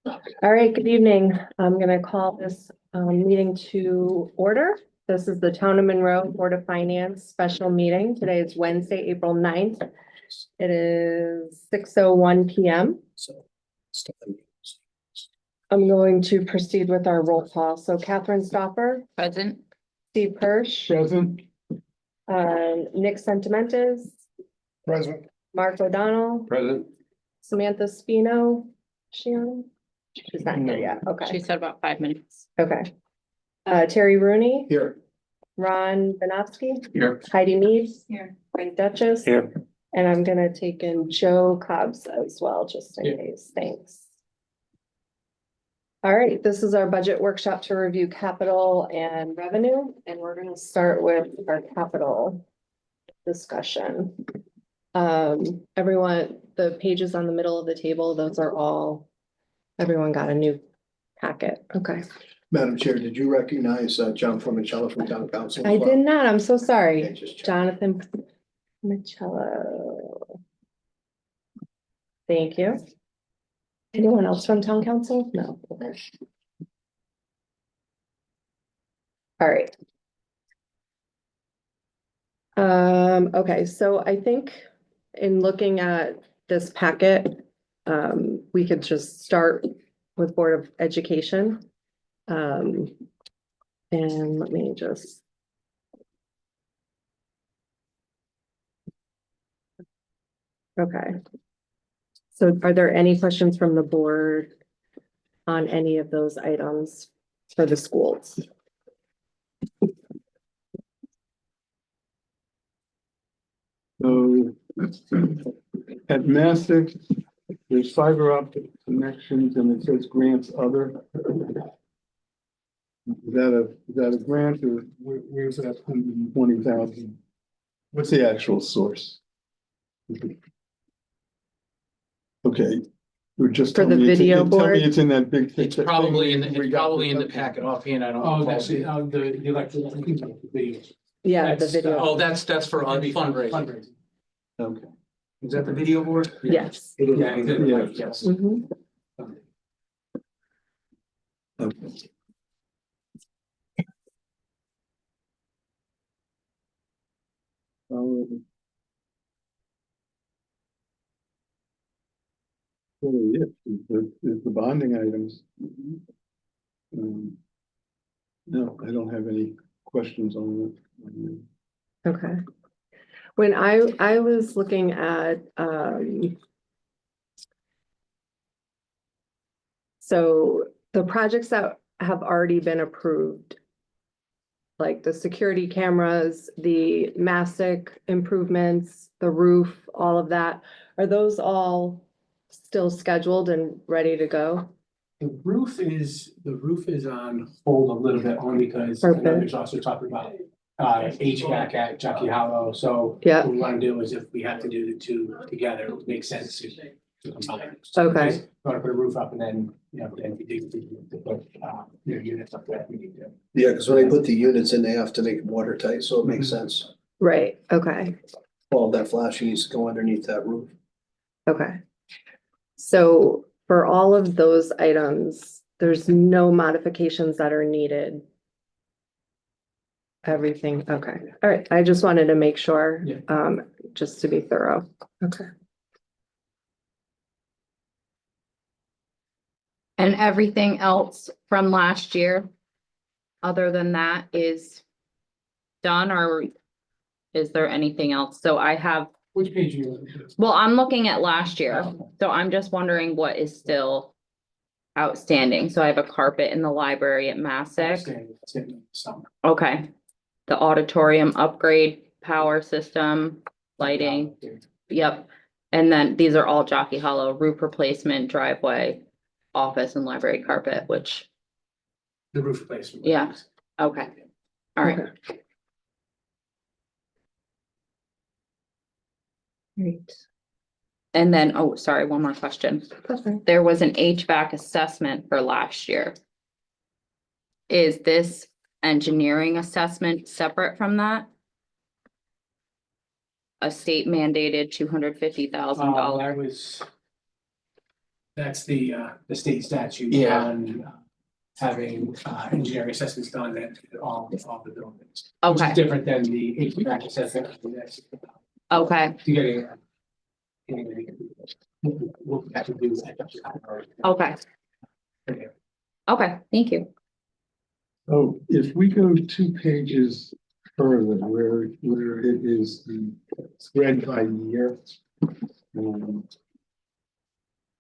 All right, good evening. I'm gonna call this meeting to order. This is the Town of Monroe Board of Finance special meeting. Today is Wednesday, April 9th. It is 6:01 PM. I'm going to proceed with our roll call. So Catherine Stopper, Present. Steve Hirsch, Present. Nick Sentimentes, Present. Mark O'Donnell, Present. Samantha Spino. She on? She's not here yet. She Okay, said about 5 minutes. okay. Terry Rooney, Here. Ron Benowski, Here. Heidi Mead, Here. Frank Duchess. Here. And I'm gonna take in Joe Cobbs as well, just in Yeah. case. Thanks. All right, this is our budget workshop to review capital and revenue, and we're gonna start with our capital discussion. Everyone, the pages on the middle of the table, those are all, everyone got a new packet. Okay. Madam Chair, did you recognize John Formicello from Town Council? I did not, I'm so Okay, sorry. just check. Jonathan Michello. Thank you. Anyone else from town council? No. Okay. All right. Okay, so I think in looking at this packet, we could just start with Board of Education. And let me just. Okay. So are there any questions from the board on any of those items for the schools? So at Massac, there's fiber optic connections and it says grants other. Is that a grant or where's that 120,000? What's the actual source? Okay, we're just. For the telling me it's- video tell me board? It's in that big. It's probably in the, we it's got probably in the okay. packet offhand, I don't. Oh, recall. that's the electrical videos. Yeah, the That's, video. Oh, that's for fundraising. Fundraising. Okay. Is that the video board? Yes. Yeah, exactly, Yeah. yes. Mhm. Okay. Really, is the bonding items. No, I don't have any questions on it. Okay. When I was looking at, so the projects that have already been approved, like the security cameras, the Mastic improvements, the roof, all of that, are those all still scheduled and ready to go? The roof is on hold a little bit only because I know Perfect. there's also talking about HVAC at Jockey Hollow, so. Yeah. What we wanna do is if we have to do the two together, it makes sense to combine. Okay. Just wanna put a roof up and then, then we dig to put, units up there if we need to. Yeah, because when they put the units in, they have to make it watertight, so it makes sense. Right, okay, All that flashing needs to go underneath that roof. okay. So for all of those items, there's no modifications that are needed. Everything, okay, all right, I just wanted to make sure, Yeah. just to be thorough, okay. And everything else from last year, other than that, is done, or is there anything else? So I have, Which page are you looking at? well, I'm looking at last year, so I'm just wondering what is still outstanding. So I have a carpet in the library at Massac. Summer. Okay. The auditorium upgrade, power system, lighting. Yep. And then these are all Jockey Hollow, roof replacement, driveway, office and library carpet, which, The roof replacement. Yeah. okay. All right. Okay. Great. And then, oh, sorry, one more question. Okay. There was an HVAC assessment for last year. Is this engineering assessment separate from that? A state mandated $250,000. That was. That's the state statute Yeah. on having engineering assessments done at all the buildings. Which Okay, is different than the HVAC assessment. That's okay, to getting. What we have to do. okay, okay, thank you. Oh, if we go 2 pages further, where it is the spread by year.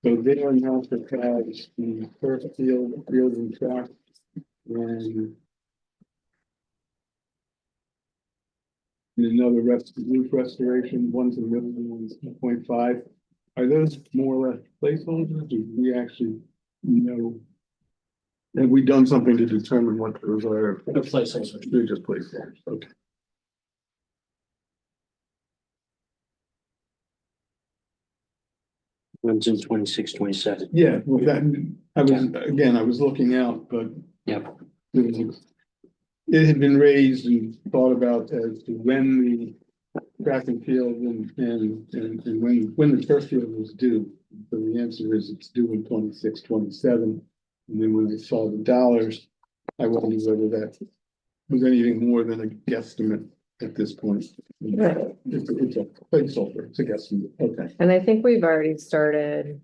So there now that has the first field and track, and another roof restoration, one's a million, one's 2.5. Are those more or less placeholders? Do we actually know? Have we done something to determine what those are? The placeholders. They're just placeholders, okay. Runs in 26, 27. Yeah, well, that, I was looking out, but Yep. it had been raised and thought about as to when the track and field and when the turf field was due. So the answer is it's due in 26, 27. And then when I saw the dollars, I wondered whether that was anything more than a guesstimate at this point. Right. It's a placeholder, it's a guesstimate, okay. And I think we've already started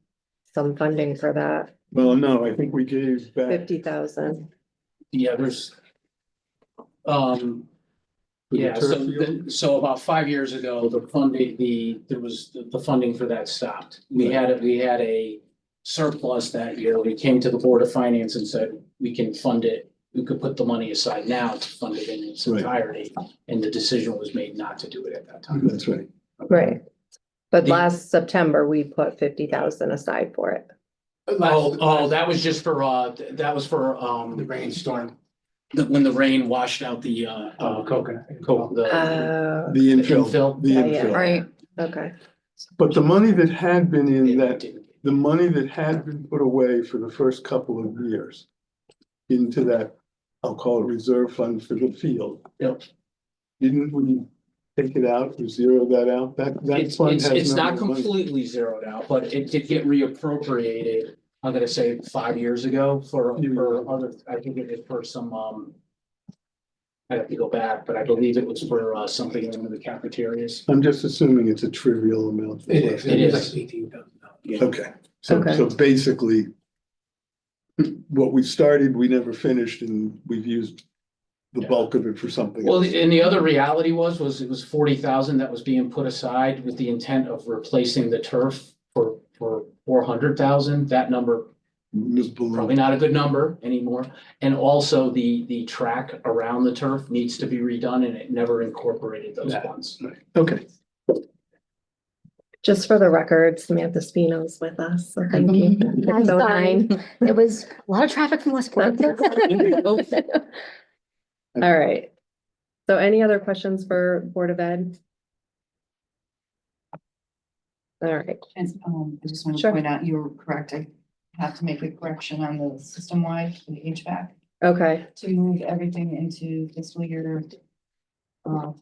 some funding for that, Well, no, I think we gave back 50,000. Yeah, there's. for the Yeah, turf so, field. so about 5 years ago, the funding, there was, the funding for that stopped. We had a surplus that year. We came to the Board of Finance and said, we can fund it. We could put the money aside now to fund it in its Right. entirety. And the decision was made not to do it at that time. That's right. Right. But The- last September, we put 50,000 aside for it. Oh, that was just for, that was for, The rainstorm, when the rain washed out the, coconut. the, The infill, infill. the Yeah, yeah. infill. Right. Okay, But the money that had been in it that, didn't- the money that had been put away for the first couple of years into that, I'll call it reserve fund for the field. Yep. Didn't we take it out or zero that out? That It's, fund it's, has it's no not more money. completely zeroed out, but it did get reappropriated, I'm gonna say 5 years ago for other, I think it was for some, I have to go back, but I believe it was for, something in the cafeterias. I'm just assuming it's a trivial amount. It is, It it is. is like $18,000. Okay, so, Okay. so basically what we started, we never finished and we've used the bulk of it for something Well, else. and the other reality was it was 40,000 that was being put aside with the intent of replacing the turf for 400,000. That number Ms. Balloon. probably not a good number anymore. And also the track around the turf needs to be redone and it never incorporated those Yeah. funds. Okay. just for the record, Samantha Spino's with us, so thank you. I'm So sorry. kind. It was a lot of traffic from Westport. All right. So any other questions for Board of Ed? All right, And I just want to Sure. point out, you were correct. I have to make a correction on the system wide for the HVAC okay, to move everything into fiscal year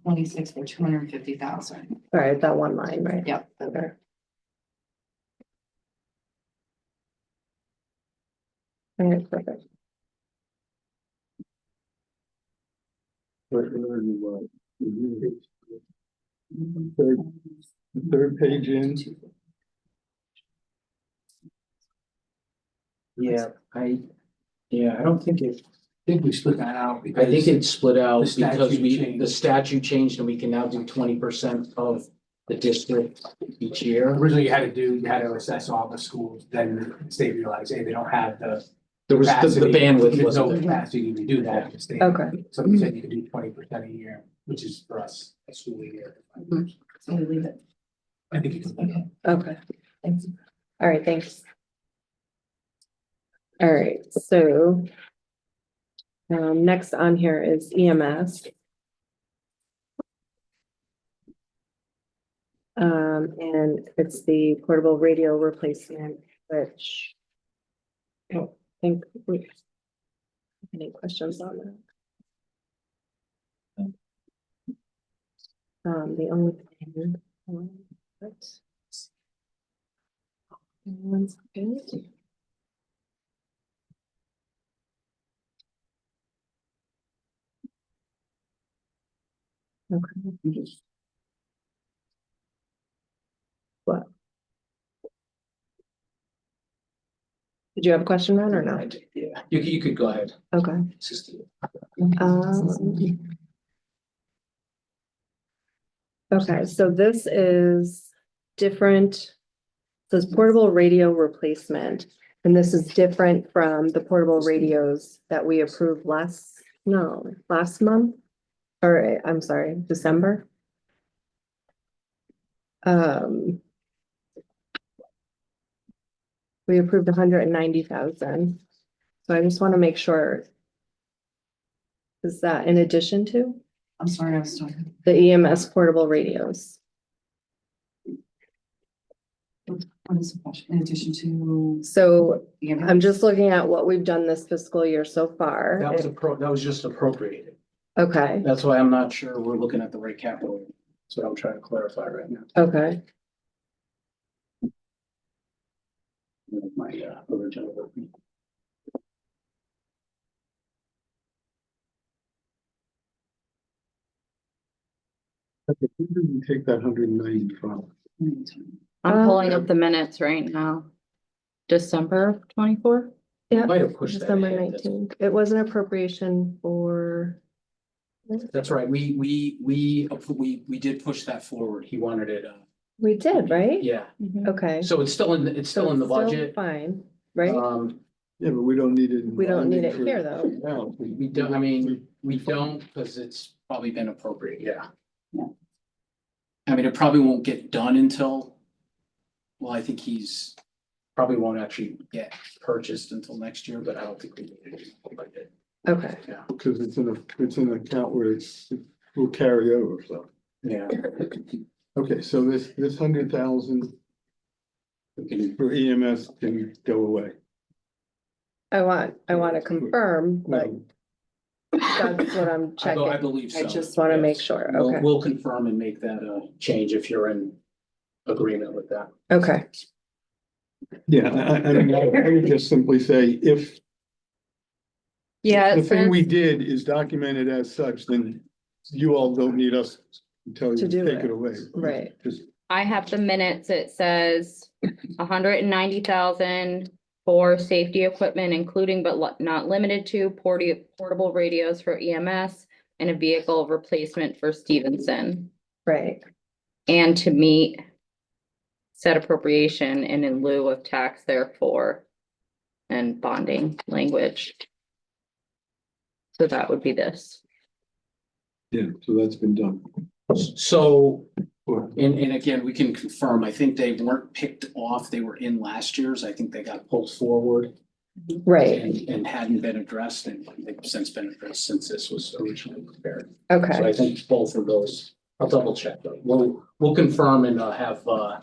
26 for 250,000. all right, that one line, right? Yep. Okay. All right, perfect. Where are you, the third page in, Yeah, I don't think it, I think we split that out I think because it's split out The because statute the changed. statute changed and we can now do 20% of the district each year. originally you had to assess all the schools, then the state realized, hey, they don't have the. There was the capacity. bandwidth There's no wasn't there. capacity to do that. The state- Okay. So they said you could do 20% a year, which is for us, a school year. So we leave it. I think you can. Okay, Thanks. all right, thanks. All right, so next on here is EMS. And it's the portable radio replacement, which I don't think we have any questions on that. The only thing, but One second. Okay. What? Did you have a question, Ron, or no? Yeah, you could go ahead. Okay. Okay, so this is different. Says portable radio replacement, and this is different from the portable radios that we approved last month. Or, I'm sorry, December. We approved 190,000. So I just want to make sure. Is that in addition to I'm sorry, I was talking. the EMS portable radios? What is the question? In addition to. So the I'm just looking at what we've done this fiscal year so far. That was just appropriated. Okay, That's why I'm not sure we're looking at the right capital. That's what I'm trying to clarify right now. okay. My original working. Okay, who did we take that 190 from? I'm pulling up the minutes right now. December 24th? Yeah, Might have pushed that December ahead. 19th. It was an appropriation for. That's right. We did push that forward. He wanted it, We did, right? yeah. Okay. So it's still in the budget. Fine, right? Yeah, but we don't need it. in We don't need bonding it for- here, though. No, We don't, I mean, we don't, because it's probably been appropriate, yeah. Yeah. I mean, it probably won't get done until, well, I think he's probably won't actually get purchased until next year, but I don't think we need it like that. Okay, Yeah, because it's an account where it will carry over, so. yeah. Okay, so this 100,000 for EMS can go away. I want to confirm, but Well, that's what I'm I checking. believe so. I just want to yes. make sure, We'll, okay, we'll confirm and make that change if you're in agreement with that. okay, Yeah, I mean, I would just simply say, if Yeah, the it thing we says, did is documented as such, then you all don't need us to tell you To to do take it. it away. Right. Just, I have the minutes. It says 190,000 for safety equipment, including but not limited to portable radios for EMS and a vehicle replacement for Stevenson. right. And to meet said appropriation and in lieu of tax therefore and bonding language. So that would be this. yeah, so that's been done. So, Or- and again, we can confirm, I think they weren't picked off, they were in last year's, I think they got pulled forward. Right, And hadn't been addressed, and they've since been addressed since this was originally prepared. So okay, I think both of those, I'll double check though, we'll confirm and have, for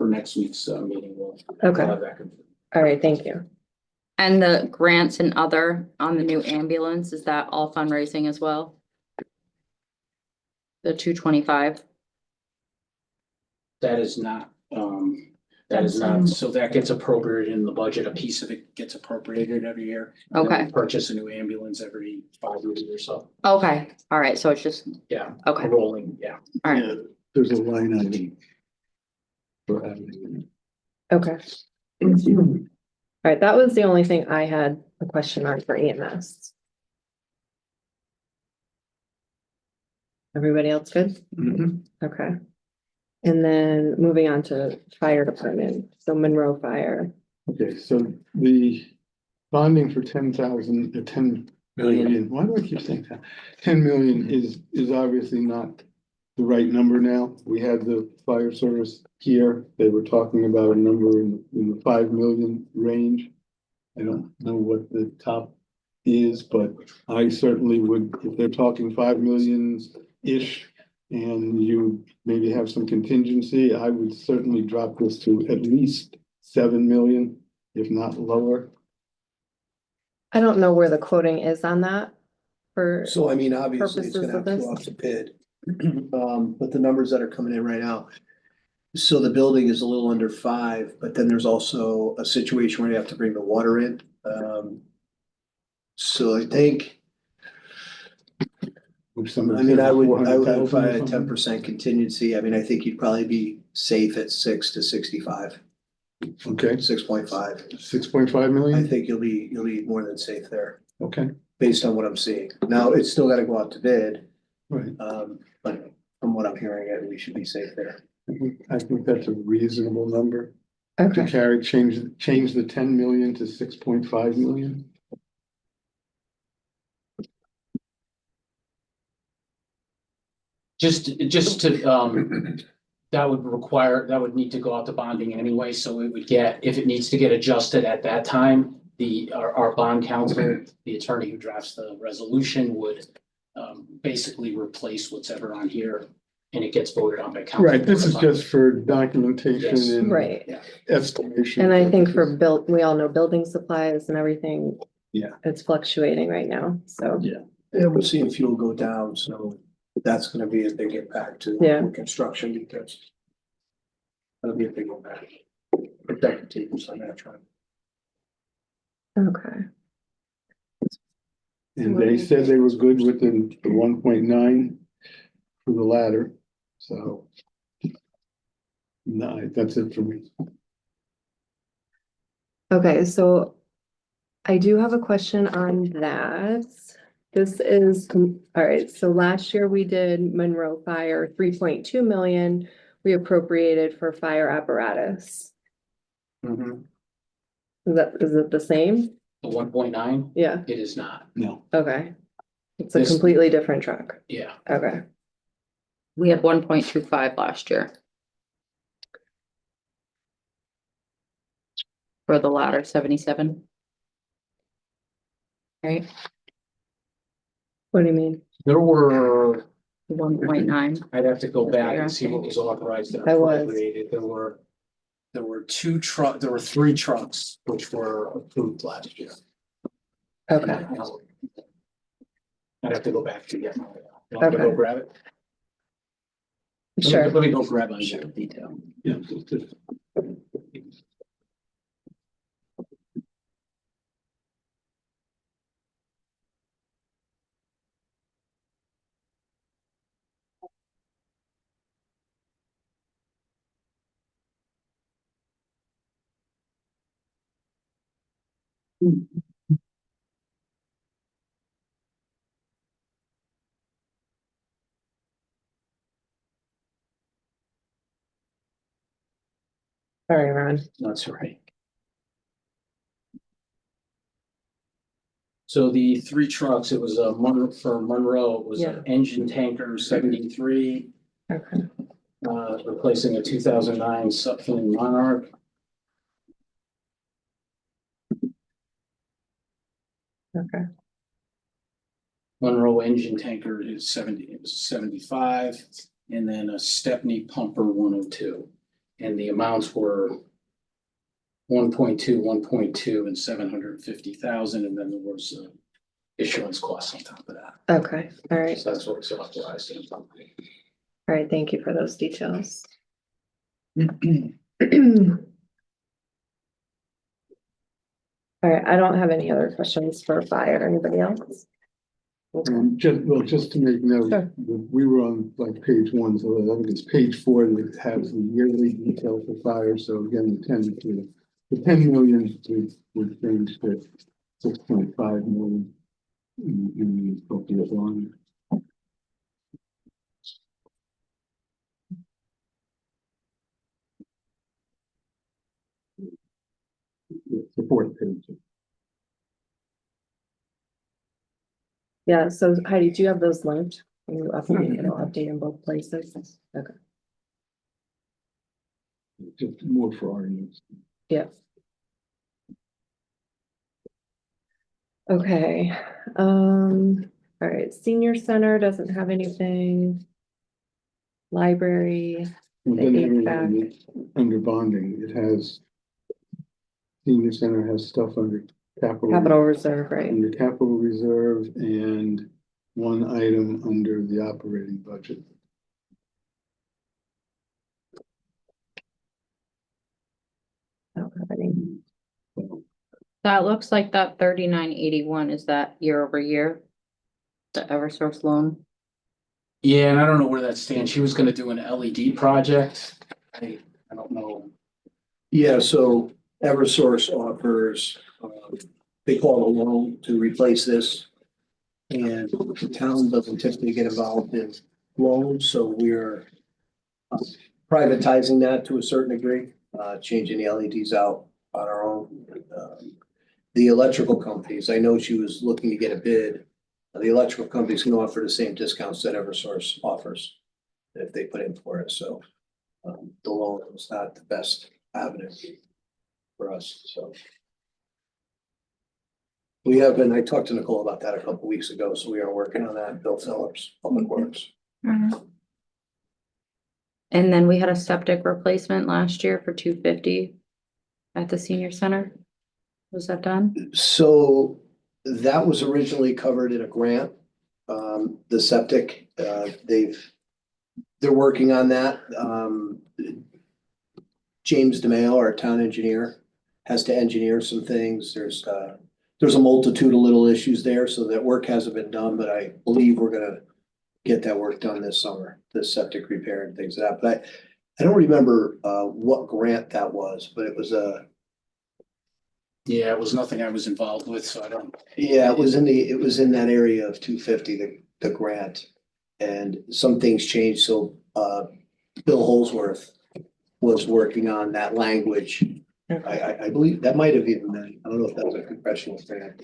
next week's meeting, we'll okay, have that confirmed. all right, thank you. And the grants and other on the new ambulance, is that all fundraising as well? The 225? That is not, that is not, so that gets appropriated in the budget, a piece of it gets appropriated every year. And then we Okay. purchase a new ambulance every 5 years or so, Okay, all right, so it's just, yeah, okay, rolling, yeah. all right. Yeah, there's a line item for adding. Okay. All right, that was the only thing I had a question on for EMS. Everybody else good? Mhm. Okay. And then moving on to fire department, so Monroe Fire. Okay, so the bonding for 10,000, 10 million, why do I keep saying that? 10 million is obviously not the right number now. We had the fire service here, they were talking about a number in the 5 million range. I don't know what the top is, but I certainly would, if they're talking 5 million-ish, and you maybe have some contingency, I would certainly drop this to at least 7 million, if not lower. I don't know where the quoting is on that for, So I mean, obviously, it's Purposes gonna of have to this? go off the bid. But the numbers that are coming in right now, So the building is a little under 5, but then there's also a situation where you have to bring the water in. So I think, If somebody I mean, said I would 400,000 or apply a something. 10% contingency. I mean, I think you'd probably be safe at 6 to 65, Okay, 6.5. 6.5 I million? think you'll be more than safe there, Okay, based on what I'm seeing. Now, it's still gotta go out to bid, right. but from what I'm hearing, we should be safe there. I think that's a reasonable number to Okay, carry, change the 10 million to 6.5 million. Just to, that would need to go out to bonding anyway, so it would get, if it needs to get adjusted at that time, our bond counsel, the attorney who drafts the resolution would basically replace what's ever on here, and it gets voted on by council. Right, this is just for documentation Yes. and right. estimation. And I think for purposes. we all know building supplies and everything. Yeah. It's fluctuating right now, so. Yeah. Yeah, we're seeing fuel go down, so that's gonna be a big impact to Yeah. construction because that'll be a big impact. But that continues on that trend. Okay, And they said they were good with the 1.9 for the ladder, so. No, that's it for me. okay, so I do have a question on that. This is, all right, so last year we did Monroe Fire, 3.2 million. We appropriated for fire apparatus. Is it the same? The 1.9, Yeah, it is not, No, okay. It's a This- completely different truck. yeah. Okay, We had 1.25 last year. For the ladder 77. Right, what do you mean? There were, 1.9. I'd have to go back and see what was authorized and I was. appropriated. There were three trucks which were approved last year. Okay, I'd have to go back to get. Want me to go Okay. grab it? sure. Let me go grab my detail. yeah, it's just- Sorry, Ron. That's right. So the three trucks, it was a for Monroe, it was Yeah. an engine tanker 73, Okay, replacing a 2009 Sutphen Monarch. okay, Monroe engine tanker is 70, it was 75, and then a Stepney pumper 102. And the amounts were 1.2, 1.2, and 750,000, and then there was insurance costs on top of that. okay, all right, So that's what was authorized in. all right, thank you for those details. All right, I don't have any other questions for fire. Anybody else? just to make note, Sure. we were on like page 1, so I think it's page 4 that has the yearly detail for fire, so again, the 10 million would change to 6.5 million in the appropriate line. It's the 4th page. Yeah, so Heidi, do you have those linked? Can you update, it'll update in both places? Okay, Just more for our use. yeah. Okay, all right, senior center doesn't have anything. Library, And The then HVAC. under bonding, it has, senior center has stuff under capital reserve, right? under capital reserve and one item under the operating budget. That looks like that 3981, is that year over year? The Eversource loan? Yeah, and I don't know where that stands. She was gonna do an LED project. I don't know. Yeah, so Eversource offers, they call it a loan to replace this. And the town doesn't typically get involved in loans, so we're privatizing that to a certain degree, changing the LEDs out on our own. The electrical companies, I know she was looking to get a bid. The electrical companies can offer the same discounts that Eversource offers if they put in for it, so the loan was not the best avenue for us, so. We have been, I talked to Nicole about that a couple weeks ago, so we are working on that, Bill Phillips, Public Works. And then we had a septic replacement last year for 250 at the senior center. Was that done? So that was originally covered in a grant. The septic, they're working on that. James DeMail, our town engineer, has to engineer some things. There's a multitude of little issues there, so that work hasn't been done, but I believe we're gonna get that work done this summer, the septic repair and things like that. But I don't remember what grant that was, but it was Yeah, it was nothing I was involved with, so I don't. yeah, it was in that area of 250, the grant. And some things changed, so Bill Holsworth was working on that language. I believe that might have even been, I don't know if that was a congressional grant.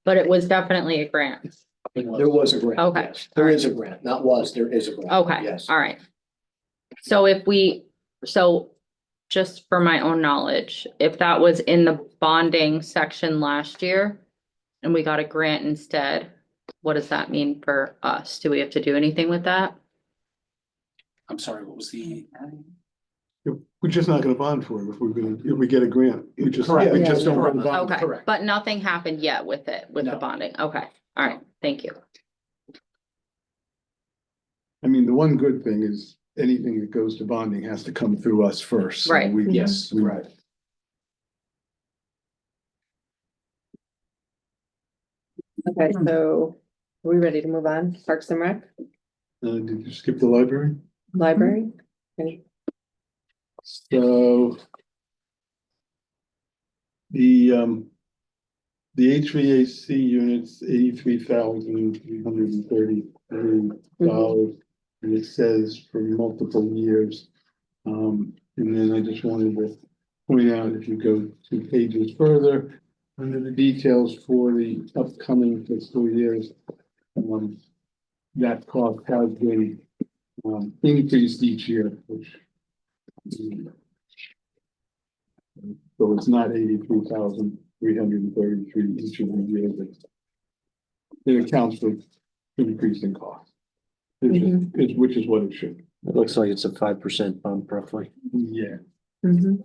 But it was definitely a grant. There was a grant. Okay, Yes. There is a grant, not was, there is a grant. Okay, Yes. all right. So just for my own knowledge, if that was in the bonding section last year and we got a grant instead, what does that mean for us? Do we have to do anything with that? I'm sorry, what was the? We're just not gonna bond for it if we get a grant. We just Correct. don't Correct. bond. Okay, correct. but nothing happened yet with it, with the No. bonding. Okay, all right, thank you. I mean, the one good thing is anything that goes to bonding has to come through us first. So Right. Yes, we- right. Okay, so are we ready to move on? Parks and Rec, Did you skip the library? library? Any- So. The HVAC units, $83,333. And it says for multiple years. And then I just wanted to point out, if you go 2 pages further, under the details for the upcoming fiscal years. That cost has been increased each year, which. So it's not 83,333 each of the years. It accounts for increasing costs. Which is what it should. It looks like it's a 5% bump roughly. Yeah, Mhm.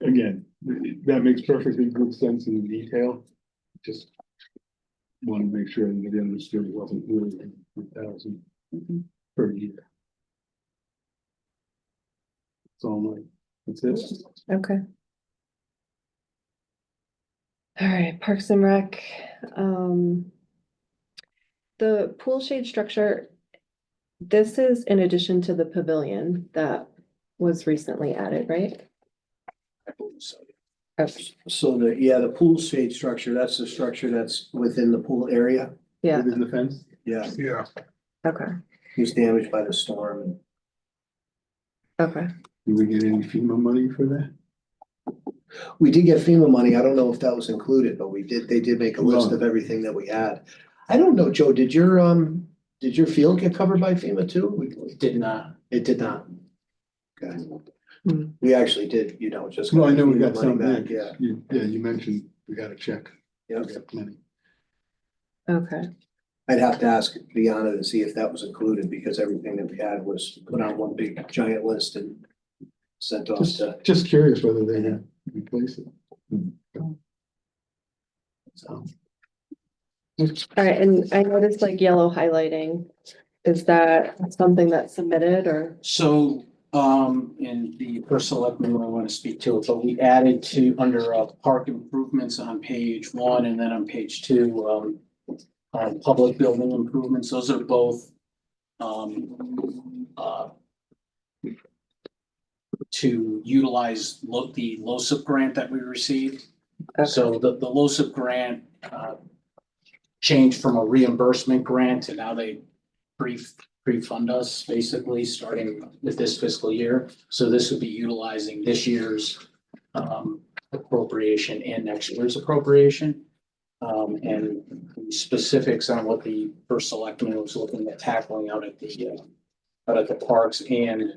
again, that makes perfectly good sense in the detail. Just want to make sure that it understood it wasn't really 2,000 per year. That's it. Okay. All right, Parks and Rec, the pool shade structure. This is in addition to the pavilion that was recently added, right? I believe so. Okay, So the pool shade structure, that's the structure that's within the pool area. yeah, Within the fence? Yeah, okay, it was damaged by the storm. okay. Do we get any FEMA money for that? We did get FEMA money. I don't know if that was included, but they did make a list of everything that we had. I don't know, Joe, did your field get covered by FEMA too? It did not. It did not. Okay. Hmm. We actually did, just. Well, I know we FEMA got money some back. back. Yeah, You mentioned we got a check. yeah. We got plenty. Okay, I'd have to ask Deanna to see if that was included because everything that we had was put on one big giant list and sent off to. Just curious whether they're gonna replace it. So. all right, and I noticed like yellow highlighting. Is that something that's submitted or? So, And the first selectman, I want to speak to it, but we added to, under park improvements on page 1 and then on page 2, public building improvements, those are both to utilize the LoSiP grant that we received. So the LoSiP grant changed from a reimbursement grant to now they pre-fund us basically starting with this fiscal year. So this would be utilizing this year's appropriation and next year's appropriation. And specifics on what the first selectman was looking at tackling out at the parks and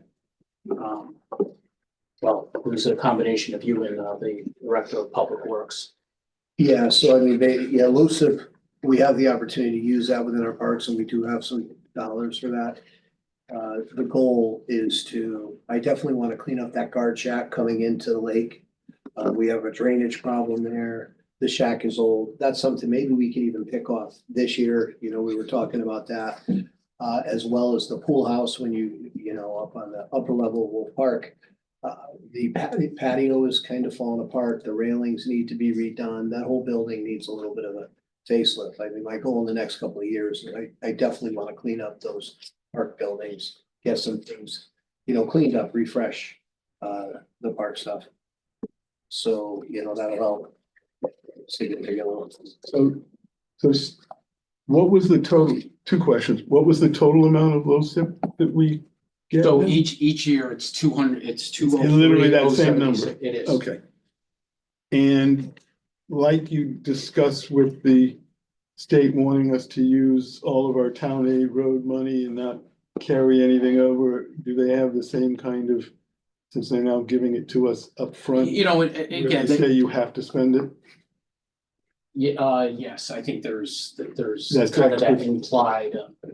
well, it was a combination of you and the director of public works. Yeah, so I mean, LoSiP, we have the opportunity to use that within our parks and we do have some dollars for that. The goal is I definitely want to clean up that guard shack coming into the lake. We have a drainage problem there. The shack is old. That's something maybe we can even pick off this year. You know, we were talking about that. As well as the pool house when you know, up on the upper level of Wolf Park. The patio is kind of falling apart. The railings need to be redone. That whole building needs a little bit of a facelift. I mean, my goal in the next couple of years, I definitely want to clean up those park buildings, get some things, you know, cleaned up, refresh the park stuff. So, you know, that'll help. Significantly. So what was the total, 2 questions, what was the total amount of LoSiP that we get? So now? each year it's 200, it's 203. Literally that same number. 076. It is. Okay. And like you discussed with the state wanting us to use all of our town aid road money and not carry anything over, do they have the same kind of, since they're now giving it to us up front? You know, where again, they say you have to spend it? yeah, yes, I think there's That's kind of that correct. implied. I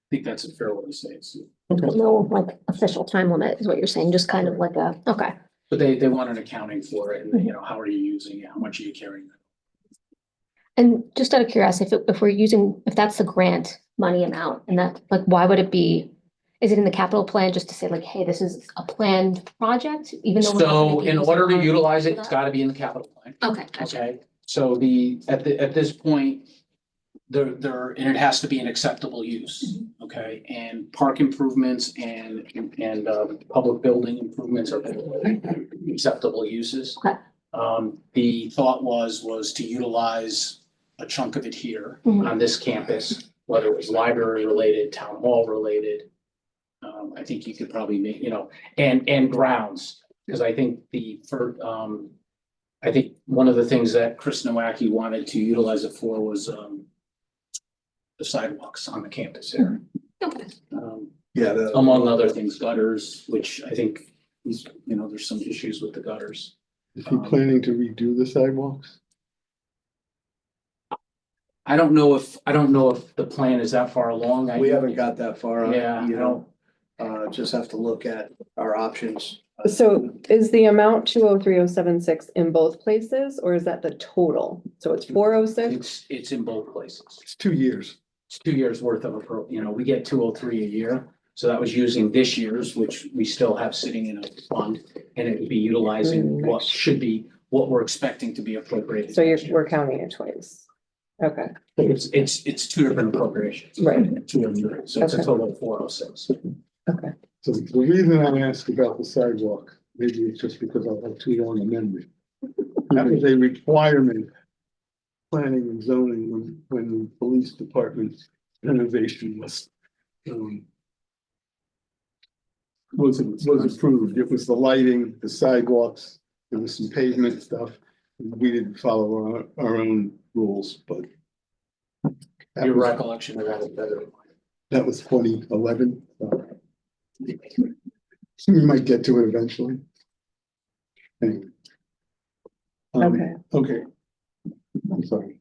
think that's a fair way to say it. No, like official time limit is what you're saying, just kind of like okay. But they want an accounting for it and, you know, how are you using it? How much are you carrying? And just out of curiosity, if that's the grant money amount and that, like, why would it be? Is it in the capital plan just to say like, hey, this is a planned project, even though? we're not So making in use order of to our- utilize it, it's gotta be in the capital plan. Okay, gotcha. Okay, so at this point, and it has to be an acceptable use, okay? And park improvements and public building improvements are acceptable uses. Okay. The thought was to utilize a chunk of it here Mhm. on this campus, whether it was library related, town hall related. I think you could probably make, you know, and grounds, because I think I think one of the things that Chris Nowacki wanted to utilize it for was the sidewalks on the campus here. Okay. Yeah. Among other things, gutters, which I think you know, there's some issues with the gutters. Is he planning to redo the sidewalks? I don't know if the plan is that far along. We haven't got that far. Yeah, You know, just have to look at our options. So is the amount 203,076 in both places, or is that the total? So it's 406? It's in both places. It's 2 years. It's 2 years worth of, you know, we get 203 a year. So that was using this year's, which we still have sitting in a fund, and it would be utilizing what we're expecting to be appropriated. So next year. we're counting it twice. Okay, It's 2 different appropriations. right. 203, so it's a Okay. total of 406. Okay. So the reason I asked about the sidewalk, maybe it's just because I have too long a memory. That was a requirement, planning and zoning, when the police department renovation was approved. It was the lighting, the sidewalks, there was some pavement stuff. We didn't follow our own rules, but that Your was- recollection of that is better than mine. that was 2011. We might get to it eventually. Anyway. Okay. Okay. I'm sorry.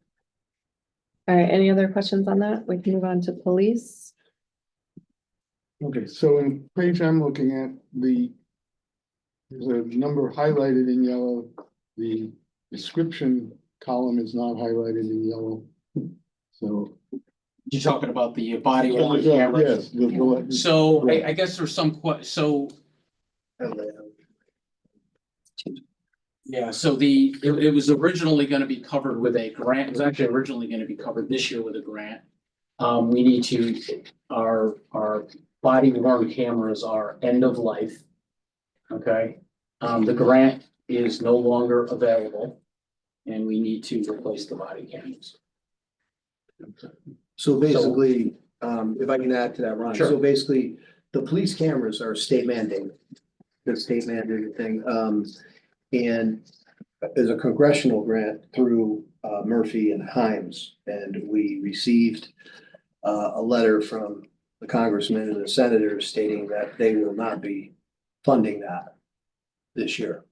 All right, any other questions on that? We can move on to police. Okay, so in page I'm looking at, there's a number highlighted in yellow. The description column is not highlighted in yellow. So You're talking about the body Yes, worn cameras? the- I guess there's some yeah, so it was originally gonna be covered with a grant, it was actually originally gonna be covered this year with a grant. We need to, our body worn cameras are end of life. Okay, the grant is no longer available. And we need to replace the body cameras. So basically, if I can add to that, Ron, Sure. so basically, the police cameras are state mandated. The state mandated thing, and there's a congressional grant through Murphy and Himes, and we received a letter from the congressman and the senators stating that they will not be funding that this year.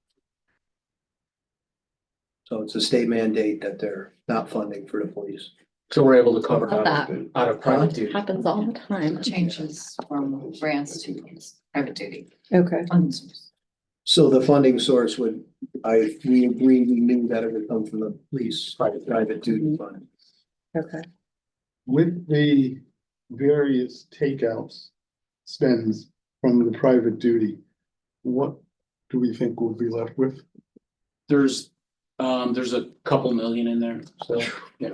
So it's a state mandate that they're not funding for the police. So we're able to cover Love out of private duty. Happens all the time. Changes from grants to private duty. Okay. Funding source. So the funding source would, we knew that it would come from the police private duty fund. Okay. With the various takeouts spends from the private duty, what do we think we'll be left with? There's a couple million in there, so, yeah.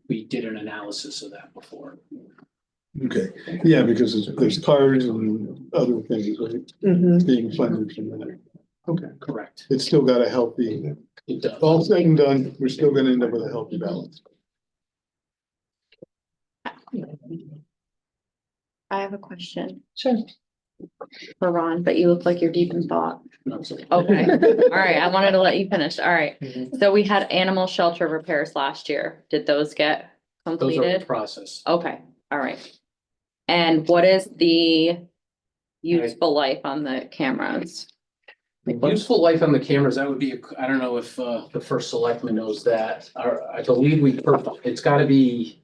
We did an analysis of that before. Okay, yeah, because there's cars and other things, right, Mhm. being funded from that. Okay, Correct. it's still got a healthy, It does. all said and done, we're still gonna end up with a healthy balance. I have a question Sure. for Ron, but you look like you're deep in thought. No, it's okay. Okay, all right, I wanted to let you finish. All right. Mhm. So we had animal shelter repairs last year. Did those get Those are in completed? process. Okay, all right. And what is the useful life on the cameras? Useful life on the cameras, that would be, I don't know if the first selectman knows that, I believe it's gotta be.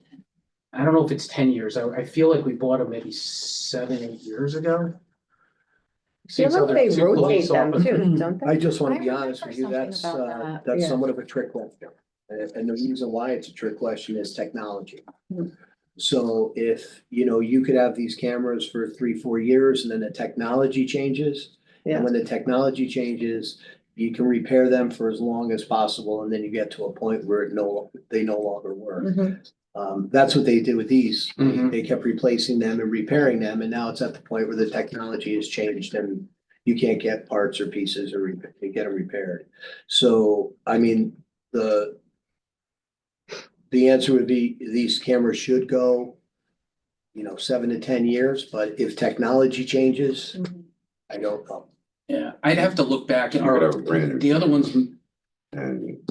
I don't know if it's 10 years, I feel like we bought them maybe 7-8 years ago. Feel Six like other- they two rotate police them officers. too, don't they? I just want I to be honest with you, remember that's, something about that, that's yeah. somewhat of a trick question. And the reason why it's a trick question is technology. Hmm. So if, you could have these cameras for 3-4 years and then the technology changes. And Yeah. when the technology changes, you can repair them for as long as possible, and then you get to a point where they no longer work. Mhm. That's what they did with these. Mhm. They kept replacing them and repairing them, and now it's at the point where the technology has changed and you can't get parts or pieces or get them repaired. So, I mean, the answer would be, these cameras should go, 7 to 10 years, but if technology changes, Mhm. I don't know. Yeah, I'd have to look back, You could have a brand new the other ones, and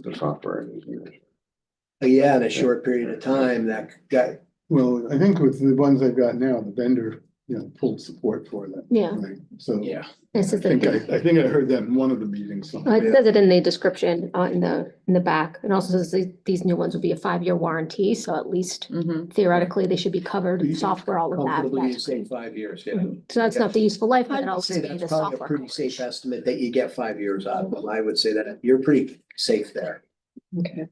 the software is used. Yeah, in a short period of time, that got, Well, I think with the ones I've got now, the vendor, pulled support for them. Yeah. Right, so. yeah, This I is the think thing. I think I heard that in one of the meetings. It says it in the description, in the back, and also says these new ones will be a 5-year warranty, so at least Mhm. theoretically, they should be covered, software, all of that. comfortably That's say great. 5 years, yeah. Mhm. So that's not the useful life, but I it would always say be that's the probably a software. pretty safe coverage. estimate that you get 5 years out of them. I would say that you're pretty safe there. Okay.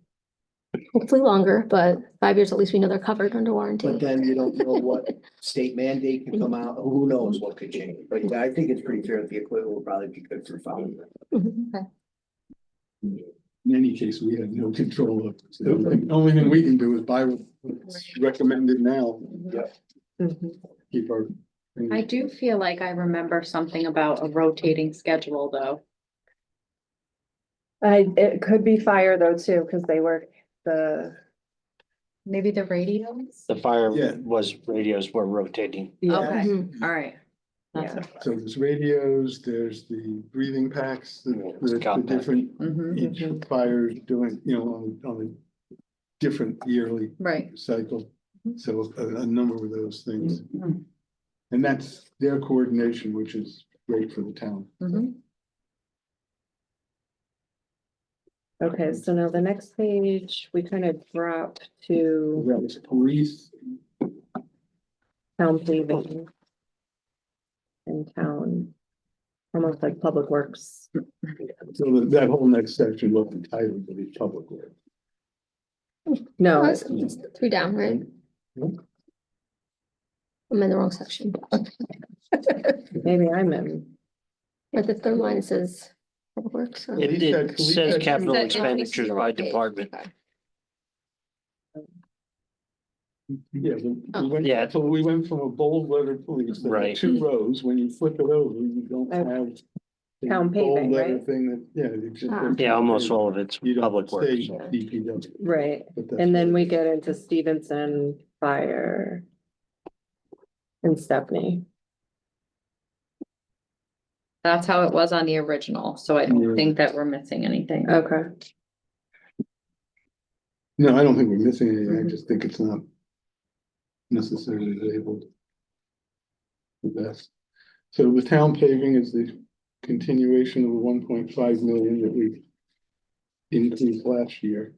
Hopefully longer, but 5 years, at least we know they're covered under warranty. But then you don't know what state mandate can come out. Who knows what could change? But yeah, I think it's pretty fair that the equipment will probably be good for 5 years. Mhm. In any case, we have no control of. The only thing we can do is buy what's recommended now, Mhm. keep our. I do feel like I remember something about a rotating schedule, though. It could be fire though too, because they work Maybe the radios? The fire Yeah. radios were rotating. yeah. Okay, Mhm. all right. That's Yeah. what- So there's radios, there's the breathing packs, the Compact. different, Mhm. each fire is doing, on a different yearly Right. cycle. So a number of those things. Mhm. And that's their coordination, which is great for the town. Mhm. Okay, so now the next page, we kind of drop to That was police, town paving. And town, almost like public works. so that whole next section will be titled to be public work. No, It's 3 down, right? I'm in the wrong section. maybe I'm in. At the third line, it says Public Works. so- It He said- it he says said- capital That- expenditures by department. Okay. Yeah, Oh. Yeah. so we went from a bold letter police, there were Right. 2 rows, when you flip it over, you don't Okay. have. the Town bold paving, letter right? Thing that, yeah, it's just. Ah. Yeah, almost all of it's You don't public works. say DPW. Right, but that's and then what we it is. get into Stevenson Fire and Stephanie. That's how it was on the original, so I Yeah. don't think that we're missing anything. Okay, No, I don't think we're missing anything, I Mhm. just think it's not necessarily labeled. The best. So the town paving is the continuation of the 1.5 million that we increased last year.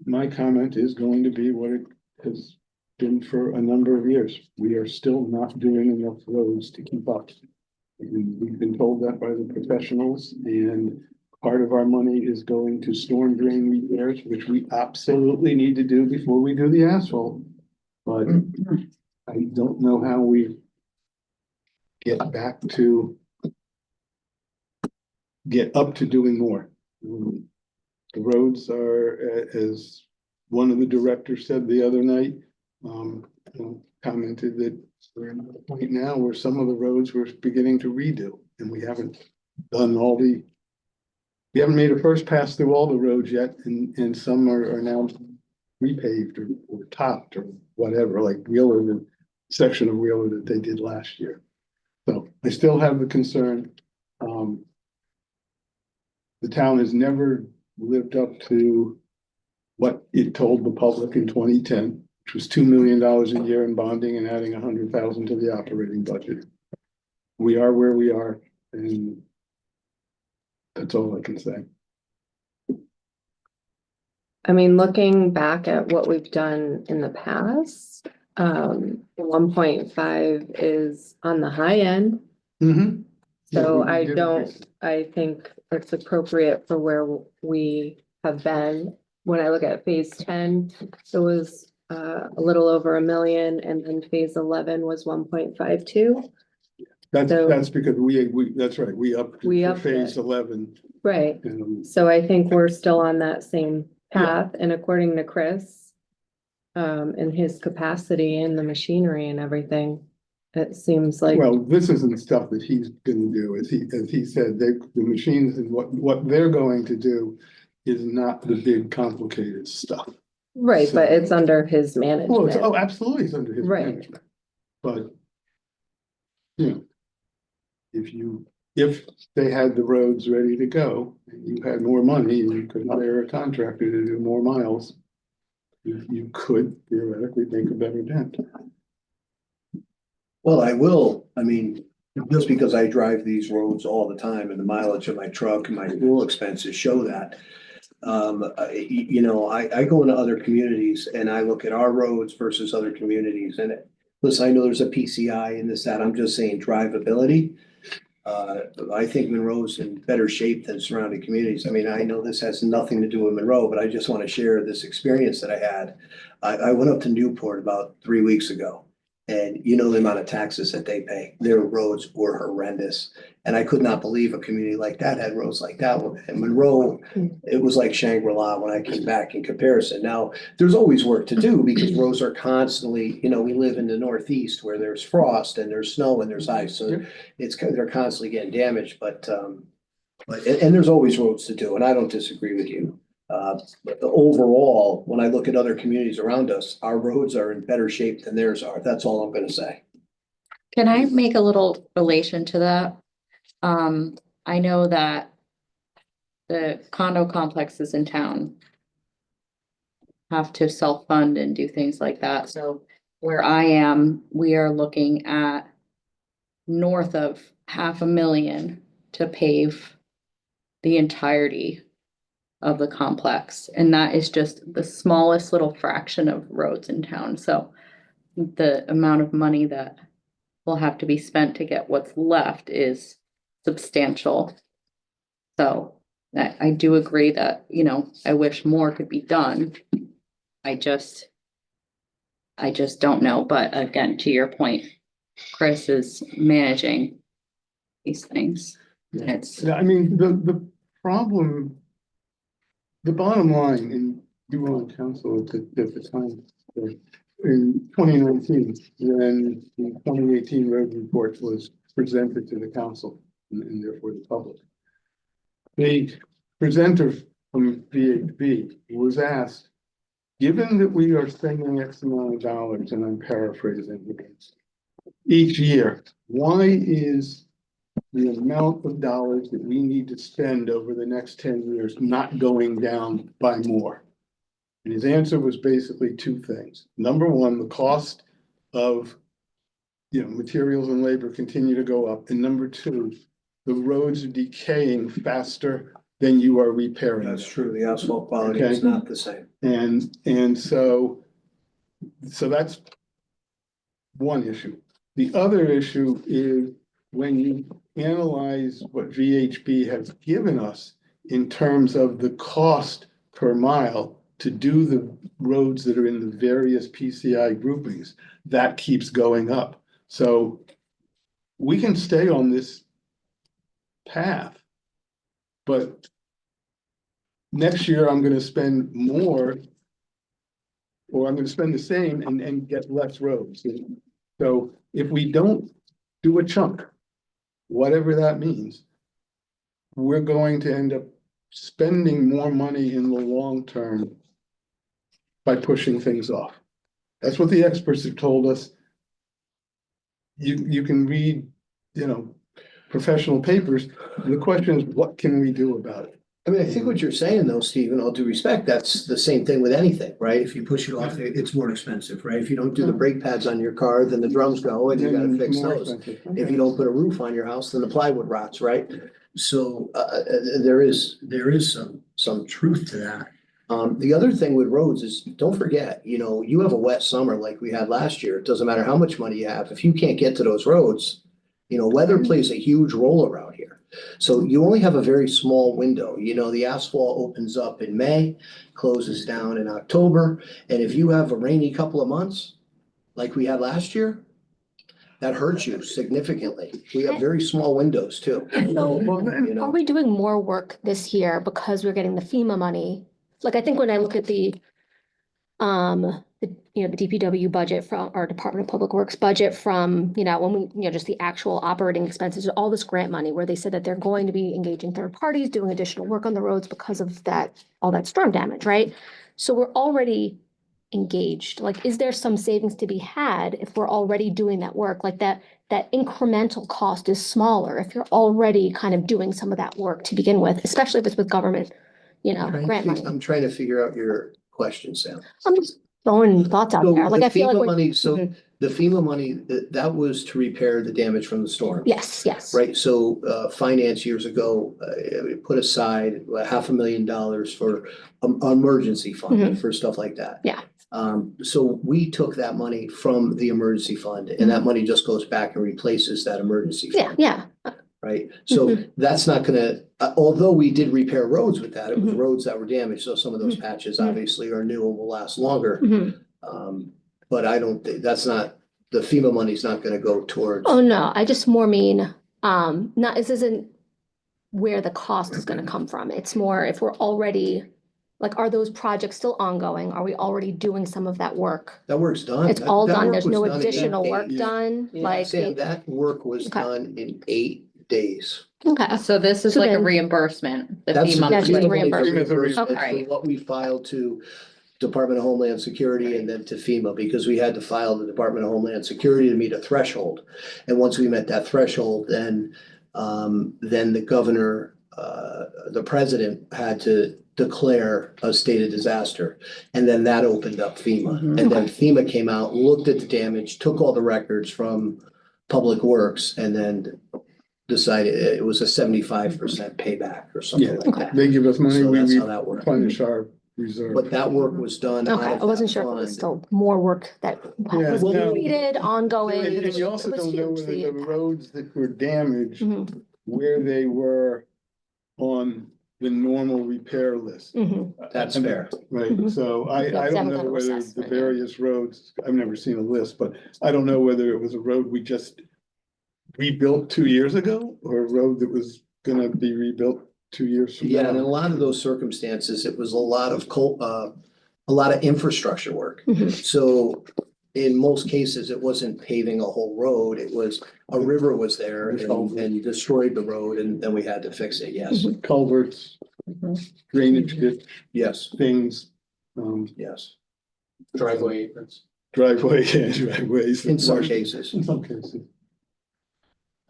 My comment is going to be what it has been for a number of years. We are still not doing enough roads to keep up. And we've been told that by the professionals, and part of our money is going to storm drain repairs, which we absolutely need to do before we do the asphalt. But I don't know how we get back to get up to doing more. The roads are, as one of the directors said the other night, commented that we're at a point now where some of the roads we're beginning to redo, and we haven't done we haven't made a first pass through all the roads yet, and some are now repaved or topped or whatever, like Wheeler, the section of Wheeler that they did last year. So I still have the concern. The town has never lived up to what it told the public in 2010, which was $2 million a year in bonding and adding 100,000 to the operating budget. We are where we are, and that's all I can say. I mean, looking back at what we've done in the past, 1.5 is on the high end. Mm-hmm. So Yeah, we I did don't, increase it. I think it's appropriate for where we have been. When I look at phase 10, it was a little over $1 million, and then phase 11 was 1.52. So- That's because that's right, we upped We for upped phase it. 11. Right, And so I think we're still on that same Yeah. path, and according to Chris, and his capacity and the machinery and everything, it seems like, well, this isn't stuff that he's gonna do, as he said, the machines and what they're going to do is not the big complicated stuff. right, but so- it's under his Oh, management. absolutely, it's under his Right. management. But, you know, if they had the roads ready to go, and you had more money, and you could hire a contractor to do more miles, you could theoretically make a better dent. Well, I mean, just because I drive these roads all the time and the mileage of my truck and my fuel expenses show that. I go into other communities and I look at our roads versus other communities, and listen, I know there's a PCI in this, that, I'm just saying drivability. I think Monroe's in better shape than surrounding communities. I mean, I know this has nothing to do with Monroe, but I just want to share this experience that I had. I went up to Newport about 3 weeks ago. And you know the amount of taxes that they pay. Their roads were horrendous. And I could not believe a community like that had roads like that. And Monroe, it was like Shangri-La when I came back in comparison. Now, there's always work to do because roads are constantly, we live in the Northeast where there's frost and there's snow and there's ice. So they're constantly getting damaged, but there's always roads to do, and I don't disagree with you. But overall, when I look at other communities around us, our roads are in better shape than theirs are. That's all I'm gonna say. Can I make a little relation to that? I know that the condo complexes in town have to self-fund and do things like that. So where I am, we are looking at north of $500,000 to pave the entirety of the complex. And that is just the smallest little fraction of roads in town. So the amount of money that will have to be spent to get what's left is substantial. So I do agree that, you know, I wish more could be done. I just don't know, but again, to your point, Chris is managing these things. It's, Yeah, I mean, the problem, the bottom line, and you were on council at the time, in 2019, when the 2018 road report was presented to the council and therefore the public. The presenter from VHB was asked, given that we are spending X amount of dollars, and I'm paraphrasing each year, why is the amount of dollars that we need to spend over the next 10 years not going down by more? And his answer was basically two things. Number one, the cost of, materials and labor continue to go up. And number two, the roads are decaying faster than you are repairing. That's true. The asphalt quality is Okay. not the same. And so that's one issue. The other issue is when you analyze what VHB has given us in terms of the cost per mile to do the roads that are in the various PCI groupings, that keeps going up. So we can stay on this path, but next year I'm going to spend more, or I'm going to spend the same and get less roads. So if we don't do a chunk, whatever that means, we're going to end up spending more money in the long term by pushing things off. That's what the experts have told us. You can read, professional papers. The question is, what can we do about it? I mean, I think what you're saying though, Stephen, all due respect, that's the same thing with anything, right? If you push it off, it's more expensive, right? If you don't do the brake pads on your car, then the drums go and you gotta fix More those. expensive. If you don't put a roof on your house, then the plywood rots, right? So there is some truth to that. The other thing with roads is, don't forget, you have a wet summer like we had last year. It doesn't matter how much money you have. If you can't get to those roads, weather plays a huge role around here. So you only have a very small window. The asphalt opens up in May, closes down in October. And if you have a rainy couple of months, like we had last year, that hurts you significantly. We have very small windows too. Are we doing more work this year because we're getting the FEMA money? Like, I think when I look at the DPW budget from our Department of Public Works budget from, when we, just the actual operating expenses, all this grant money where they said that they're going to be engaging third parties, doing additional work on the roads because of all that storm damage, right? So we're already engaged. Like, is there some savings to be had if we're already doing that work? Like that incremental cost is smaller if you're already kind of doing some of that work to begin with, especially if it's with government, grant money. I'm trying to figure out your question, Sam. I'm just throwing thoughts out So there. Like, the I feel like FEMA money, Mhm. the FEMA money, that was to repair the damage from the storm. Yes. Right, so finance years ago, put aside $500,000 for emergency fund for stuff like that. Yeah. So we took that money from the emergency fund and that money just goes back and replaces that emergency fund. Yeah. Right, so that's not gonna, although we did repair roads with that, it was Mhm. roads that were damaged, so some of those patches obviously are new and will last longer. Mhm. But I don't think, that's not, the FEMA money's not gonna go towards. Oh, no, I just more mean, this isn't where the cost is gonna come from. It's more if we're already, like, are those projects still ongoing? Are we already doing some of that work? That work's done. It's all That done. work There's was no done in 8 additional work days. done, like. Sam, that work was Okay. done in 8 days. Okay, so this is So like a then- reimbursement. The That's FEMA That's just money. reimbursement. reimbursement Okay. for what we filed to Department of Homeland Security and then to FEMA, because we had to file the Department of Homeland Security to meet a threshold. And once we met that threshold, then the governor, the president had to declare a state of disaster. And then that opened up FEMA. Mhm. And then FEMA came out, looked at the damage, took all the records from Public Works, and then decided it was a 75% payback or something Yeah. like that. They give us money, So we that's how that worked. replenish our reserve. But that work was done out Okay, of I wasn't that sure if it was fund. still more work that Yeah, was no. completed, ongoing. And you also It was don't know huge, whether the impact. roads that were damaged, Mhm. where they were on the normal repair list. Mhm. That's I mean, fair. Right, Mhm. so Yeah, I 'cause I don't haven't know done a whether the assessment, yeah. various roads, I've never seen a list, but I don't know whether it was a road we just rebuilt 2 years ago, or a road that was gonna be rebuilt 2 years from now. Yeah, and in a lot of those circumstances, it was a lot of a lot of infrastructure work. Mhm. So in most cases, it wasn't paving a whole road, it was a river was there and destroyed the road, and then we had to fix it, yes, Mhm. Culverts, drainage ditch yes, things, yes, Driveway aprons. driveway, yeah, driveways. in some cases. In some cases.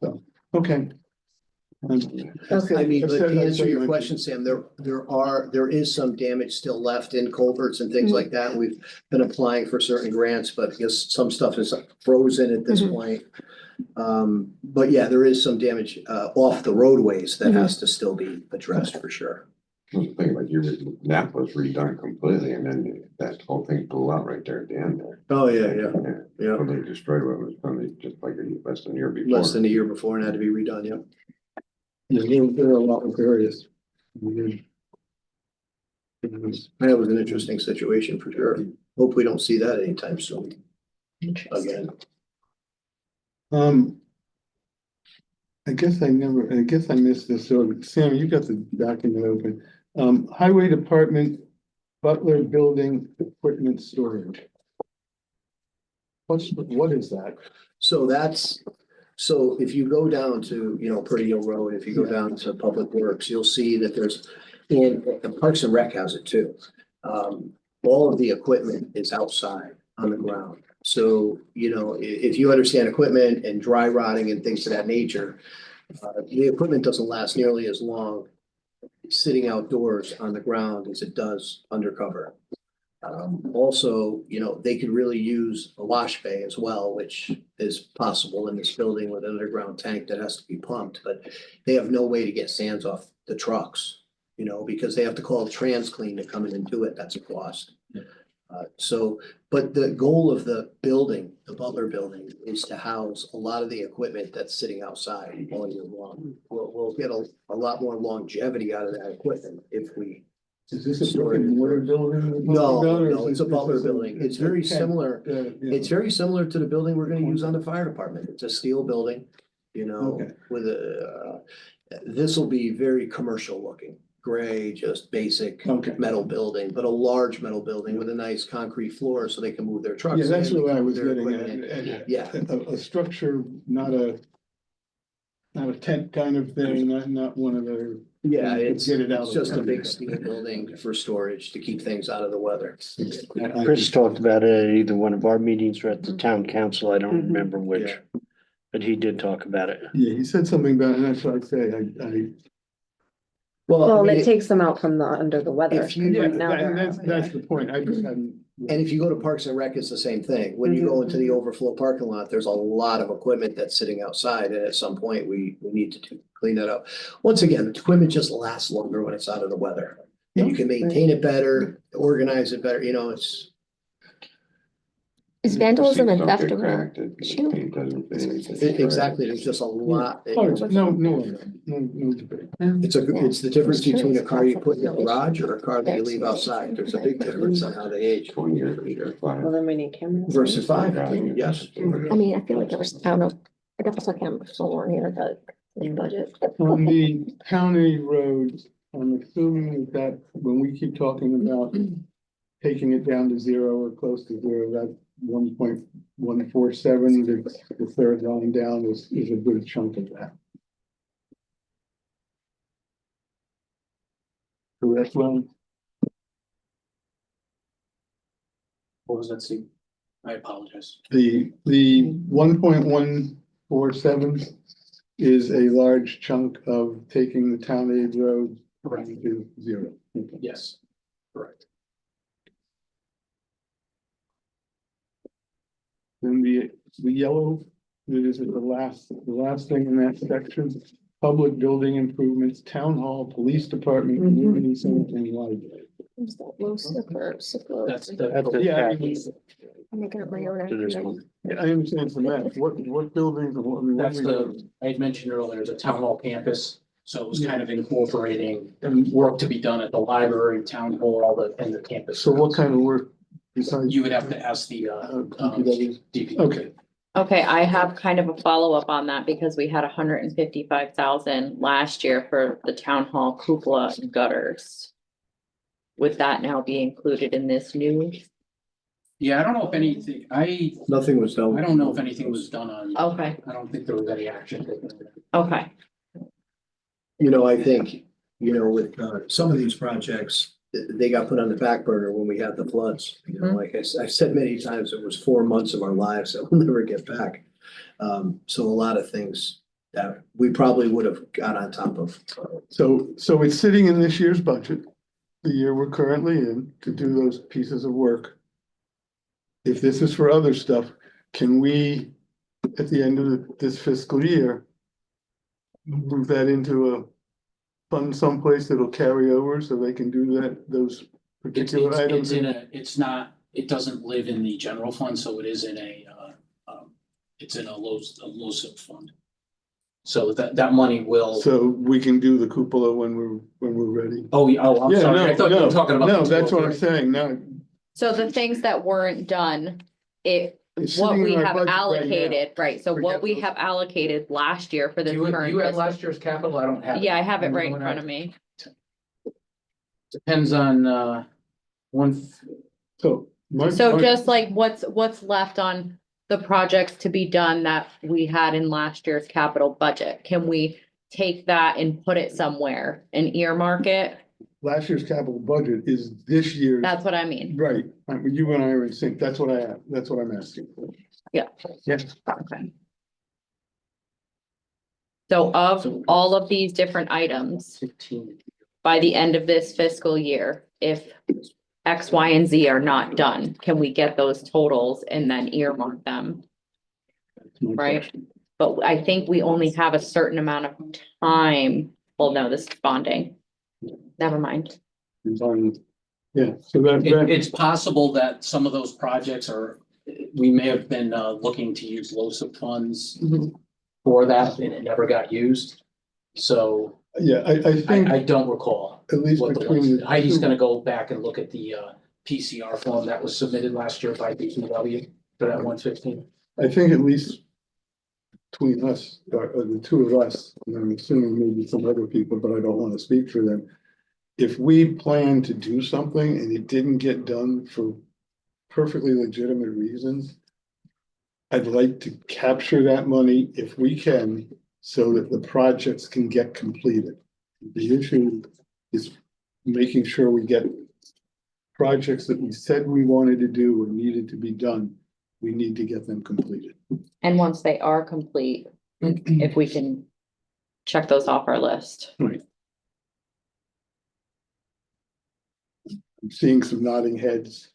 So, okay. I mean, I've but said- to I've answer said your my question, Sam, there is some damage still left in culverts and things Mhm. like that. We've been applying for certain grants, but I guess some stuff is frozen at this Mhm. point. But yeah, there is some damage off the roadways that Mhm. has to still be addressed for sure. The thing like that was redone completely and then that whole thing blew out right there at the end there. Oh, Yeah. So they destroyed what was probably just like less than a year before. Less than a year before and had to be redone, yeah. Yeah, there are a lot of areas. That was an interesting situation for sure. Hope we don't see that anytime soon again. I guess I missed this, so Sam, you got the document open. Highway Department, Butler Building Equipment Storage. What is that? So so if you go down to, Pretty Hill Road, if you go down to Public Works, you'll see that there's, and Parks and Rec has it too. All of the equipment is outside on the ground. So, if you understand equipment and dry rotting and things of that nature, the equipment doesn't last nearly as long sitting outdoors on the ground as it does undercover. Also, they could really use a wash bay as well, which is possible in this building with an underground tank that has to be pumped, but they have no way to get sands off the trucks, because they have to call TransClean to come in and do it. That's a cost. But the goal of the building, the Butler building, is to house a lot of the equipment that's sitting outside all year long. We'll get a lot more longevity out of that equipment if we. Is this a brick and mortar building? No, it's a Butler building. It's very similar. It's very similar to the building we're gonna use on the fire department. It's a steel building, Okay. with this will be very commercial looking, gray, just basic Okay. metal building, but a large metal building with a nice concrete floor so they can move their trucks. Yeah, that's in, they what can I move was their getting equipment in. at. Yeah. A structure, not a tent kind of thing, not one of the. Yeah, you could it's get it out of just a the- big steel building for storage to keep things out of the weather. Chris talked about it at either one of our meetings or at the town council, I don't remember which. Yeah. But he did talk about it. Yeah, he said something about, and that's what I say, Well, I Well, mean, it takes them out from under the weather. If you- yeah, Right now they're that's out. the point, I just hadn't. and if you go to Parks and Rec, it's the same thing. When you go into the overflow parking lot, there's a lot of equipment that's sitting outside, and at some point, we need to clean that up. Once again, the equipment just lasts longer when it's out of the weather. And you can maintain it better, organize it better, it's. Is vandalism and Don't theft get a real cracked, the issue? paint doesn't fit. Exactly, there's just a lot. Oh, no debate. It's the difference I'm sure between a it's car you not put in the no issue. garage or a car that you leave outside. There's a big difference on how they age 20 years later, Well, then we need cameras. versus five. Yes. I mean, I feel like there was, I don't know, I definitely saw cameras somewhere in here, but in budget. On the county roads, I'm assuming that when we keep talking about taking it down to zero or close to zero, that 1.147, the third line down is a good chunk of that. Correct, Ron? What was that, Steve? I apologize. The 1.147 is a large chunk of taking the town aid road to zero. Okay. Yes, correct. Then the yellow, that is the last thing in that section, public building improvements, town hall, police department, community center, and library. Is that low slip or slip? That's That's the. a Yeah, package I'm making up my own. to this idea. one. Yeah, I understand from that, what buildings, That's I had mentioned earlier, the town hall campus, So it was kind of incorporating work to be done at the library, town hall, and the campus. So what kind of work besides? You would have to ask the DPW? DP. Okay, Okay, I have kind of a follow-up on that because we had 155,000 last year for the town hall cupola and gutters. Would that now be included in this new? Yeah, I don't know if anything, Nothing was done. I don't know if anything was done on, Okay, I don't think there was any action taken. on that. okay, You know, I think, you know, with some of these projects, they got put on the back burner when we had the floods. You know, like I've said many times, it was 4 months of our lives that we'll never get back. So a lot of things that we probably would have got on top of. so it's sitting in this year's budget, the year we're currently in, to do those pieces of work. If this is for other stuff, can we, at the end of this fiscal year, move that into a fund someplace that'll carry over so they can do that, those particular items? It doesn't live in the general fund, so it is in it's in a LoSiP fund. So that money will. So we can do the cupola when we're ready. Oh, yeah, I'm Yeah, sorry, I thought you were talking about. No, the that's what I'm 12. saying, no. so the things that weren't done, It's what sitting in we our have budget right now. allocated, right, so what Forget we those. have allocated last year for Do this you current. have fiscal- last year's capital? I don't have it. Yeah, I have it right in Anyone front have of me. Depends on one. So. So just like what's left on the projects to be done that we had in last year's capital budget? Can we take that and put it somewhere and earmark it? Last year's capital budget is this year's. That's what I mean. Right, you and I are in sync, that's what I'm asking for. Yeah. Yes. Okay. So of all of these different items, 15. by the end of this fiscal year, if X, Y, and Z are not done, can we get those totals and then earmark them? Right? But I think we only have a certain amount of time. Well, no, this is bonding. Never mind. Yeah, so It's possible that some of those projects we may have been looking to use LoSiP funds for that and it never got used. So yeah, I think I don't recall. at least What the between ones, the Heidi's two- gonna go back and look at the PCR form that was submitted last year by DPW for that 115. I think at least between us, or the two of us, and I'm assuming maybe some other people, but I don't want to speak for them. If we plan to do something and it didn't get done for perfectly legitimate reasons, I'd like to capture that money if we can, so that the projects can get completed. The issue is making sure we get projects that we said we wanted to do or needed to be done. We need to get them completed. And once they are complete, if we can check those off our list. Right. I'm seeing some nodding heads.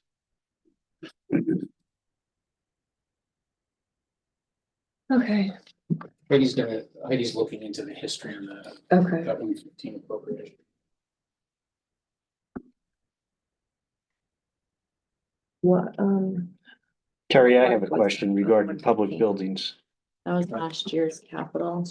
Okay, Heidi's looking into the history of okay. that 115 appropriation. What, Terry, I have a question regarding public buildings. That was last year's capital.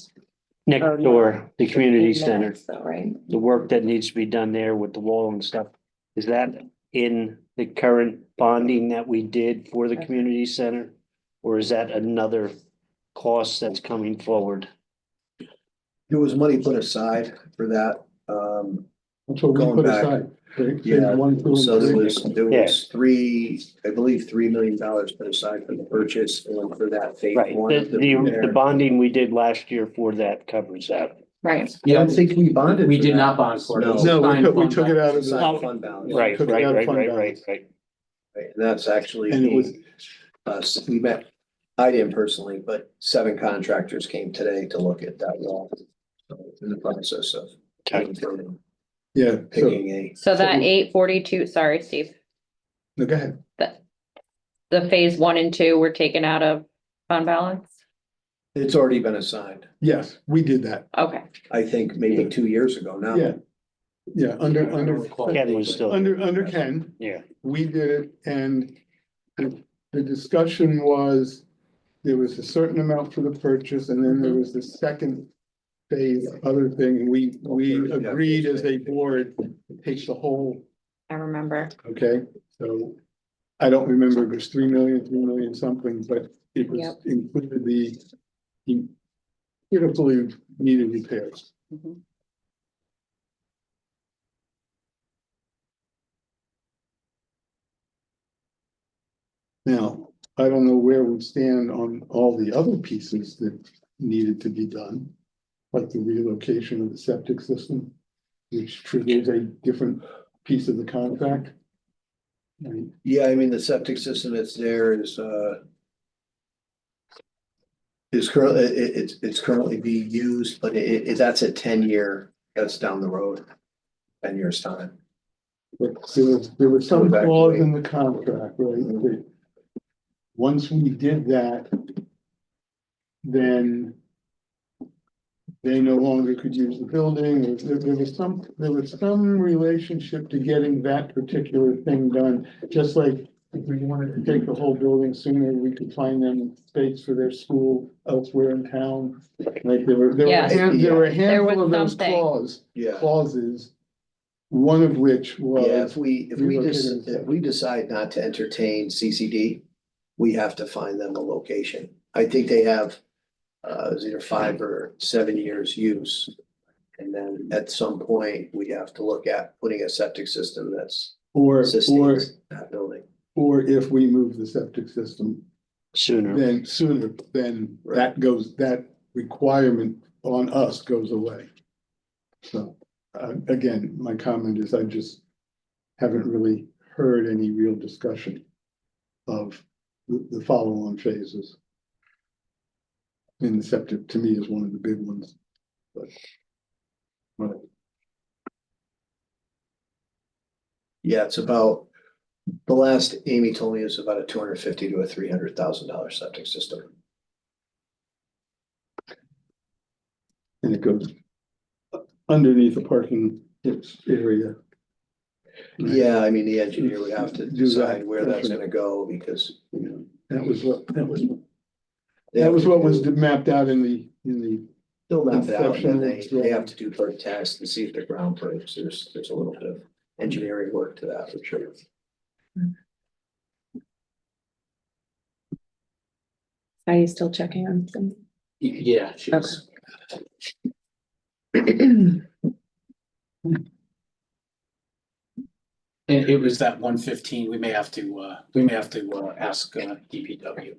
Next Oh, no. door, the community center, So, right? the work that needs to be done there with the wall and stuff. Is that in the current bonding that we did for the community center? Or is that another cost that's coming forward? There was money put aside for that. That's what we Going put back. aside. Phase Yeah, 1, 2, and so there 3. was I believe $3 million put aside for the purchase and for that phase Right, one. of the repair. bonding we did last year for that covers that. Right. I don't think we bonded. We for did that. not bond for it. No. was No, signed we fund took it out of It's the, not fund balance. Right, took it right, out of right, fund right, balance. right. Right, and that's actually, and it was, we met, I didn't personally, but 7 contractors came today to look at that wall. So in the process of yeah, so, picking a, So that 842, sorry, Steve, no, go ahead. the phase 1 and 2 were taken out of fund balance? it's already been assigned, Yes, we did that. Okay, I think maybe 2 years ago now. Yeah. Yeah, under Ken was still. under Ken, Yeah, we did it, and the discussion was, there was a certain amount for the purchase, and then there was the second phase other thing, we agreed as a board, to take the whole, I remember. okay? So I don't remember, it was 3 million something, but it was Yep. included the critically needed repairs. Mhm. Now, I don't know where we stand on all the other pieces that needed to be done, like the relocation of the septic system, which triggers a different piece of the contract. Right. Yeah, I mean, the septic system that's there is currently, it's currently being used, but that's a 10-year, that's down the road. 10 years time. But there was some Evacuate. clause in the contract, right? that Once we did that, then they no longer could use the building. There was some relationship to getting that particular thing done. Just like if we wanted to take the whole building sooner, we could find them space for their school elsewhere in town. Like there were Yes. there were a There was handful of those something. Yeah. clauses. One of which Yeah, was, if we decide not to entertain CCD, we have to find them a location. I think they have, it's either 5 or 7 years use. And then at some point, we have to look at putting a septic system that's or sustains that building. or if we move the septic system, Sooner. then sooner, then that requirement on us goes away. So, again, my comment is I just haven't really heard any real discussion of the follow-on phases. And the septic, to me, is one of the big ones, but Yeah, it's about, the last Amy told me it's about a $250,000 to a $300,000 septic system. and it goes underneath the parking area. Right. Yeah, I mean, the engineer would have to Do that. decide where that's That's right. gonna go because. You know, that was what they have to was do- mapped out in the They'll map it out, and then conceptual they have to do bird tests and see if the ground breaks. There's a little bit of engineering work to that for sure. Are you still checking on some? Yeah, she's. And it was that 115, we may have to ask DPW.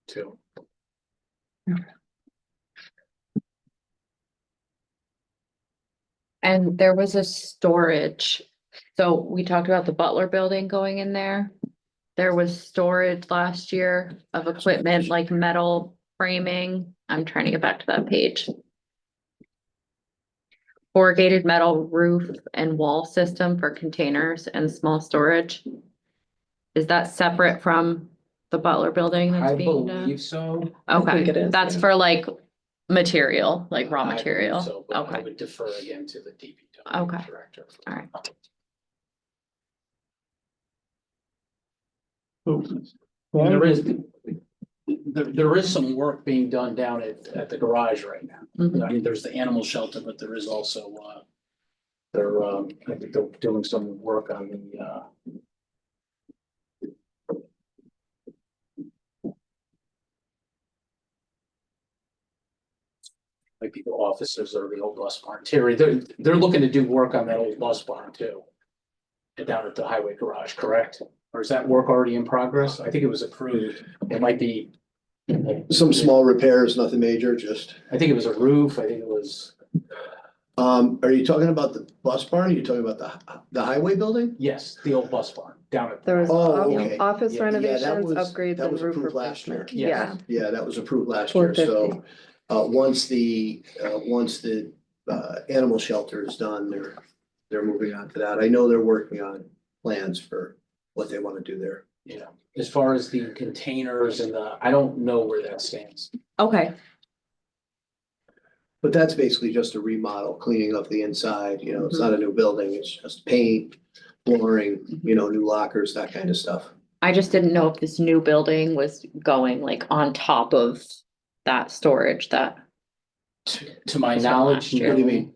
Too. And there was a storage. So we talked about the Butler building going in there. There was storage last year of equipment like metal framing. I'm trying to get back to that page. Corrugated metal roof and wall system for containers and small storage. Is that separate from the Butler building that's I being done? believe so. I think Okay, it is, that's yeah. for like material, like raw I believe material. so, but I Okay, would defer again to the DPW Okay. director. all right. There is some work being done down at the garage right now. Mhm. I mean, there's the animal shelter, but there is also, I think they're doing some work on the, might be the officers or the old bus barn. Terry, they're looking to do work on that old bus barn too. Down at the highway garage, correct? Or is that work already in progress? I think it was approved. It might be. Some small repairs, nothing major, just, I think it was a roof. I think it was, are you talking about the bus barn? Are you talking about the highway building? yes, the old bus barn down at. There was Oh, okay. office Yeah, that renovations, was- upgrades that and was roof approved last year. replacement. Yeah, Yeah, that was approved last year, so, once the animal shelter is done, they're moving on to that. I know they're working on plans for what they wanna do there. Yeah, as far as the containers and I don't know where that stands. Okay, But that's basically just a remodel, cleaning up the inside, you know, it's not a new building, it's just paint, flooring, you know, new lockers, that kind of stuff. I just didn't know if this new building was going like on top of that storage that To my knowledge, Last year. what do you mean?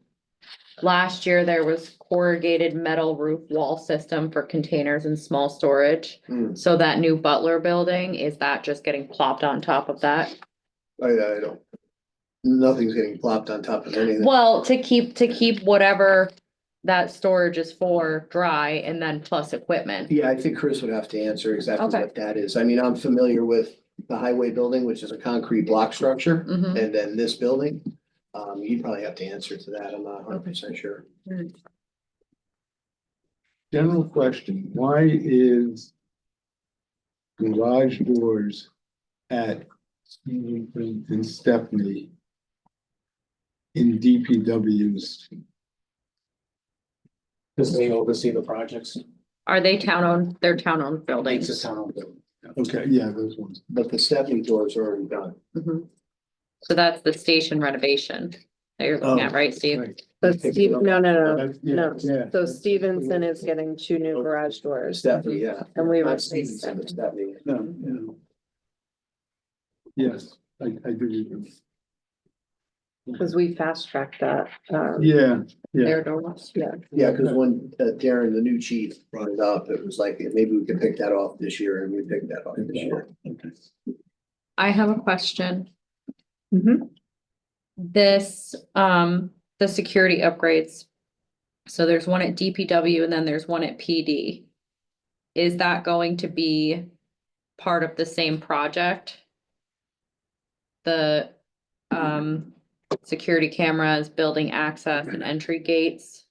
Last year, there was corrugated metal roof wall system for containers and small storage. Hmm. So that new Butler building, is that just getting plopped on top of that? I don't, nothing's getting plopped on top of anything. Well, to keep whatever that storage is for dry and then plus equipment. Yeah, I think Chris would have to answer exactly Okay. what that is. I mean, I'm familiar with the highway building, which is a concrete block structure, Mhm. and then this building. You'd probably have to answer to that. I'm not 100% sure. General question, why is garage doors at Stephen and Stephanie in DPW's? Because they oversee the projects. Are they town-owned? They're town-owned It's a buildings. town building. Okay, yeah, those ones. But the Stephanie doors are already done. Mhm. So that's the station renovation that you're looking at, right, Steve? Right. But Steve, no, That's- yeah, no. yeah. So Stevenson is getting 2 new garage doors. Stephanie, yeah. And we Not replaced Stevenson, them. but Stephanie. No, no. Yes, I do. Cause we fast tracked that. Yeah, yeah. Their doors. Yeah. Yeah, because when Darren, the new chief, brought it up, it was like, maybe we could pick that off this year, and we picked that off this year. Okay. I have a question. Mhm. This, the security upgrades. So there's one at DPW and then there's one at PD. Is that going to be part of the same project? The, security cameras, building access and entry gates?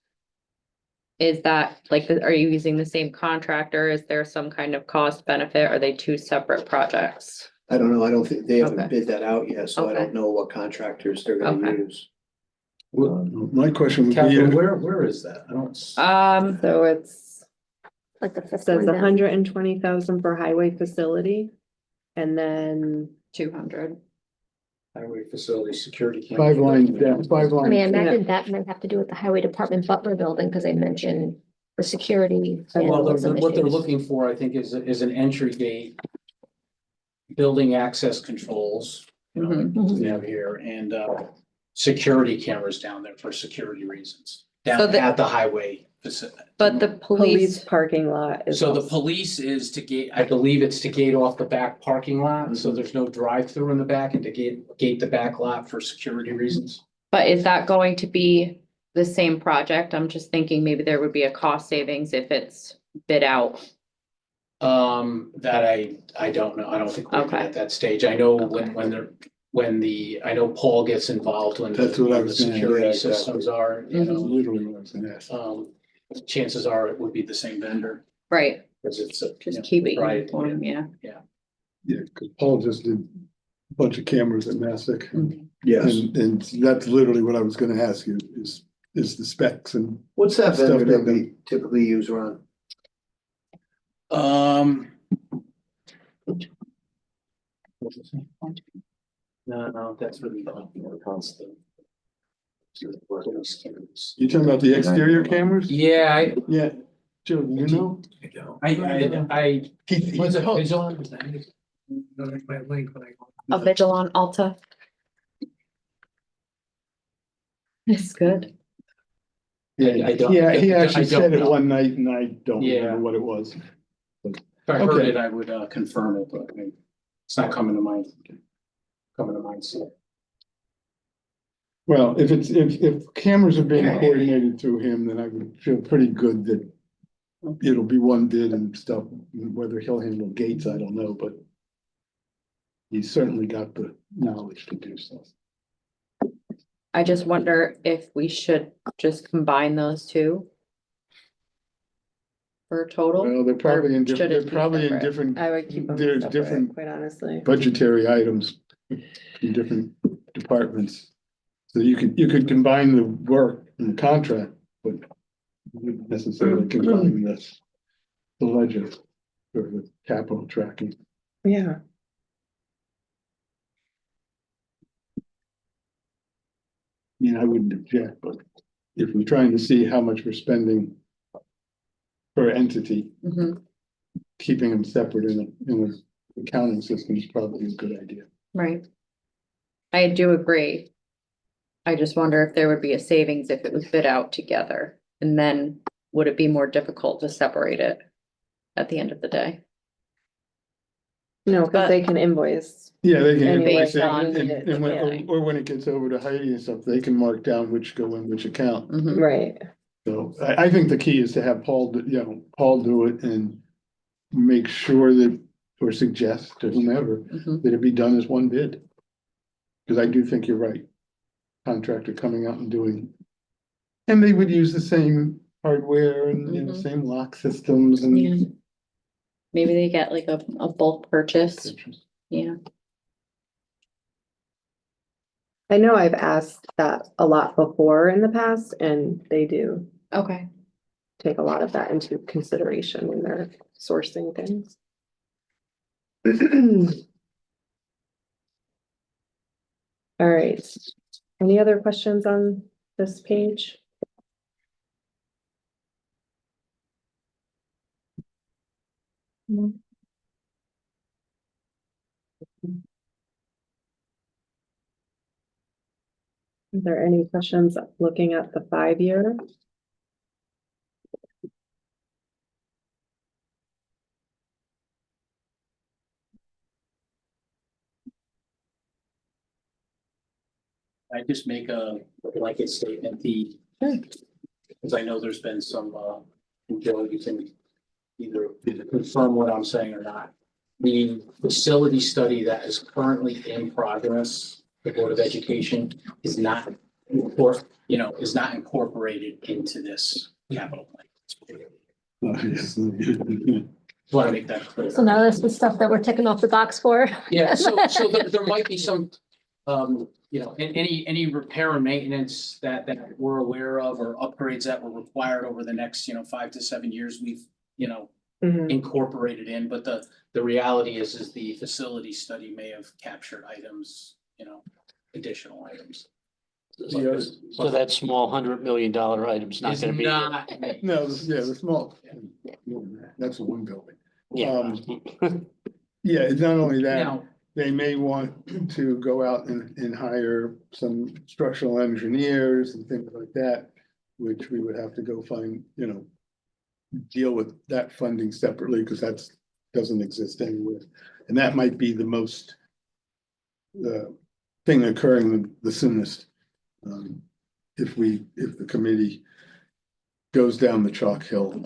Is that like, are you using the same contractor? Is there some kind of cost benefit? Are they two separate projects? I don't know, I don't think, they haven't Okay. bid that out yet, so I Okay. don't know what contractors they're gonna Okay. use. Well, my question would Catherine, be, where is that? I don't. So it's, Like the fifth says one down. 120,000 for highway facility. And then 200. Highway facility security. five lines down, five I mean, I lines. imagine that might have to do with the highway department Butler building, because they mentioned for security. Well, and some what they're issues. looking for, I think, is an entry gate. Building access controls, you know, like Mhm. we have here, and security cameras down there for security reasons. So Down the- at the highway facility. But the police police, parking lot is. So the also- police is to gate, I believe it's to gate off the back parking lot, so there's no drive-through in the back, and to gate the back lot for security reasons. but is that going to be the same project? I'm just thinking maybe there would be a cost savings if it's bid out. That I don't know, I don't think we're Okay. at that stage, I know I know Paul gets involved when That's what I when the was saying, security yeah, systems are, you That's know. literally what I was gonna ask. Chances are it would be the same vendor, Right, because it's a. just you know, keep it right, uniform, yeah. Yeah, because Paul just did a bunch of cameras at Massac. Yes. And that's literally what I was gonna ask you, is the specs and, What's that Stuff vendor that that we typically use, Ron? No, that's really not constant. you talking about the exterior cameras? Yeah, Yeah, Joe, you know? I, He- was it he- Vigilant? A Vigilon Alta. It's good. Yeah, I don't- yeah, he I actually don't said it know. one night and I don't Yeah. remember what it was. If I heard Okay. it, I would confirm it, but I mean, it's not coming to mind. Coming to mind, so. Well, if cameras are being coordinated through him, then I would feel pretty good that it'll be one bid and stuff, whether he'll handle gates, I don't know, but he's certainly got the knowledge to do stuff. I just wonder if we should just combine those two. For a total? Well, they're probably in should different, it they're be probably in separate? different, I would keep them there's separate, different quite honestly. budgetary items in different departments. So you could combine the work in the contract, but you wouldn't necessarily combine the ledger or the capital tracking. Yeah. I mean, I wouldn't object, but if we're trying to see how much we're spending per entity, Mhm, keeping them separate in a accounting system is probably a good idea. right. I do agree. I just wonder if there would be a savings if it was bid out together, and then would it be more difficult to separate it at the end of the day? No, But- because they can invoice. Yeah, they can. Anyway, invoice it, on and when, billing. or when it gets over to Heidi and stuff, they can mark down which go in which account. Mhm. Right. So I think the key is to have Paul, Paul do it and make sure that, or suggest to whomever, Mhm. that it be done as one bid. Cause I do think you're right. Contractor coming out and doing. And they would use the same hardware and, Mhm. same lock systems and. Yeah. Maybe they get like a bulk purchase, yeah. I know I've asked that a lot before in the past, and they do Okay. take a lot of that into consideration when they're sourcing things. All right. Any other questions on this page? No. Are there any questions looking at the 5-year? I just make a blanket statement, because I know there's been some, and Joe, you can either confirm what I'm saying or not. The facility study that is currently in progress, the Board of Education is not, is not incorporated into this capital plan. Just want to make that clear. So now that's the stuff that we're ticking off the box for. Yeah, so there might be some, any repair and maintenance that we're aware of, or upgrades that were required over the next, 5 to 7 years, we've, Mhm. incorporated in, but the reality is the facility study may have captured items, additional items. So that small $100 million item's not Is gonna be. not- No, the small, that's the one building. Yeah. Yeah, it's not only that, Now, they may want to go out and hire some structural engineers and things like that, which we would have to go find, deal with that funding separately, because doesn't exist anywhere. And that might be the most thing occurring the soonest. If the committee goes down the Chalk Hill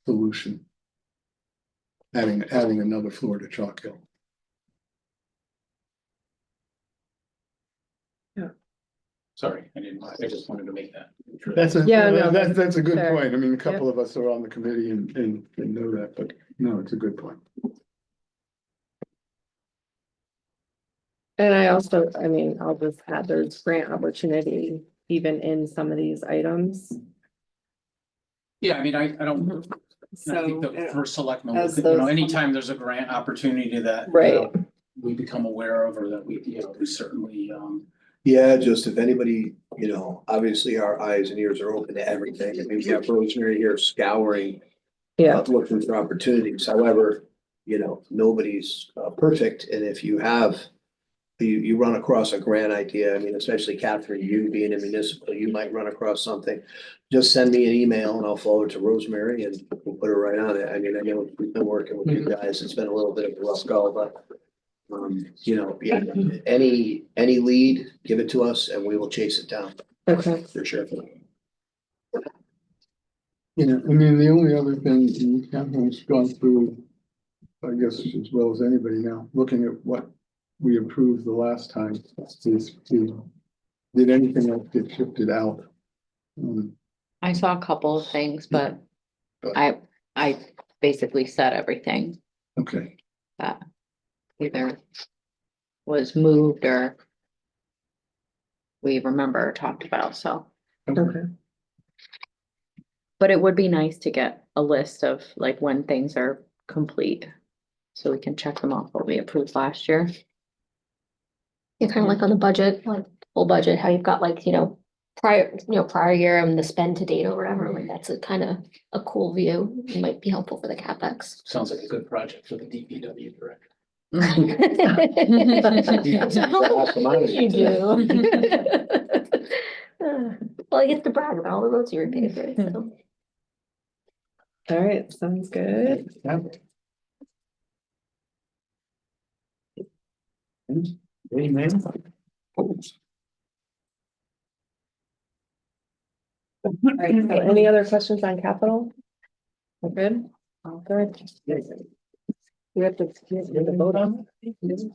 solution. Adding another floor to Chalk Hill. sorry, I just wanted to make that. Yeah, no, That's a good fair. point. I mean, a couple of us are on the committee and know that, but no, it's a good point. And I also, I'll just add, there's grant opportunity even in some of these items. Yeah, I don't, I think So, the first selectman, as those- anytime there's a grant opportunity that. Right. We become aware of, or that we certainly, Yeah, just if anybody, obviously our eyes and ears are open to everything. I mean, we have Rosemary here scouring, yeah, looking for opportunities. However, nobody's perfect. And if you have, you run across a grant idea, especially Catherine, you being a municipal, you might run across something. Just send me an email and I'll forward to Rosemary and we'll put her right on it. I know we've been working with you guys. It's been a little bit of a rough go, but yeah, any lead, give it to us and we will chase it down okay. for sure. The only other thing, Catherine's gone through, I guess, as well as anybody now, looking at what we approved the last time, is, did anything else get shifted out? I saw a couple of things, but I basically said everything Okay, that either was moved or we remember or talked about, so. Okay. But it would be nice to get a list of like when things are complete, so we can check them off what we approved last year. You're kind of like on the budget, like full budget, how you've got like, prior year and the spend to date or whatever, like that's a kind of a cool view. It might be helpful for the CapEx. sounds like a good project for the DPW director. You do. Well, he gets to brag about all the roads you repaved, right? So. All right, sounds good. Amen. All right, so any other questions on capital? We're good? All good. We have to vote on it?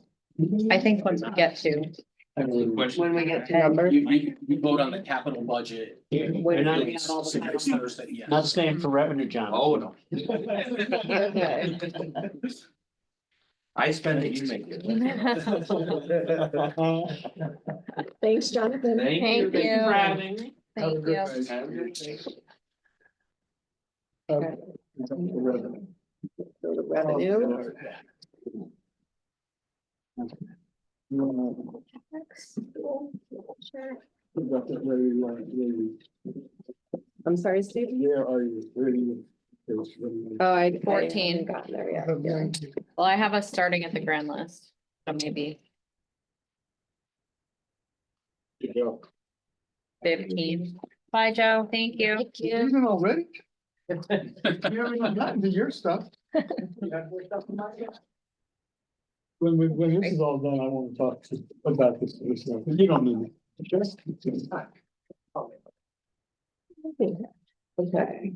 I think once we get to, When we get to numbers. You vote on the capital budget. When we have all the Next Thursday, yes. Not staying for revenue, John. Oh, no. Okay. I spend it, you make it. Thanks, Jonathan. Thank Thank you for you. having me. thank you. Have a good day. Okay. So the revenue. I'm sorry, Steve. Where are you? Where are you? Oh, I 14. haven't gotten there yet. Yeah. Well, I have us starting at the grand list, so maybe 15. Bye, Joe. Thank you. Thank you. Isn't already? You haven't even gotten to your stuff. When this is all done, I want to talk about this, but you don't need it. Okay.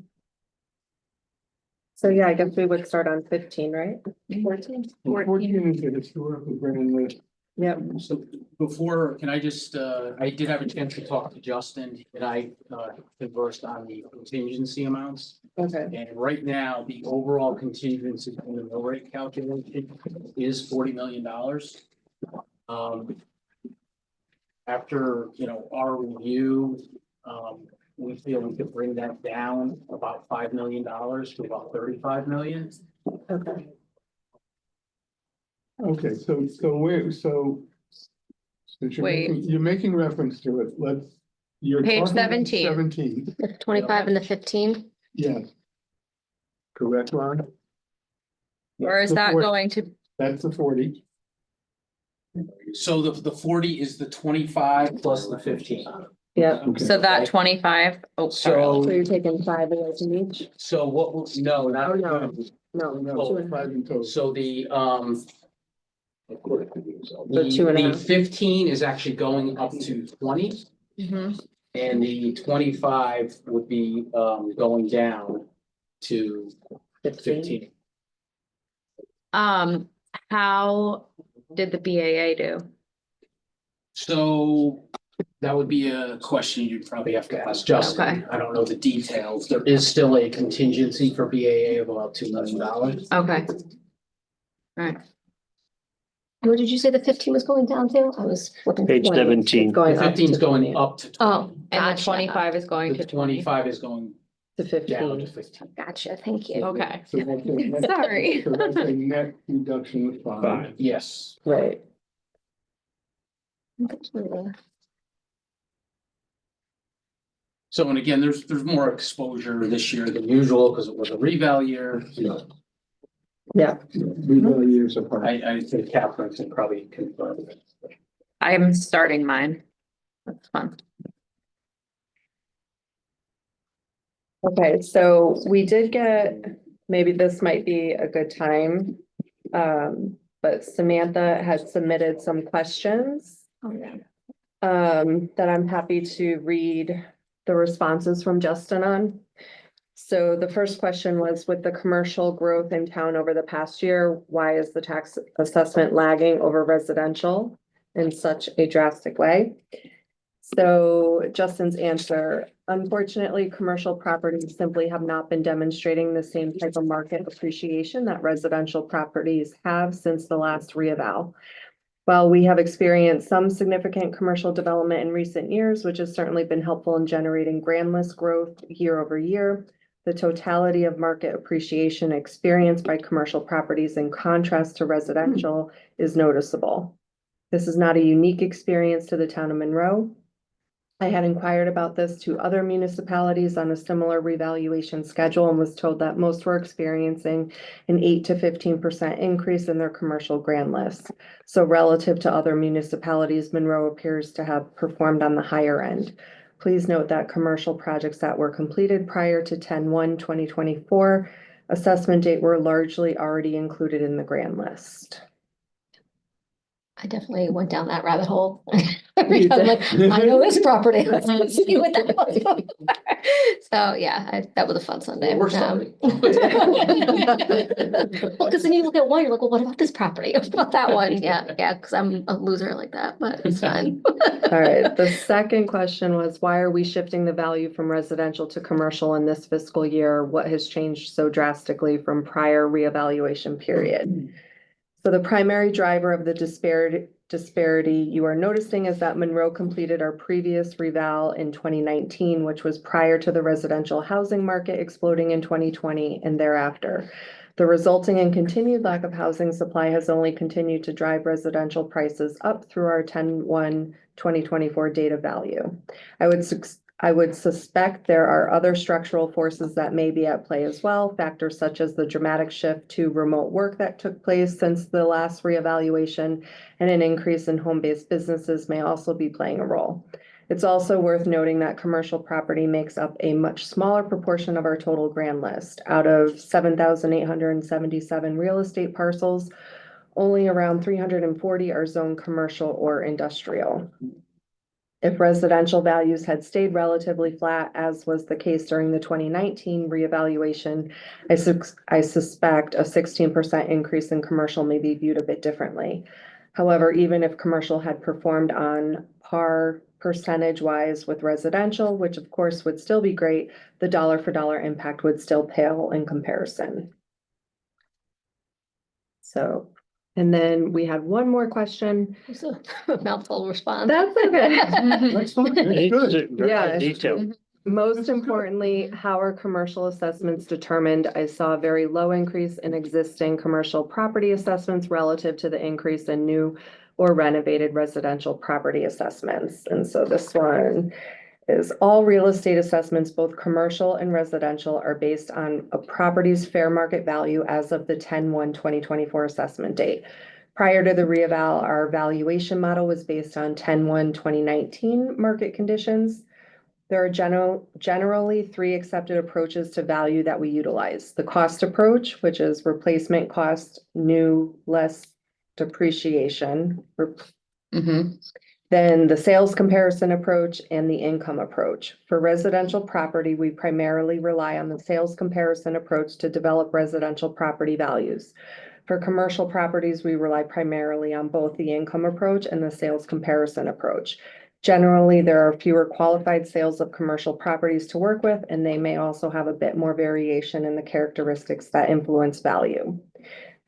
So yeah, I guess we would start on 15, right? 14. 14 is the historical grand list. Yep. So before, can I just, I did have a chance to talk to Justin and I conversed on the contingency amounts. Okay. And right now, the overall contingency in the mill rate calculation is $40 million. After, our review, we feel we could bring that down about $5 million to about 35 million. Okay. Okay, so Wait. you're making reference to it, you're Page talking about 17. 17, The 25 and the 15. yes. Correct, Ron? Or is The that 40 going to, That's the 40, So the 40 is the 25 plus the 15. Yeah. okay. so that 25? Oh, sorry. So you're taking 5 away from each? So no, not. Oh, no. No. No, 5 in total. So the, The 2.5. the 15 is actually going up to 20 Mhm. and the 25 would be, going down to 15. How did the BAA do? So that would be a question you'd probably have to ask Justin. Okay. I don't know the details. There is still a contingency for BAA of about $2 million. Okay. All right. What did you say the 15 was going down to? I was flipping. Page 20. 17. It's going The up 15 is to going 20. up to 20. Oh, And the gotcha. 25 is going The to 20. 25 is going To down to 15. 15. Gotcha, thank you. Okay. So that's a net- Sorry. So that's a net reduction of 5. Fine. Yes. Right. So, and again, there's more exposure this year than usual because it was a reval year. Yeah. We go years apart. I think Catherine can probably confirm it. I'm starting mine. That's fun. Okay, so we did get, maybe this might be a good time. But Samantha had submitted some questions. Oh, yeah. That I'm happy to read the responses from Justin on. So the first question was, with the commercial growth in town over the past year, why is the tax assessment lagging over residential in such a drastic way? So Justin's answer, unfortunately, commercial properties simply have not been demonstrating the same type of market appreciation that residential properties have since the last reeval. While we have experienced some significant commercial development in recent years, which has certainly been helpful in generating grand list growth year over year, the totality of market appreciation experienced by commercial properties in contrast to residential is noticeable. This is not a unique experience to the town of Monroe. I had inquired about this to other municipalities on a similar revaluation schedule and was told that most were experiencing an 8 to 15% increase in their commercial grand list. So relative to other municipalities, Monroe appears to have performed on the higher end. Please note that commercial projects that were completed prior to 10/1/2024 assessment date were largely already included in the grand list. I definitely went down that rabbit hole. Every time I'm like, I know this property. Let's see what that was. So, yeah, that was a fun Sunday. Well, we're starting. Well, because then you look at one, you're like, well, what about this property? What about that one? Yeah, because I'm a loser like that, but it's fine. All right, the second question was, why are we shifting the value from residential to commercial in this fiscal year? What has changed so drastically from prior reevaluation period? So the primary driver of the disparity you are noticing is that Monroe completed our previous reval in 2019, which was prior to the residential housing market exploding in 2020 and thereafter. The resulting and continued lack of housing supply has only continued to drive residential prices up through our 10/1/2024 data value. I would suspect there are other structural forces that may be at play as well. Factors such as the dramatic shift to remote work that took place since the last reevaluation and an increase in home-based businesses may also be playing a role. It's also worth noting that commercial property makes up a much smaller proportion of our total grand list. Out of 7,877 real estate parcels, only around 340 are zoned commercial or industrial. If residential values had stayed relatively flat, as was the case during the 2019 reevaluation, I suspect a 16% increase in commercial may be viewed a bit differently. However, even if commercial had performed on par percentage-wise with residential, which of course would still be great, the dollar for dollar impact would still pale in comparison. So, and then we had one more question. It's a mouthful response. That's okay. That's fine. That's good. Yeah. Detailed. Most importantly, how are commercial assessments determined? I saw a very low increase in existing commercial property assessments relative to the increase in new or renovated residential property assessments. And so this one is all real estate assessments, both commercial and residential, are based on a property's fair market value as of the 10/1/2024 assessment date. Prior to the reeval, our valuation model was based on 10/1/2019 market conditions. There are generally three accepted approaches to value that we utilize. The cost approach, which is replacement cost, new less depreciation. Then the sales comparison approach and the income approach. For residential property, we primarily rely on the sales comparison approach to develop residential property values. For commercial properties, we rely primarily on both the income approach and the sales comparison approach. Generally, there are fewer qualified sales of commercial properties to work with, and they may also have a bit more variation in the characteristics that influence value.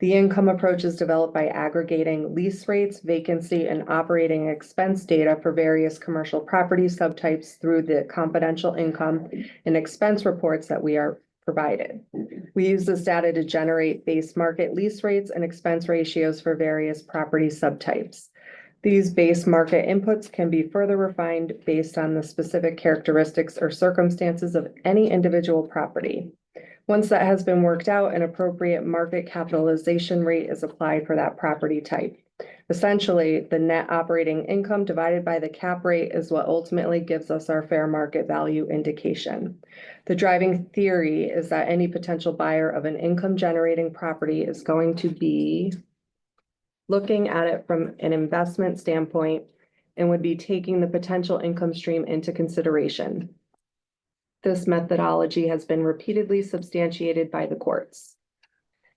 The income approach is developed by aggregating lease rates, vacancy, and operating expense data for various commercial property subtypes through the confidential income and expense reports that we are provided. We use this data to generate base market lease rates and expense ratios for various property subtypes. These base market inputs can be further refined based on the specific characteristics or circumstances of any individual property. Once that has been worked out, an appropriate market capitalization rate is applied for that property type. Essentially, the net operating income divided by the cap rate is what ultimately gives us our fair market value indication. The driving theory is that any potential buyer of an income generating property is going to be looking at it from an investment standpoint and would be taking the potential income stream into consideration. This methodology has been repeatedly substantiated by the courts.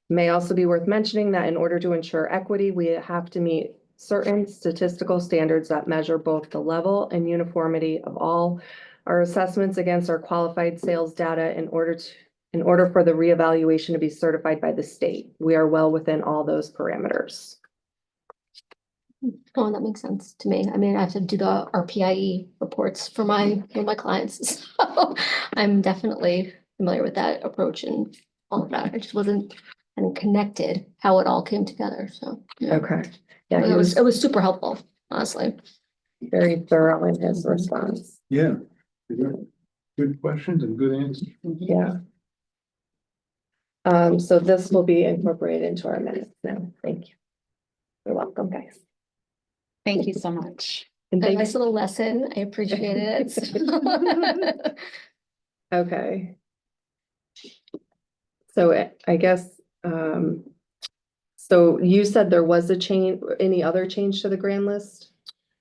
It may also be worth mentioning that in order to ensure equity, we have to meet certain statistical standards that measure both the level and uniformity of all our assessments against our qualified sales data in order for the reevaluation to be certified by the state. We are well within all those parameters. Oh, that makes sense to me. I mean, I have to do the RPIE reports for my clients. So I'm definitely familiar with that approach and all of that. I just wasn't kind of connected how it all came together. So yeah. Okay. Yeah, It was super helpful, honestly. very thorough in his response. Yeah. Good questions and good answers. Yeah. So this will be incorporated into our minutes now. Thank you. You're welcome, guys. Thank you so much. And A thanks. nice little lesson. I appreciate it. Okay. So I guess, so you said there was a change, any other change to the grand list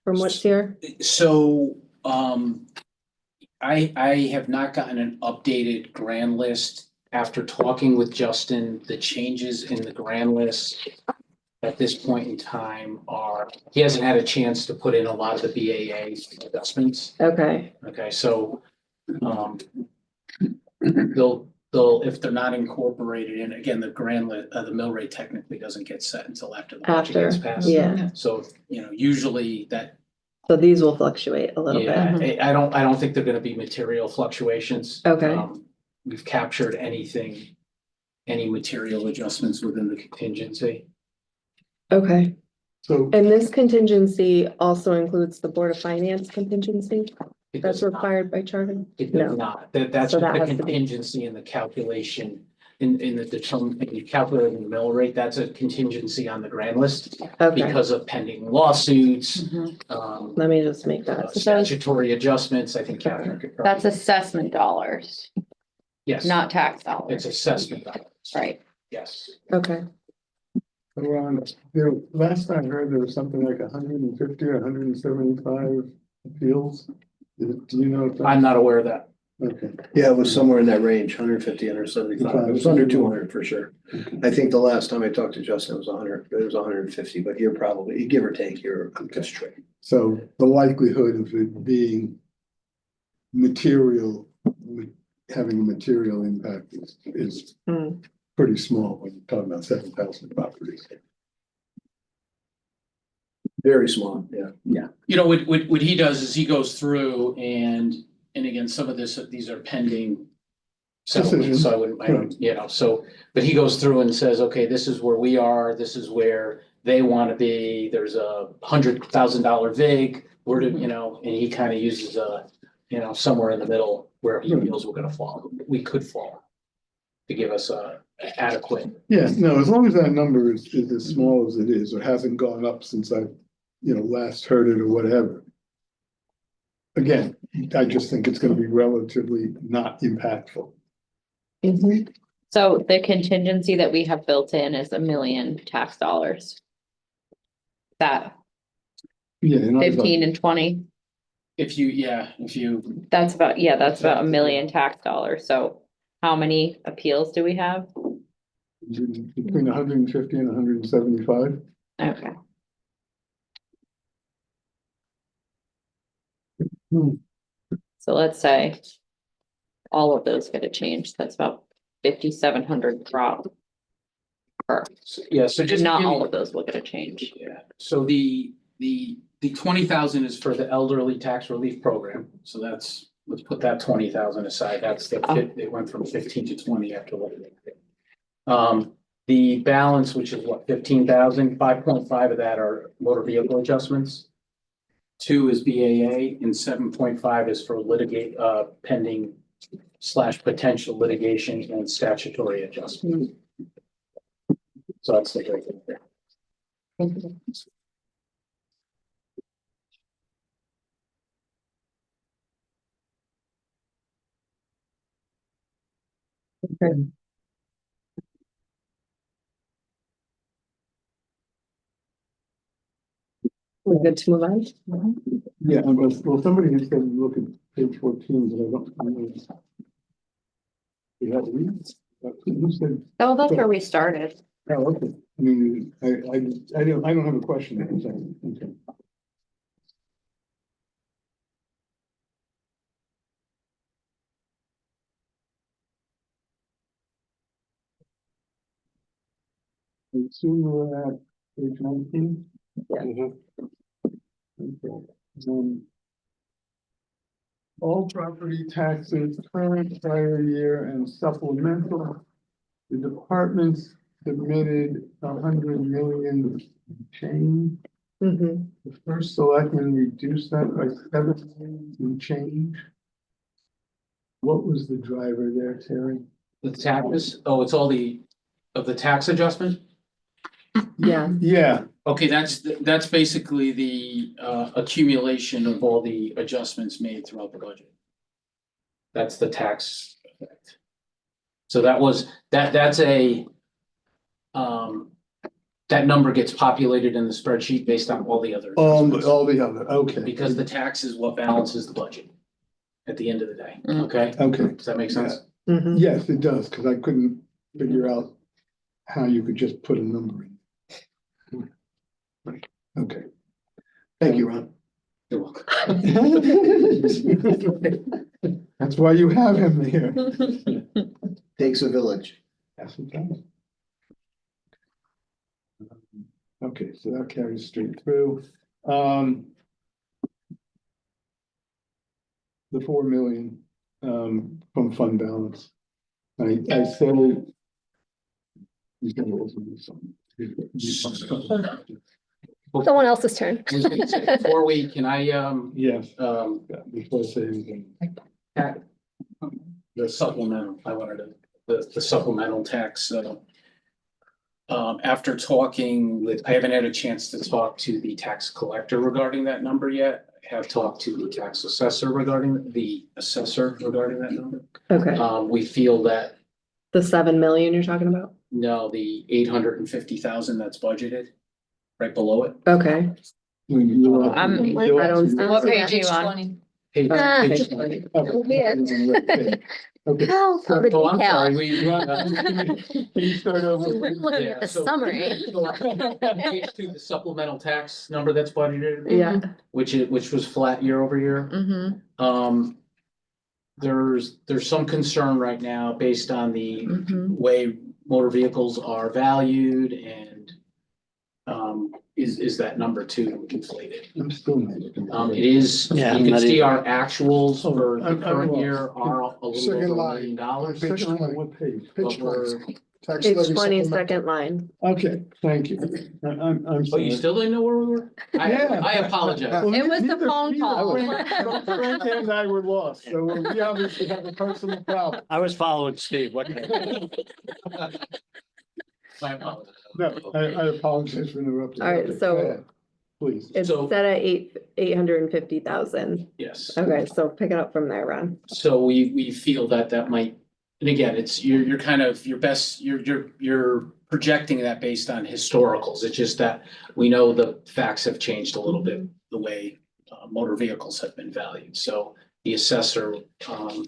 from what's here? So, I have not gotten an updated grand list. After talking with Justin, the changes in the grand list at this point in time are, he hasn't had a chance to put in a lot of the BAA adjustments. Okay, Okay, so, they'll, if they're not incorporated in, again, the grand list, the mill rate technically doesn't get set until after the budget after, gets passed. yeah. So, usually that, So these will fluctuate a little bit. yeah, I don't think they're gonna be material fluctuations. Okay. We've captured anything, any material adjustments within the contingency. Okay, So, and this contingency also includes the Board of Finance contingency It that's does not. required by charter? It No. does not. That's So just that the has to be- contingency in the calculation, in you calculating the mill rate, that's a contingency on the grand list Okay, because of pending lawsuits, let me just make that. statutory adjustments, I think Catherine could probably. That's assessment dollars, Yes, not tax it's dollars, assessment dollars. right? Yes. Okay, around, there, last I heard, there was something like 150 or 175 appeals. Do you know? if that- I'm not aware of that. Okay, Yeah, it was somewhere in that range, 150, 175. It was under 200 for sure. I think the last time I talked to Justin, it was 100, it was 150, but you're probably, give or take, you're just straight. so the likelihood of it being material, having a material impact is Hmm. pretty small when you're talking about 7,000 properties. Very small, yeah. What he does is he goes through and again, some of these are pending settlements, so I wouldn't, so, but he goes through and says, okay, this is where we are, this is where they want to be, there's a $100,000 VIG, where do, and he kind of uses somewhere in the middle where he feels we're gonna fall, we could fall, to give us a adequate. Yeah, no, as long as that number is as small as it is, or hasn't gone up since I, last heard it or whatever. Again, I just think it's gonna be relatively not impactful. So the contingency that we have built in is $1 million tax dollars. That Yeah. and I was like, 15 and 20, If you, that's about $1 million tax dollars. So how many appeals do we have? Between 150 and 175. Okay. So let's say all of those get a change. That's about 5,700 drop. so just. Not give me- all of those will get a change. Yeah, so the 20,000 is for the elderly tax relief program, so that's, let's put that 20,000 aside, that's it went from 15 to 20 after what. The balance, which is what, 15,000, 5.5 of that are motor vehicle adjustments. 2 is BAA and 7.5 is for pending / potential litigation and statutory adjustment. So that's the great thing there. We're good to move on? Yeah, well, somebody had said, look at page 14, but I don't know. Who said, Oh, that's where we started. oh, okay, I mean, I don't have a question. I'm saying, okay. I assume we're at page 19. Okay. All property taxes, current, prior year, and supplemental. The departments submitted 100 million change. Mhm. The first selectman reduced that by 7 and change. What was the driver there, Terry? The taxes, oh, it's all of the tax adjustment? Yeah, Yeah, Okay, that's basically the accumulation of all the adjustments made throughout the budget. That's the tax effect. So that's that number gets populated in the spreadsheet based on all the other adjustments. all the other, okay. Because the tax is what balances the budget at the end of the day, Mm. okay? Okay, Does that make sense? mhm. yes, it does, because I couldn't figure out how you could just put a number in. Okay. Thank you, Ron. You're welcome. That's why you have him here. Takes a village. Yes, it does. Okay, so that carries straight through. The 4 million, from fund balance. I said it. He's gonna also do something. Someone else's turn. I was gonna say, before can I, Yes, before I say anything. the supplemental, I wanted to, the supplemental tax, after talking with, I haven't had a chance to talk to the tax collector regarding that number yet. I have talked to the tax assessor regarding that number. Okay, We feel that, the 7 million you're talking about? no, the 850,000 that's budgeted, right below it. Okay. I don't- What page are you on? 20. Page- Ah. page 20. Okay. Help, all the Oh, I'm sorry, detail. Can you start over? We're looking at the summary. Page 2, the supplemental tax number that's budgeted, Yeah, which was flat year over year. Mm-hmm, There's some concern right now based on the mm-hmm. way motor vehicles are valued and is that number too inflated? I'm still. It is, Yeah, you I'm can not see even- our actuals for the I'm current lost. year are a little Second over $1 line. million. Page 20. What page? But Page we're- 20. Tax page levy 20, supplement. second line. Okay, thank you. I'm Oh, sorry. you still didn't know where we were? Yeah. I apologize. Well, It was the neither- phone neither call. Frank and I were lost, so we obviously have a personal problem. I was following Steve, what? My apologies. No, I apologize for interrupting. All right, Okay, so- go ahead, please. It's So- set at 850,000. Yes. Okay, so pick it up from there, Ron. So we feel that might, and again, it's, you're kind of, you're projecting that based on historicals. It's just that we know the facts have changed a little bit, the way motor vehicles have been valued. So the assessor, I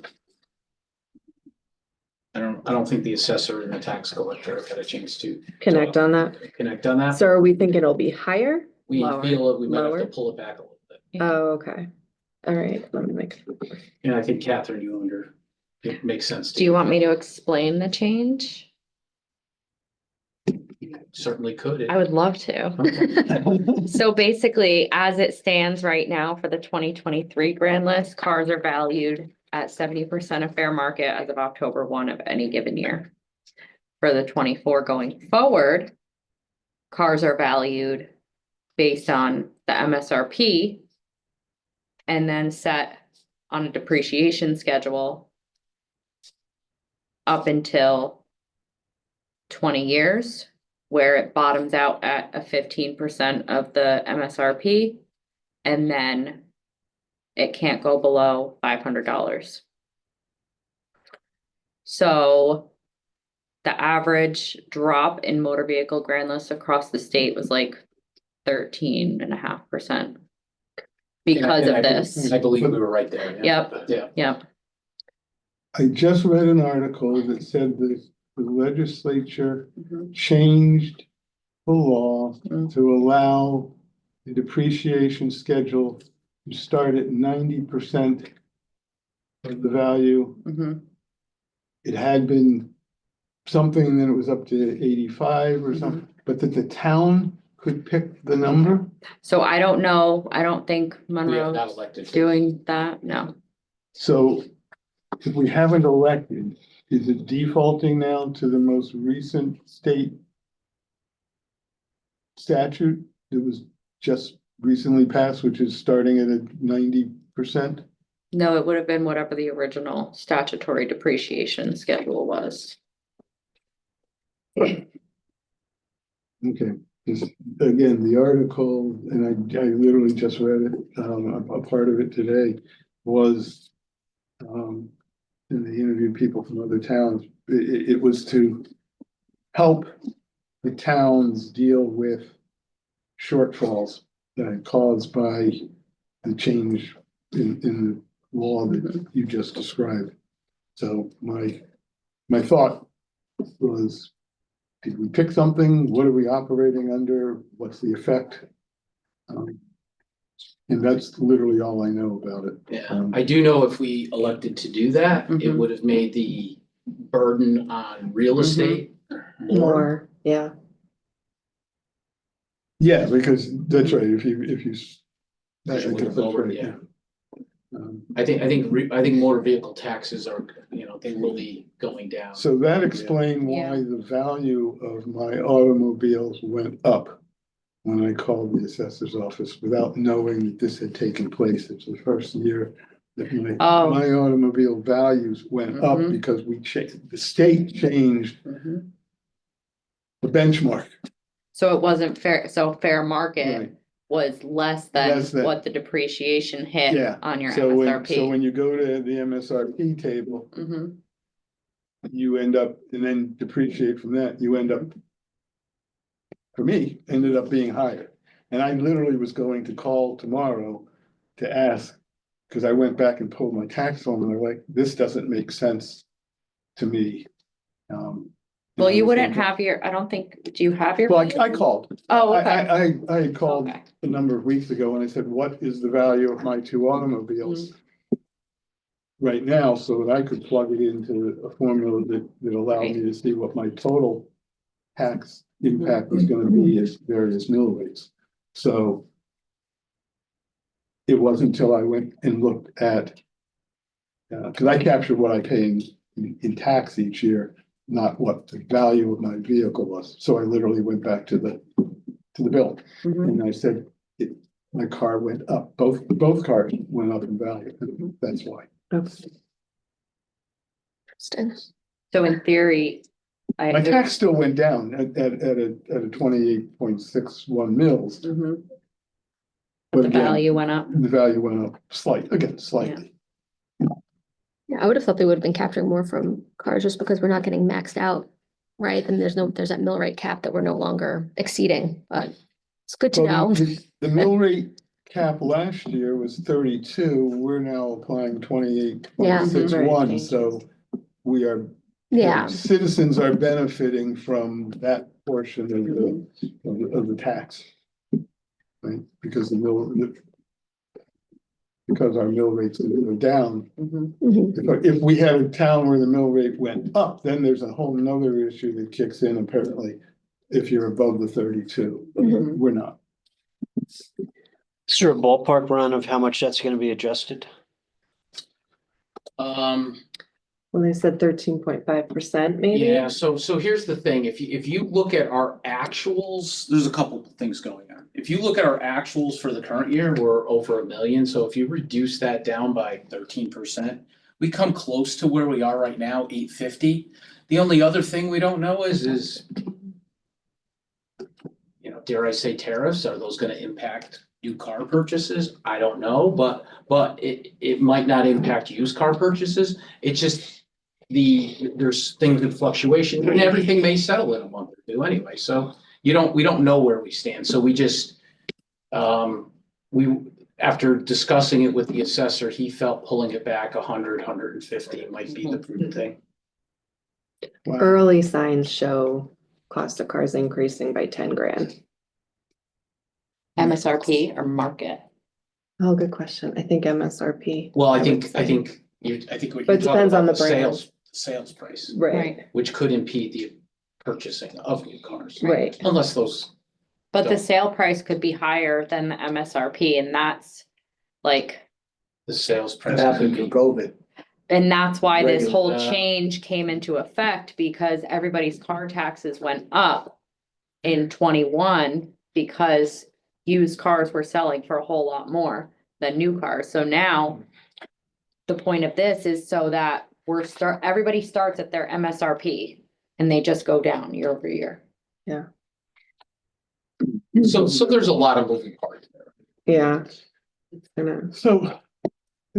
don't think the assessor and the tax collector have had a chance to Connect on that. connect on that. So are we thinking it'll be higher? We lower, feel that we might have to lower? pull it back a little bit. Oh, okay. All right, let me make. And I think Catherine, it makes sense. Do you want me to explain the change? Certainly could. I would love to. So basically, as it stands right now for the 2023 grand list, cars are valued at 70% of fair market as of October 1 of any given year. For the 24 going forward, cars are valued based on the MSRP and then set on a depreciation schedule up until 20 years, where it bottoms out at a 15% of the MSRP, and then it can't go below $500. So the average drop in motor vehicle grand lists across the state was like 13.5% because And of this. I believe we were right there. Yeah. Yep. Yeah. Yep. I just read an article that said that the legislature Mhm. changed the law Mm. to allow the depreciation schedule to start at 90% of the value. Mhm. It had been something, then it was up to 85 or Mm-hmm. something, but that the town could pick the number. So I don't know, I don't think We have not Monroe's elected. doing that, no. So if we haven't elected, is it defaulting now to the most recent state statute that was just recently passed, which is starting at a 90%? No, it would have been whatever the original statutory depreciation schedule was. Okay, 'cause again, the article, and I literally just read it, a part of it today was, and they interviewed people from other towns. It was to help the towns deal with shortfalls caused by the change in the law that you just described. So my thought was, did we pick something? What are we operating under? What's the effect? And that's literally all I know about it. Yeah, I do know if we elected to do that, it Mhm. would have made the burden on real Mhm. estate more. Yeah. Yeah, because that's right, if you, I Because you guess would have that's lowered, right, yeah. yeah. I think motor vehicle taxes are, they will be going down. So that explained why the value of my automobiles went up when I called the assessor's office without knowing that this had taken place. It's the first year that Oh. my automobile values went up Mhm. because the state changed Mhm. the benchmark. So it wasn't fair, so fair market Right. was less than Less than- what the depreciation hit Yeah. on your So MSRP. when you go to the MSRP table, Mhm. you end up, and then depreciate from that, you end up, for me, ended up being higher. And I literally was going to call tomorrow to ask, because I went back and pulled my tax form and they're like, this doesn't make sense to me. Well, and I you was wouldn't like, have your, I don't think, do you have your? Well, I called. Oh, okay. I had called Okay. a number of weeks ago and I said, what is the value of my two automobiles? Right now, so that I could plug it into a formula that allowed me to see what my total tax impact was gonna be at various mill rates. So it wasn't until I went and looked at, because I capture what I pay in tax each year, not what the value of my vehicle was. So I literally went back to the bill Mhm. and I said, my car went up, both cars went up in value. That's why. Interesting. So in theory, My tax still went down at a 28.61 mils. Mhm. But The again, value went up. the value went up slightly. Yeah, I would have thought they would have been capturing more from cars just because we're not getting maxed out, right? And there's that mill rate cap that we're no longer exceeding, but it's good to Well, know. the mill rate cap last year was 32. We're now applying 28.61, Yeah. so we are, Yeah, citizens are benefiting from that portion of the tax. Right, because because our mill rates are down. Mhm. Mhm. If we had a town where the mill rate went up, then there's a whole nother issue that kicks in apparently. If you're above the 32, but Mhm. we're not. Is there a ballpark run of how much that's gonna be adjusted? When they said 13.5%, maybe? Yeah, so here's the thing, if you look at our actuals, there's a couple of things going on. If you look at our actuals for the current year, we're over 1 million, so if you reduce that down by 13%, we come close to where we are right now, 850. The only other thing we don't know is dare I say tariffs, are those gonna impact new car purchases? I don't know, but it might not impact used car purchases, it's just there's things in fluctuation, and everything may settle in a month or two anyway, so we don't know where we stand, so we just, after discussing it with the assessor, he felt pulling it back 150 might be the prudent thing. Wow. Early signs show cost of cars increasing by 10 grand. MSRP or market? Oh, good question. I think MSRP. Well, I would think say. what But you're it talking depends about on the the brand. sales price, Right, which could impede the purchasing of new cars. right. Unless those, But the Don't. sale price could be higher than the MSRP and that's like, the sales price That could happened be. through COVID. and that's why this Regular, whole change came into effect because everybody's car taxes went up in 21 because used cars were selling for a whole lot more than new cars. So now the point of this is so that everybody starts at their MSRP and they just go down year over year. So there's a lot of moving parts there, Yeah. It's gonna, So.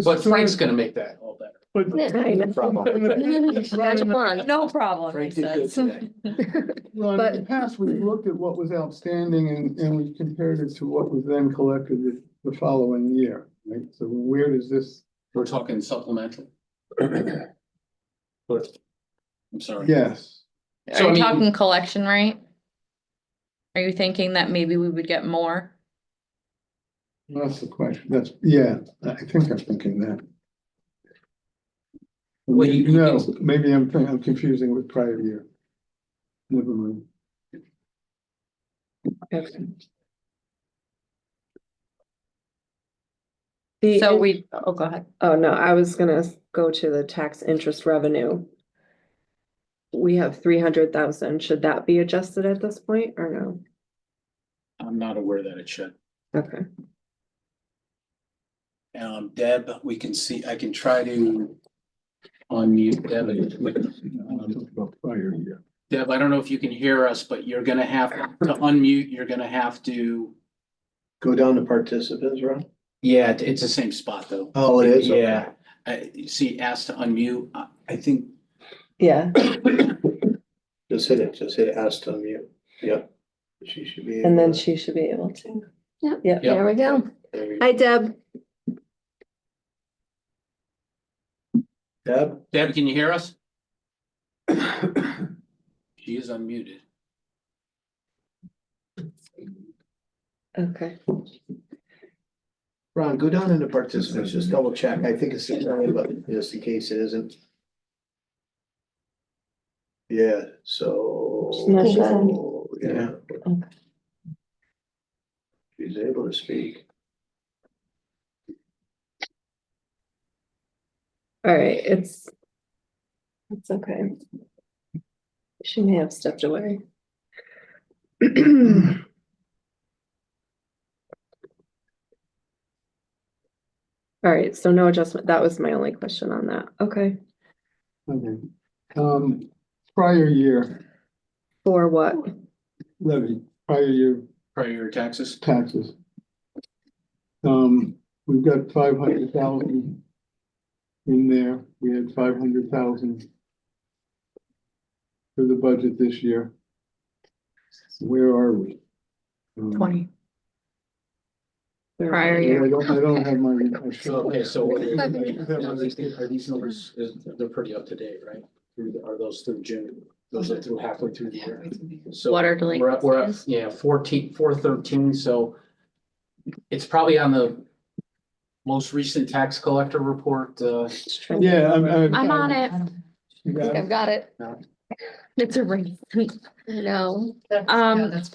but Frank's gonna make that all better. But. I know. Magic wand. No problem. Frank he did good says. today. Well, in the past, we looked at what was outstanding and we compared it to what was then collected the following year, right? So where does this, We're talking supplemental. But, I'm sorry. yes, Are So, I you mean- talking collection rate? Are you thinking that maybe we would get more? that's the question. That's, yeah, I think I'm thinking that. Well, you- No, maybe I'm confusing with prior year. Never mind. okay. So oh, go ahead. Oh, no, I was gonna go to the tax interest revenue. We have 300,000. Should that be adjusted at this point or no? I'm not aware that it should. Okay. Deb, we can see, I can try to unmute Deb. About prior year. Deb, I don't know if you can hear us, but you're gonna have to unmute, you're gonna have to, Go down to participants, Ron? yeah, it's the same spot though. Oh, it is? Okay. Yeah, you see, asked to unmute, I think, Yeah, Just hit it, ask to unmute. Yep. She should be. and able then to- she should be able to. Yep. Yep. There we go. There we go. Hi, Deb. Deb? Deb, can you hear us? She is unmuted. Okay. Ron, go down into participants, just double check. I think it's, but just in case it isn't. Yeah, so. No, she's Yeah. Okay. She's able to speak. All right, it's okay. She may have stepped away. All right, so no adjustment. That was my only question on that. Okay. Okay. Prior year For what? levy, prior year Prior year taxes? taxes. We've got 500,000 in there. We had 500,000 for the budget this year. Where are we? 20 prior I year. don't have my. Okay, so what I are have my- these numbers, they're pretty up to date, right? Are those through June? Those are through halfway through the year? So What are we're up, delinquencies? yeah, 413, so it's probably on the most recent tax collector report, Yeah, I'm on it. You I think got I've it? got it. It's a ring. I know. That's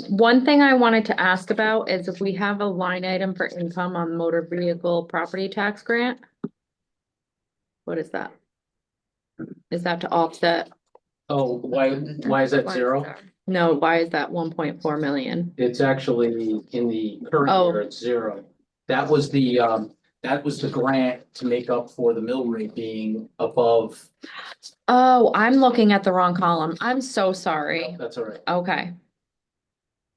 One thing I wanted to ask about is if we have a line item for income on motor vehicle property tax grant. What is that? Is that to offset? oh, why is that zero? No, why is that 1.4 million? It's actually in the current Oh. year, it's zero. That was the grant to make up for the mill rate being above. Oh, I'm looking at the wrong column. I'm so sorry. That's all right. Okay.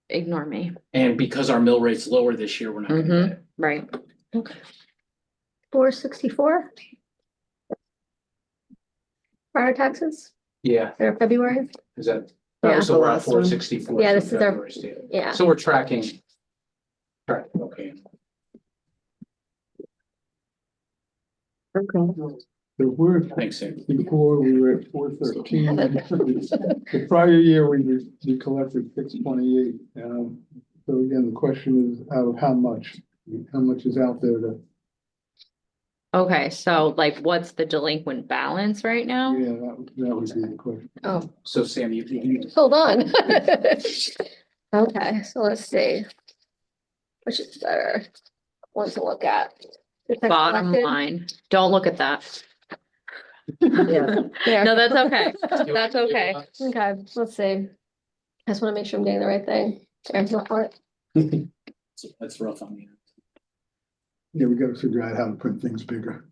Ignore me. And because our mill rate's lower this year, we're not gonna get it. Right. 464? Prior taxes Yeah, or February? is that, Yeah. so we're The at last one. 464. Yeah, for this is our- February data. Yeah. So we're tracking. Okay. Okay. So we're, Thanks, Sam. before we were at 413. The prior year, we collected 628. So again, the question is out of how much? How much is out there to, Okay, so like what's the delinquent balance right now? yeah, that would be the question. Oh, So Sam, you hold on. Okay, so let's see. Which is better? One to look at. The tax Bottom collected? line, don't look at that. Yeah. There. No, that's okay. That's okay. Okay, let's see. I just want to make sure I'm getting the right thing. There's no part. That's rough on me. Yeah, we gotta figure out how to print things bigger.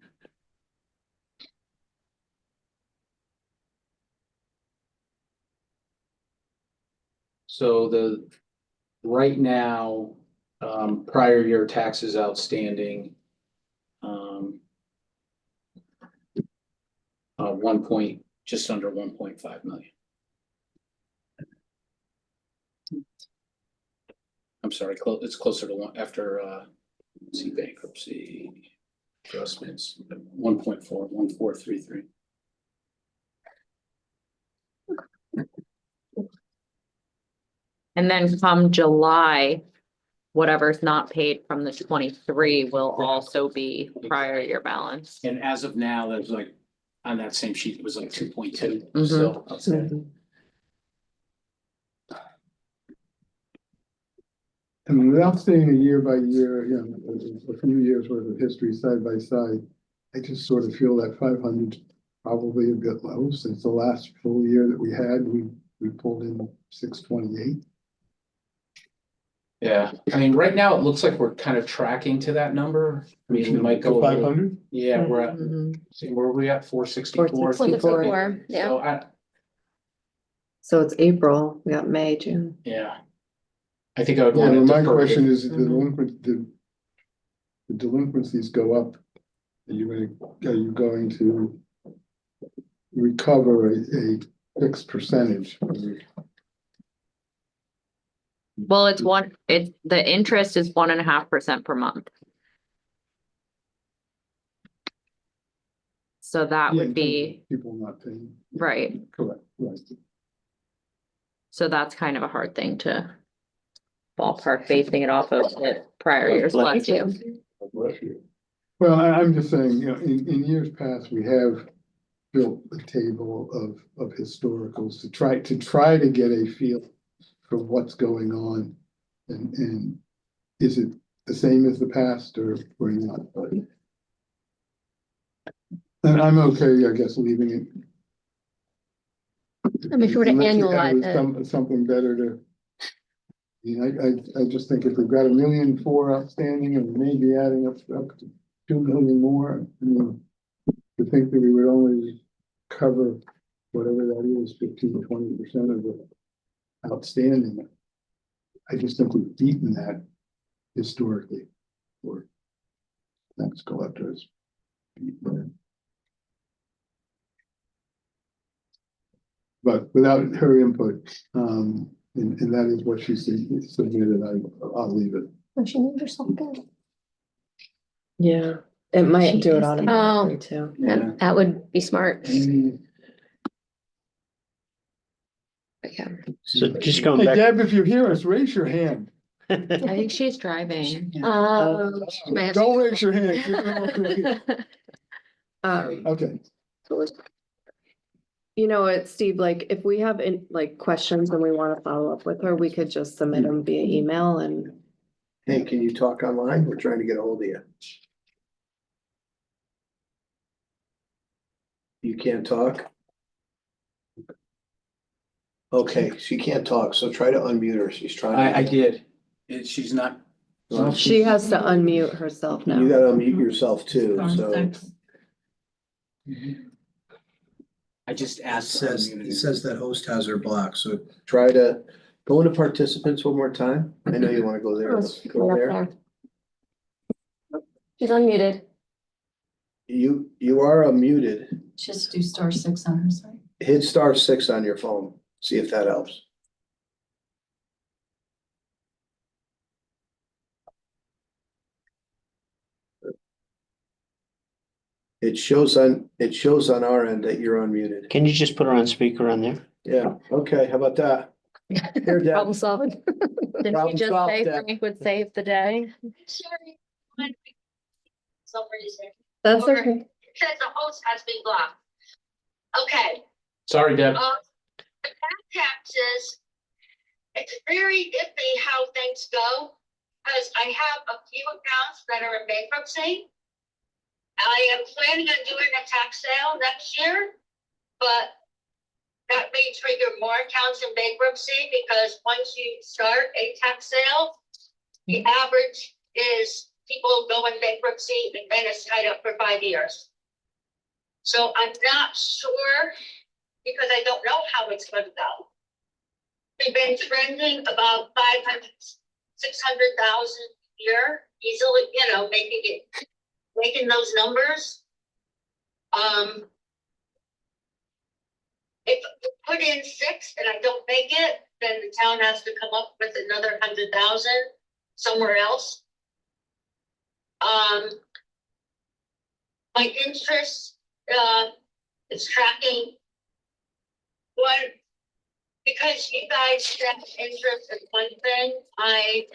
So right now, prior year taxes outstanding. 1 point, just under 1.5 million. I'm sorry, it's closer to one after, see bankruptcy adjustments, 1.4, 1433. And then come July, whatever's not paid from the 23 will also be prior year balance. And as of now, there's like, on that same sheet, it was like 2.2, Mhm. so outstanding. I mean, without staying a year by year, you know, a few years worth of history side by side, I just sort of feel that 500 probably a bit low since the last full year that we had, we pulled in 628. Yeah, I mean, right now, it looks like we're kind of tracking to that number. I mean, we might go. a little- 500? Yeah, we're at, Mhm. see, where are we at? 464. 464. Yeah. So So it's April, we got May, June. yeah. I think I would Yeah, want well, to my defer question it. is, the delinquencies go up. Are you going to recover a fixed percentage? Well, the interest is 1.5% per month. So that Yeah, would be, people not paying. right, Correct, right. so that's kind of a hard thing to ballpark basing it off of the prior year's Bless budget. Bless you. Well, I'm just saying, you know, in years past, we have built a table of historicals to try to get a feel for what's going on. And is it the same as the past or not? But and I'm okay, I guess, leaving it. I mean, if you were to Unless you annualize have it. something better to. You know, I just think if we've got 1.4 million outstanding and maybe adding up to 2 million more, you know, to think that we would only cover whatever that is, 15 to 20% of the outstanding. I just think we've beaten that historically for tax collectors. But without her input, and that is what she submitted, I'll leave it. Oh, she moved herself again. Yeah, it might She do it is- automatically too. That would be smart. But yeah. So just going Hey, back. Deb, if you hear us, raise your hand. I think she's driving. She might have Don't raise your hand. Um, Okay. you know what, Steve, like, if we have like questions and we want to follow up with her, we could just submit them via email and. Hey, can you talk online? We're trying to get a hold of you. You can't talk? Okay, she can't talk, so try to unmute her. She's trying. I did. She's not. Well, She has to unmute herself You now. gotta unmute yourself too, so. I just It asked. says that host has her blocked, so try to go into participants one more time. I know you wanna go there. Oh, Go right there. up there. She's unmuted. You are unmuted. Just do *6 on her side. Hit *6 on your phone. See if that helps. It shows on our end that you're unmuted. Can you just put her on speaker on there? Yeah, okay, how about that? Here, Deb. Problem solving. Didn't you Problem just solved, say Deb. Frank would save the day? Sorry. Some reason. That's Or okay. it says the host has been blocked. Okay, Sorry, Deb. the back taxes, it's very iffy how things go. Cause I have a few accounts that are in bankruptcy. I am planning on doing a tax sale next year, but that may trigger more accounts in bankruptcy because once you start a tax sale, The average is people go in bankruptcy and then it's tied up for 5 years. So I'm not sure, because I don't know how it's gonna go. We've been trending about 500, 600,000 a year, easily, you know, making those numbers. If we put in 6 and I don't make it, then the town has to come up with another 100,000 somewhere else. My interest, is tracking one, because you guys set interest is one thing, I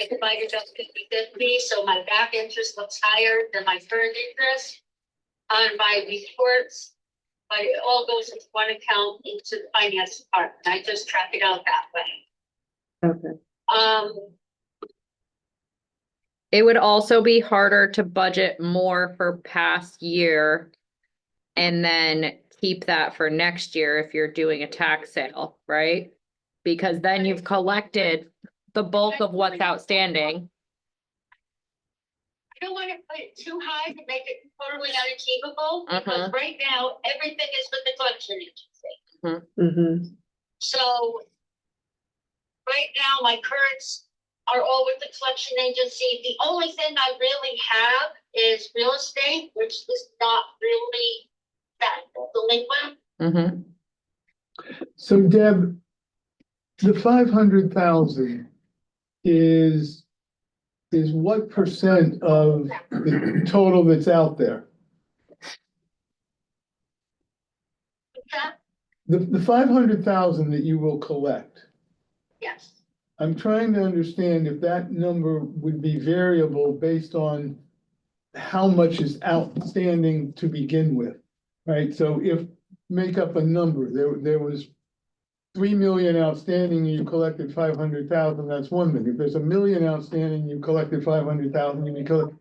divided up 50/50, so my back interest looks higher than my current interest on my reports. But it all goes into one account into the finance department. I just track it out that way. Okay. It would also be harder to budget more for past year and then keep that for next year if you're doing a tax sale, right? Because then you've collected the bulk of what's outstanding. I don't want to put it too high to make it totally unachievable, because right now, everything is with the collection agency. Mm-hmm. So right now, my currents are all with the collection agency. The only thing I really have is real estate, which is not really that delinquent. So Deb, the 500,000 is what percent of the total that's out there? What's that? The 500,000 that you will collect, Yes. I'm trying to understand if that number would be variable based on how much is outstanding to begin with, right? So if, make up a number, there was 3 million outstanding, and you collected 500,000, that's one thing. If there's 1 million outstanding, you collected 500,000, you collect.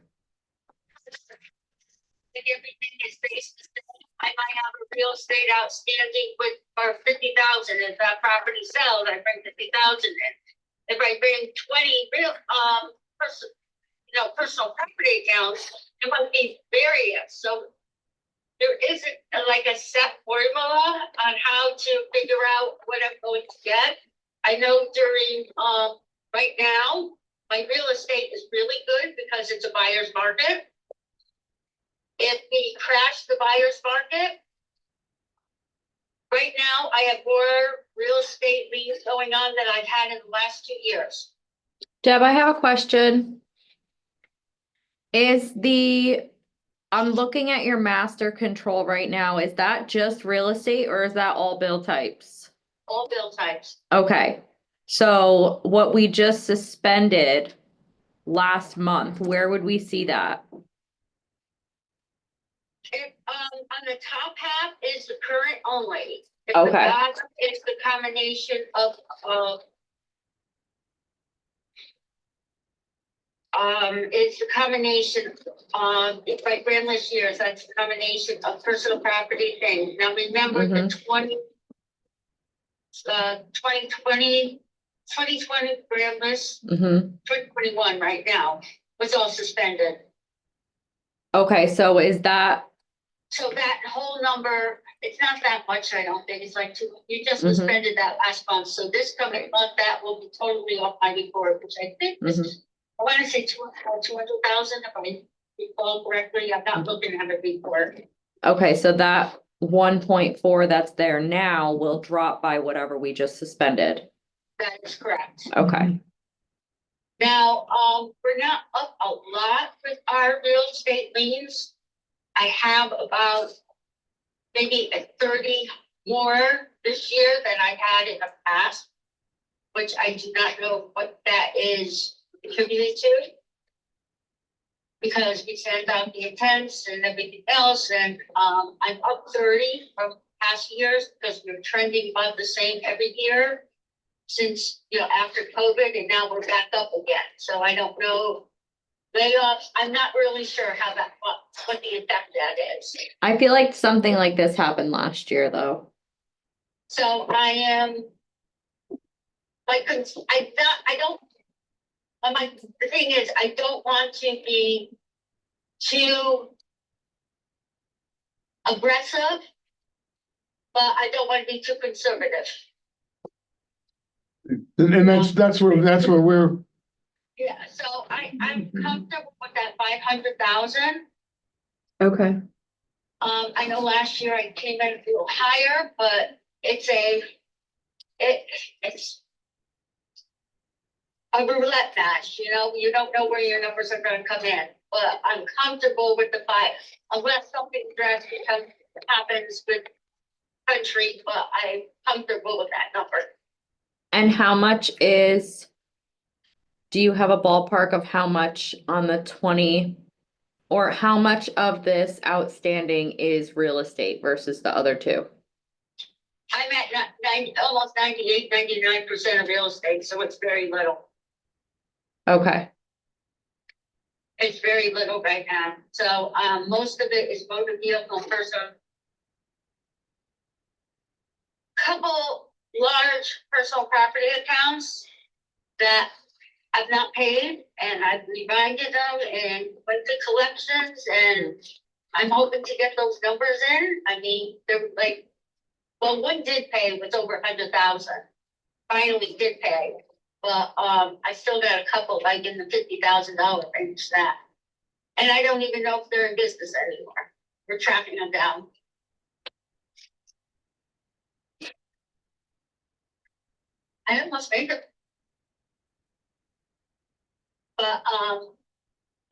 If everything is based, I might have a real estate outstanding with, for 50,000. If that property sells, I bring 50,000 in. If I bring 20 real, personal property accounts, it might be various. So there isn't like a set formula on how to figure out what I'm going to get. I know during, right now, my real estate is really good because it's a buyer's market. If we crash the buyer's market, right now I have more real estate liens going on than I've had in the last 2 years. Deb, I have a question. I'm looking at your master control right now. Is that just real estate or is that all bill types? All bill types. Okay, so what we just suspended last month, where would we see that? If, on the top half is the current only. If Okay. the bottom is the combination of, it's the combination, if I ran this year's, that's the combination of personal property things. Now remember the 2020 grand list, 2021 right now was all suspended. Okay, so is that, So that whole number, it's not that much, I don't think, it's like you just suspended that last month, so this coming month, that will be totally off my report, which I think is, I wanna say 200,000, if I recall correctly, I'm not looking at a report. okay, so that 1.4 that's there now will drop by whatever we just suspended. That is correct. Okay. Now, we're not up a lot with our real estate liens. I have about maybe a 30 more this year than I had in the past, which I do not know what that is attributed to. Because we send out the intents and everything else, and I'm up 30 from past years because we're trending about the same every year since, after COVID, and now we're back up again. So I don't know. Layoffs, I'm not really sure how that, what the effect that is. I feel like something like this happened last year, though. So I am, like, I don't, the thing is, I don't want to be too aggressive, but I don't want to be too conservative. And that's where we're, Yeah, so I'm comfortable with that 500,000. Okay, I know last year I came in a little higher, but it's a roulette match, you know, you don't know where your numbers are gonna come in, but I'm comfortable with the 5, unless something drastic happens with country, but I'm comfortable with that number. And how much is? Do you have a ballpark of how much on the 20? Or how much of this outstanding is real estate versus the other two? I'm at almost 99% of real estate, so it's very little. Okay, It's very little right now, so, most of it is motor vehicle person. Couple large personal property accounts that I've not paid, and I've reminded them and went to collections, and I'm hoping to get those numbers in. I mean, they're like, well, one did pay, it was over 100,000. Finally did pay, but, I still got a couple like in the $50,000 range that. And I don't even know if they're in business anymore. We're tracking them down. I almost made it. But,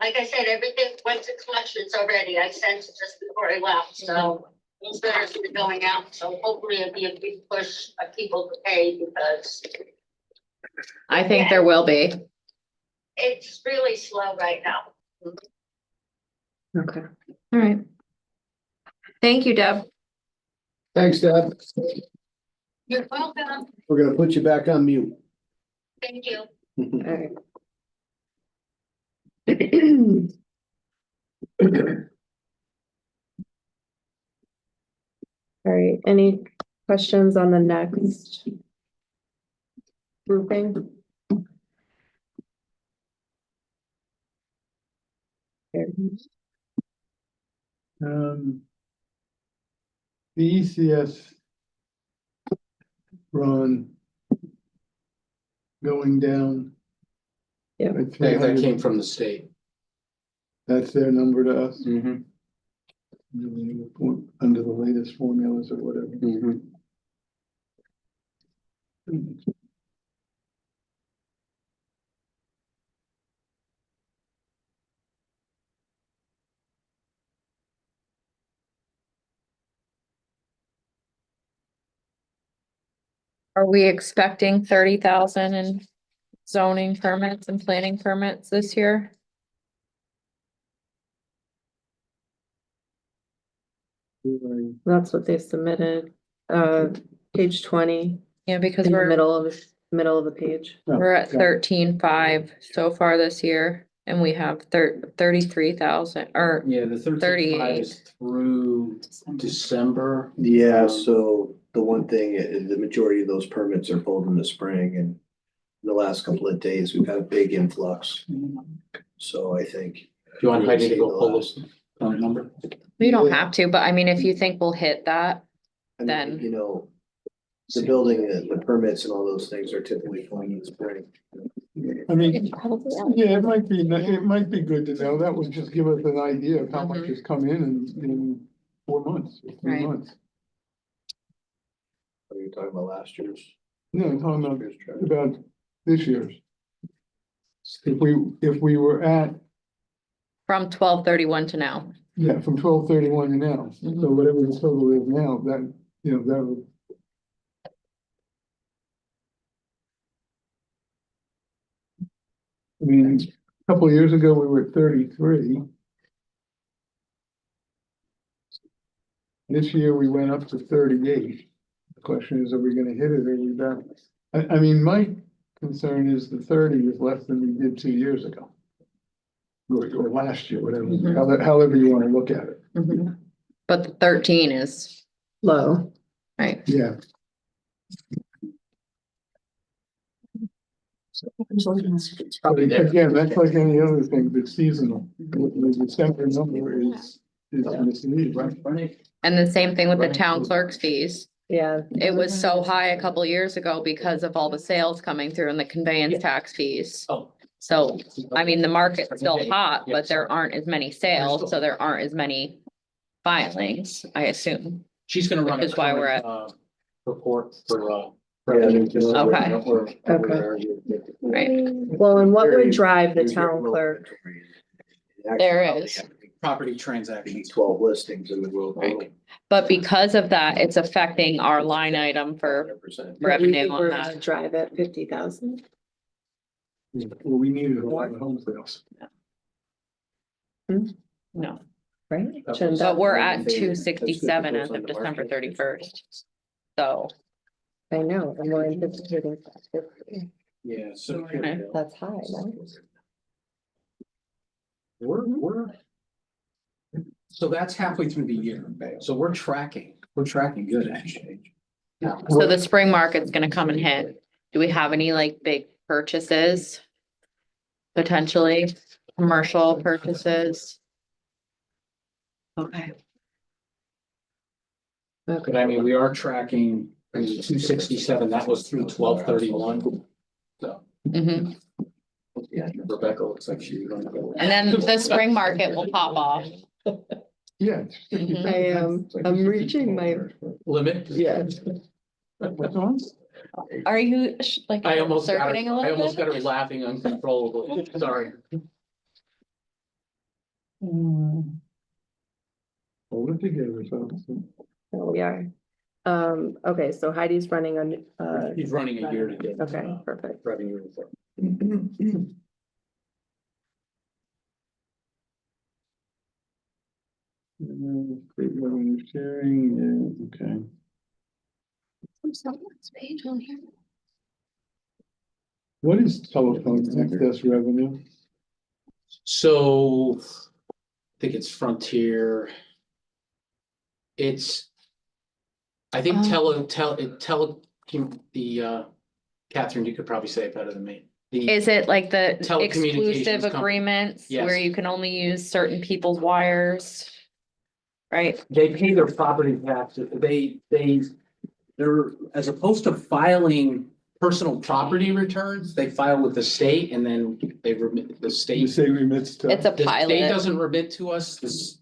like I said, everything went to collections already. I sent it just before I left, so those letters will be going out. So hopefully it'll be a big push of people to pay because I think there will be. it's really slow right now. okay. All right. Thank you, Deb. Thanks, Deb. You're welcome. We're gonna put you back on mute. Thank you. Alright. All right, any questions on the next grouping? The ECS run going down. Yeah. at That 300. came from the state. That's their number to us, Mm-hmm. under the latest formulas or whatever. Mm-hmm. Are we expecting 30,000 in zoning permits and planning permits this year? That's what they submitted, page 20, Yeah, because in the we're middle of the page. we're at 13,500 so far this year, and we have 33,000 or Yeah, the 13.5 is through December. Yeah, so the one thing, the majority of those permits are pulled in the spring and the last couple of days, we've had a big influx. So I think. Do you want Heidi to See go the pull last- this number? we don't Yeah. have to, but I mean, if you think we'll hit that, I mean, Then- you know, the building, the permits and all those things are typically going in spring. I mean, Probably. yeah, it might be good to know. That would just give us an idea of how much has come in 4 months, or 3 Right. months. Are you talking about last year's? No, I'm talking last year's trend? about this year's. If we were at, from 12/31 to now. yeah, from 12/31 to now, so Mhm. whatever the total is now, that, you know, that would. I mean, a couple of years ago, we were at 33. This year, we went up to 38. The question is, are we gonna hit it or are we back? I mean, my concern is the 30 is less than we did 2 years ago. Or last year, whatever, Mhm. however you wanna look at it, But the 13 is, Low. right, yeah. It's But probably there. again, that's like any other thing, that's seasonal. The December number is misleading, right? And the same thing with the town clerk's fees. Yeah, It was so high a couple years ago because of all the sales coming through and the conveyance tax fees. Oh. So, I mean, the market's still hot, but there aren't as many sales, so there aren't as many filings, I assume. She's gonna run a Which is why we're current, at- report for, Okay. Right. well, and what would drive the town clerk? There is. property Maybe transactions. 12 listings in the world. Right. But because of that, it's affecting our line item for 100%. revenue on We're that. gonna drive at 50,000. Well, we needed a lot of home sales. No, Right? But Shouldn't but that- we're That's at good. 267 That's as good of to post on the December market. 31st. So I know, and we're anticipating 50. Yeah, so Okay. That's high, no? we're. So that's halfway through the year. So we're tracking good actually. So the spring market's gonna come and hit. Do we have any like big purchases? Potentially, commercial purchases? Okay, But I mean, we are tracking 267, that was through 12/31. So mhm. Rebecca looks like she's gonna go. And then the spring market will pop off. Yeah. Mhm. I am, I'm reaching my, Limit? yeah. What's on? Are you like I almost got circuiting a her, I little almost bit? got her laughing uncontrollably, sorry. Hold it together, folks. There we are. Okay, so Heidi's running on, He's running a year to date. okay, perfect. Revenue report. State revenue sharing, yeah, okay. Page on here. What is telephone excess revenue? So, I think it's Frontier. It's. I think Catherine, you could probably say it better than me. Is it like the Telecommunications exclusive company. agreements where Yes. you can only use certain people's wires? Right? They pay their property taxes, they're, as opposed to filing personal property returns, they file with the state and then they remit, the You state. say remits to. It's a The state pilot. doesn't remit to us, this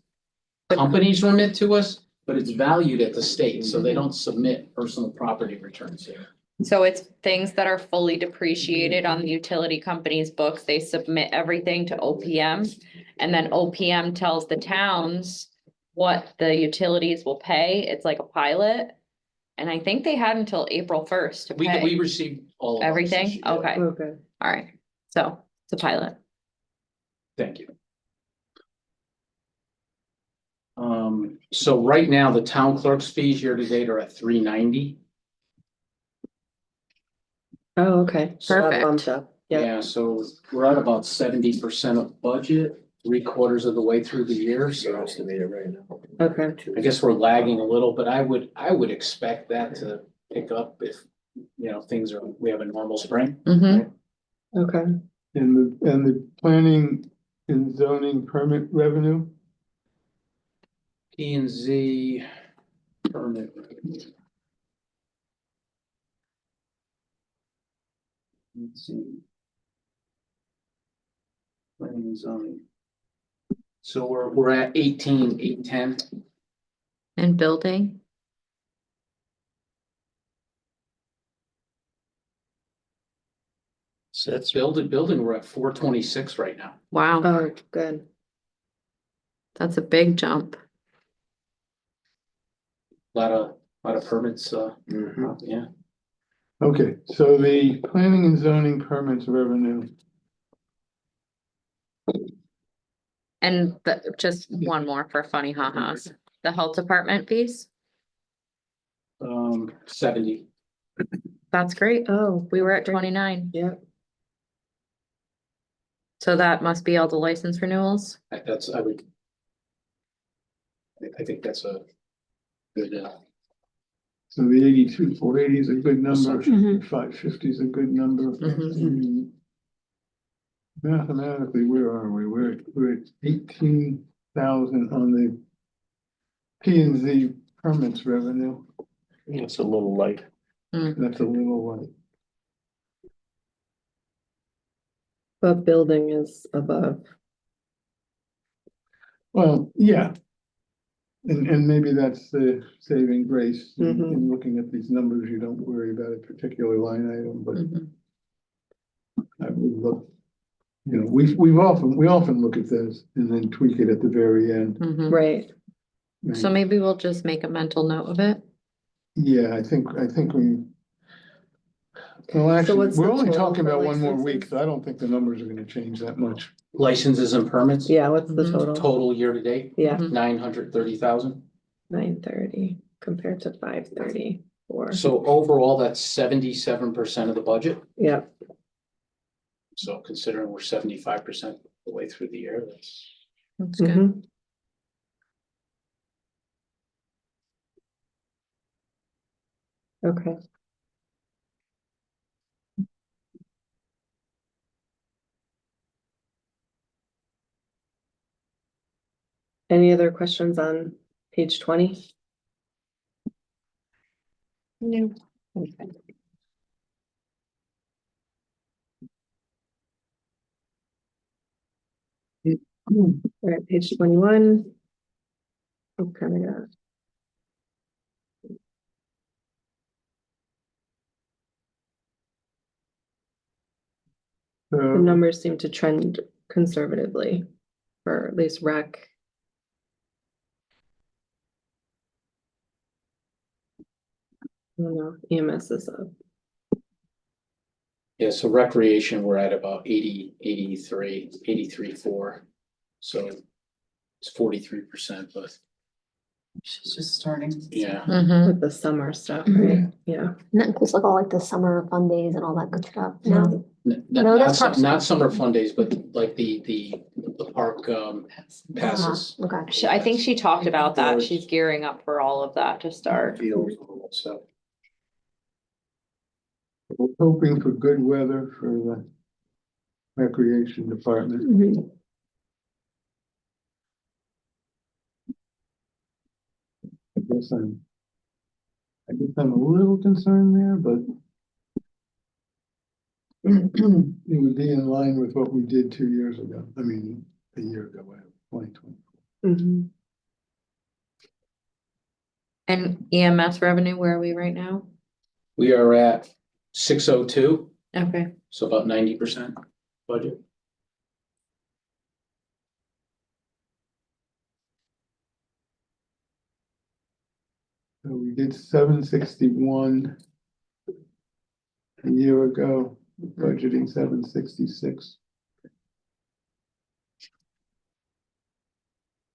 companies remit to us, but it's valued at the state, so they don't submit personal property returns here. So it's things that are fully depreciated on the utility company's books. They submit everything to OPM. And then OPM tells the towns what the utilities will pay. It's like a pilot. And I think they had until April 1st to We pay received all of ours this everything. year. Okay, Okay. all right. So it's a pilot. Thank you. So right now, the town clerk's fees year to date are at $390. Oh, okay. So that Perfect. bumped up. Yep. Yeah, so we're at about 70% of budget, 3/4 of the way through the year, so Estimated right now. Okay. I guess we're lagging a little, but I would expect that to pick up if, we have a normal spring. Mm-hmm. Okay. And the planning and zoning permit revenue? P and Z permit. Let's see. Planning and zoning. So we're at 18,810. And building. So that's Building, we're at 426 right now. Wow, Oh, good. that's a big jump. Lot of permits, Mhm. yeah. Okay, so the planning and zoning permits revenue, And just one more for funny ha-has. The health department fees. 70. That's great. Oh, We were at 29. Yep. So that must be all the license renewals. I think that's a good, So the 82, 480 is a good number, Mhm. 550 is a good number. Mhm. Mathematically, where are we? We're at 18,000 on the P and Z permits revenue. It's a little light. That's a little light. But building is above. Well, yeah. And maybe that's the saving grace in looking at these numbers. You don't worry about a particular line item, but Mhm. I would look. You know, we often look at this and then tweak it at the very end. Mhm. Right. So maybe we'll just make a mental note of it. Yeah, I think we. Well, actually, what's the we're only total talking for about one more week, licenses? so I don't think the numbers are gonna change that much. Licenses and permits. Yeah, what's the Mhm. total? Total year to date, Yeah, 930,000. 930 compared to 534. So overall, that's 77% of the budget. Yeah, So considering we're 75% the way through the year, That's good. mhm. Okay. Any other questions on page 20? No. Okay. All right, page 21. Okay, yeah. The numbers seem to trend conservatively for at least rec. I don't know, EMS is up. yeah, so recreation, we're at about 83.4. So it's 43%, but She's just starting. yeah. Mhm. With the summer stuff, Mhm. right? Yeah. And that includes like all like the summer fun days and all that good stuff, no? No, Not, that's Parks and not Rec. summer fun days, but like the park passes. Okay. I think she talked about that. Doors. She's gearing up for all of that to start. Fields, all that stuff. We're hoping for good weather for the recreation department. Mhm. I guess I'm a little concerned there, but it would be in line with what we did 2 years ago. I mean, a year ago, 2020. Mhm. And EMS revenue, where are we right now? We are at 602, Okay. so about 90% budget. So we did 761 a year ago, budgeting 766.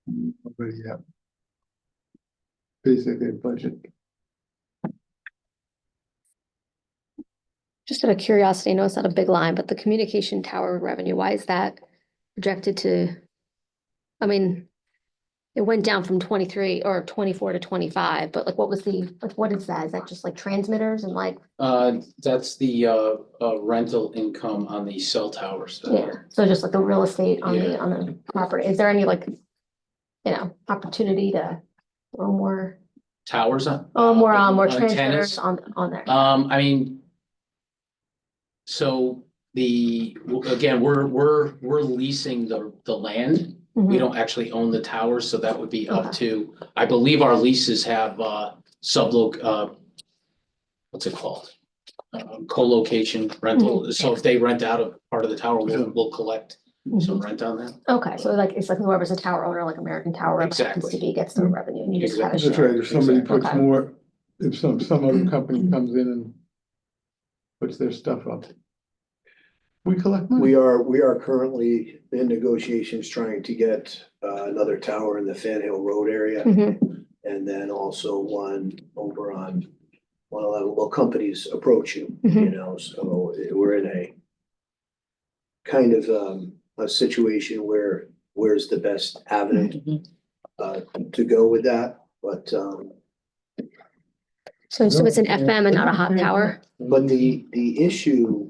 But yeah. Basically a budget. Just out of curiosity, I know it's not a big line, but the communication tower revenue, why is that projected to? I mean, it went down from 23 or 24 to 25, but like what was what is that? Is that just like transmitters and like, That's the rental income on the cell towers. yeah, so just like the real estate on Yeah. on the property. Is there any like, opportunity to throw more, Towers on? more antennas? transmitters on there? I mean. So again, we're leasing the land. We Mhm. don't actually own the towers, so that would be up to, I believe our leases have what's it called? Co-location rental. So if they rent out a part of the tower, we'll collect some rent on that. Okay, so like, it's like whoever's a tower owner, like American Tower, whatever happens to Exactly. be, gets the revenue and you just have a That's share. right, if somebody Exactly. puts Okay. more, if some other company comes in and puts their stuff up. We collect money. We are currently in negotiations trying to get another tower in the Fan Hill Road area. Mhm. And then also one over on 111. Well, companies approach you, Mhm. so we're in a kind of a situation where where's the best avenue to go with that, but So it's an FM and not a hot tower? But the issue,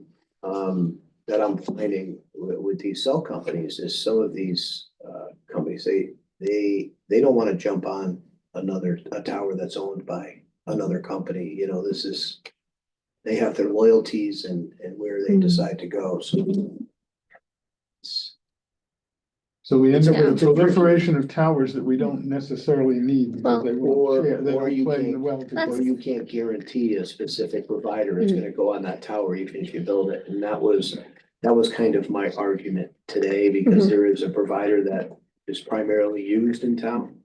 that I'm finding with these cell companies is some of these, companies, they don't wanna jump on a tower that's owned by another company, you know, this is, they have their loyalties and where they decide to go, so. So we end up with a It's a tricky- proliferation of towers that we don't necessarily need because they Or, won't share, they or don't you play in the can't, well. or together. you can't guarantee a specific provider is Mm. gonna go on that tower even if you build it, and that was kind of my argument today, because Mhm. there is a provider that is primarily used in town.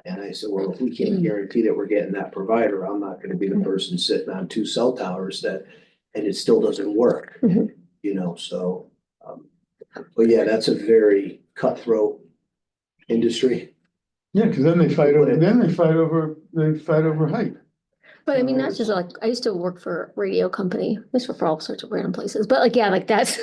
And I said, well, if we can't guarantee that we're getting that provider, I'm not gonna be the person sitting on two cell towers and it still doesn't work. Mhm. You know, so, but yeah, that's a very cutthroat industry. Yeah, because then they fight over height. But I mean, that's just like, I used to work for a radio company, this for all sorts of random places, but like, yeah, like that's,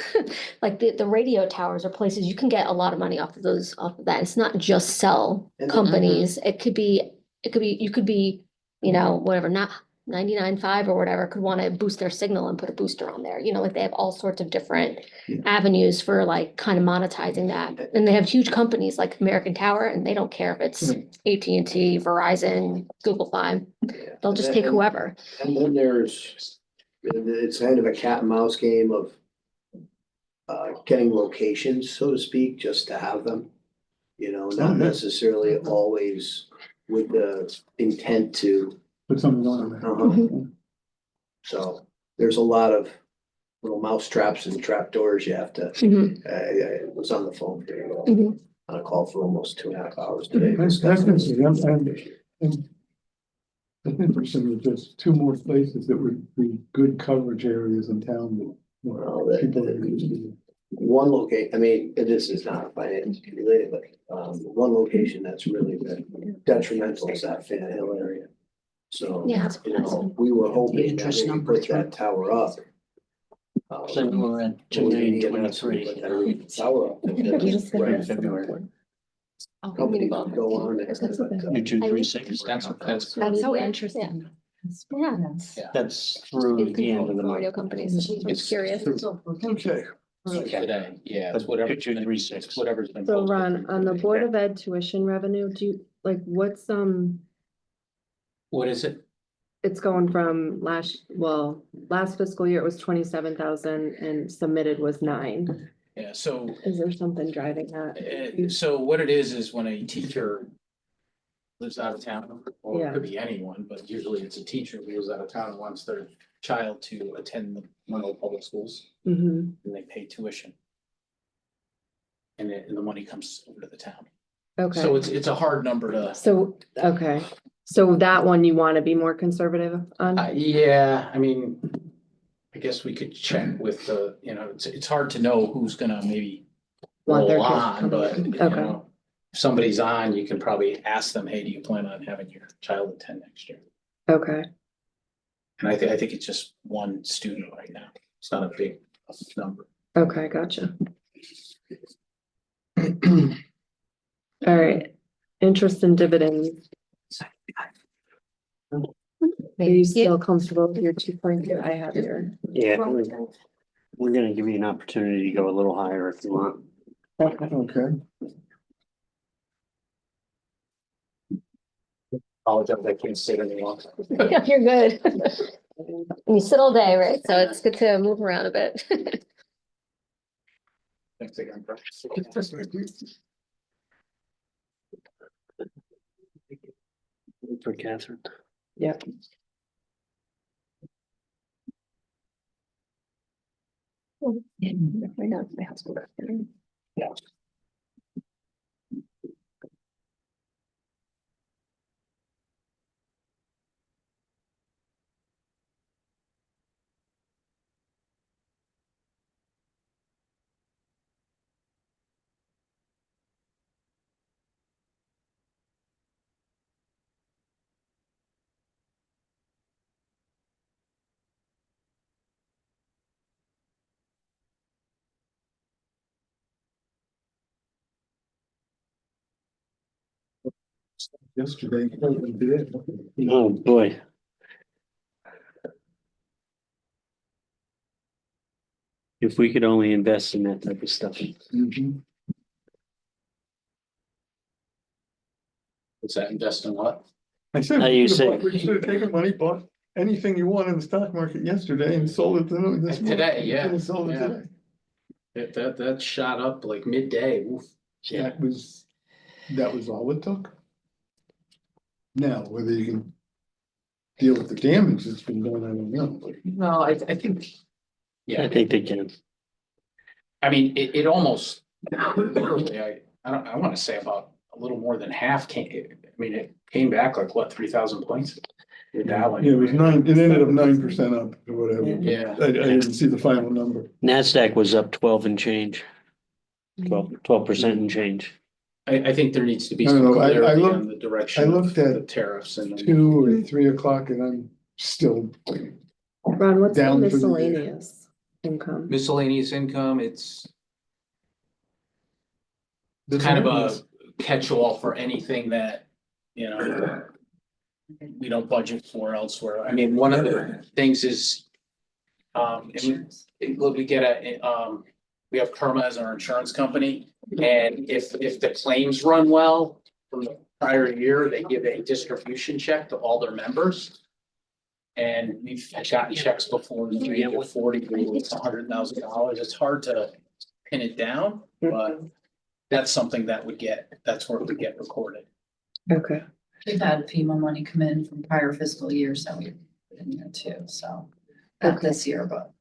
like the radio towers are places you can get a lot of money off of that. It's not just cell And- companies. It could be, you could be, you know, whatever, not 99.5 or whatever, could want to boost their signal and put a booster on there. You know, like they have all sorts of different Yeah. avenues for like kind of monetizing that. And they have huge companies like American Tower, and they don't care if it's AT&T, Verizon, Google Fi. Yeah. They'll just And take then- whoever. And then it's kind of a cat and mouse game of getting locations, so to speak, just to have them. You know, not yeah. necessarily always with the intent to, Put something on there. Mhm. so there's a lot of little mouse traps and trap doors you have to, Mhm. I was on the phone for Mhm. on a call for almost 2.5 hours today. That's discussing this. interesting. And that's interesting, with just two more places that would be good coverage areas in town that. Well, that- People are interested in. One locate, I mean, this is not financially related, but one location that's really been detrimental is that Fan Hill area. So, Yeah. you know, we were hoping that interest we could number put that tower up. So we were at we need to put 2,023. that Tower up. Right in February. Companies would go on and. You 236. That's That's so interesting. Yeah. That's through the end of the Radio month. companies. I'm just curious. Okay. today, yeah, it's But whatever. 2236. It's whatever's been. So posted Ron, through on the today. Board of Ed tuition revenue, do you, like, what's, What is it? it's going from last fiscal year it was 27,000 and submitted was 9. Yeah, so, Is there something driving that? so what it is when a teacher lives out of town, or it could be anyone, but usually it's a teacher who lives out of town and wants their child to attend the Monroe Public Schools, Mm-hmm, and they pay tuition. And the money comes over to the town. okay. So it's a hard number to, So, okay, so that one you want to be more conservative on? yeah, I mean, I guess we could check with the, you know, it's hard to know who's gonna maybe Want their roll kids on, coming but in. you Okay. know, if somebody's on, you can probably ask them, hey, do you plan on having your child attend next year? Okay, And I think it's just one student right now. It's not a big number. okay, gotcha. All right, interest and dividends. Are you still comfortable with your 2.2? I have your. Yeah, we're gonna give you an opportunity to go a little higher if you want. Okay. Apologize, I can't sit any longer. Yeah, you're good. And you sit all day, right? So it's good to move around a bit. Thanks again. For Catherine. Yep. Right now, my house. Yesterday. we did. Oh, boy. If we could only invest in that type of stuff. Mhm. What's that, invest in what? I said, How you say? we should have taken money, bought anything you want in the stock market yesterday and sold it this morning. Today, yeah, And sold it yeah. today. That shot up like midday. Oof. That was all it took. Now, whether you can deal with the damage that's been done, I don't know, but No, I think, I yeah, think they can. I mean, it almost, literally, I want to say about a little more than half it came back like what, 3,000 points? Your Dow, yeah, it was 9, it ended up 9% up or whatever. but Yeah. I didn't see the final number. NASDAQ was up 12 and change. 12% and change. I think there needs to be I don't some know, I clarity looked- on the direction I of looked at the tariffs and. 2 or 3 o'clock and I'm still, Ron, what's the Down for the year. miscellaneous income? Miscellaneous income, it's kind of a catch-all for anything that, we don't budget for elsewhere. I mean, one of the things is, look, we have Kerma as our insurance company, and if the claims run well from the prior year, they give a distribution check to all their members. And we've gotten checks before in the range of 40 to $100,000. It's hard to pin it down, but that's something that's where it would get recorded. Okay. We've had FEMA money come in from prior fiscal years that we put in there too, so. Not Okay. this year, but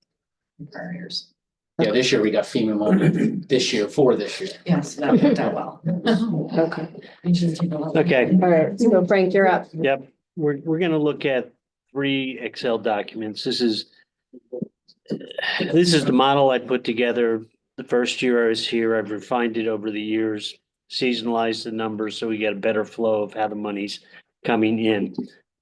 in prior years. Yeah, this year we got FEMA money this year. Yes, that worked out well. Okay. Okay, All right. So Frank, you're up. yep, we're gonna look at 3 Excel documents. This is the model I put together the first year I was here. I've refined it over the years, seasonalized the numbers so we get a better flow of how the money's coming in.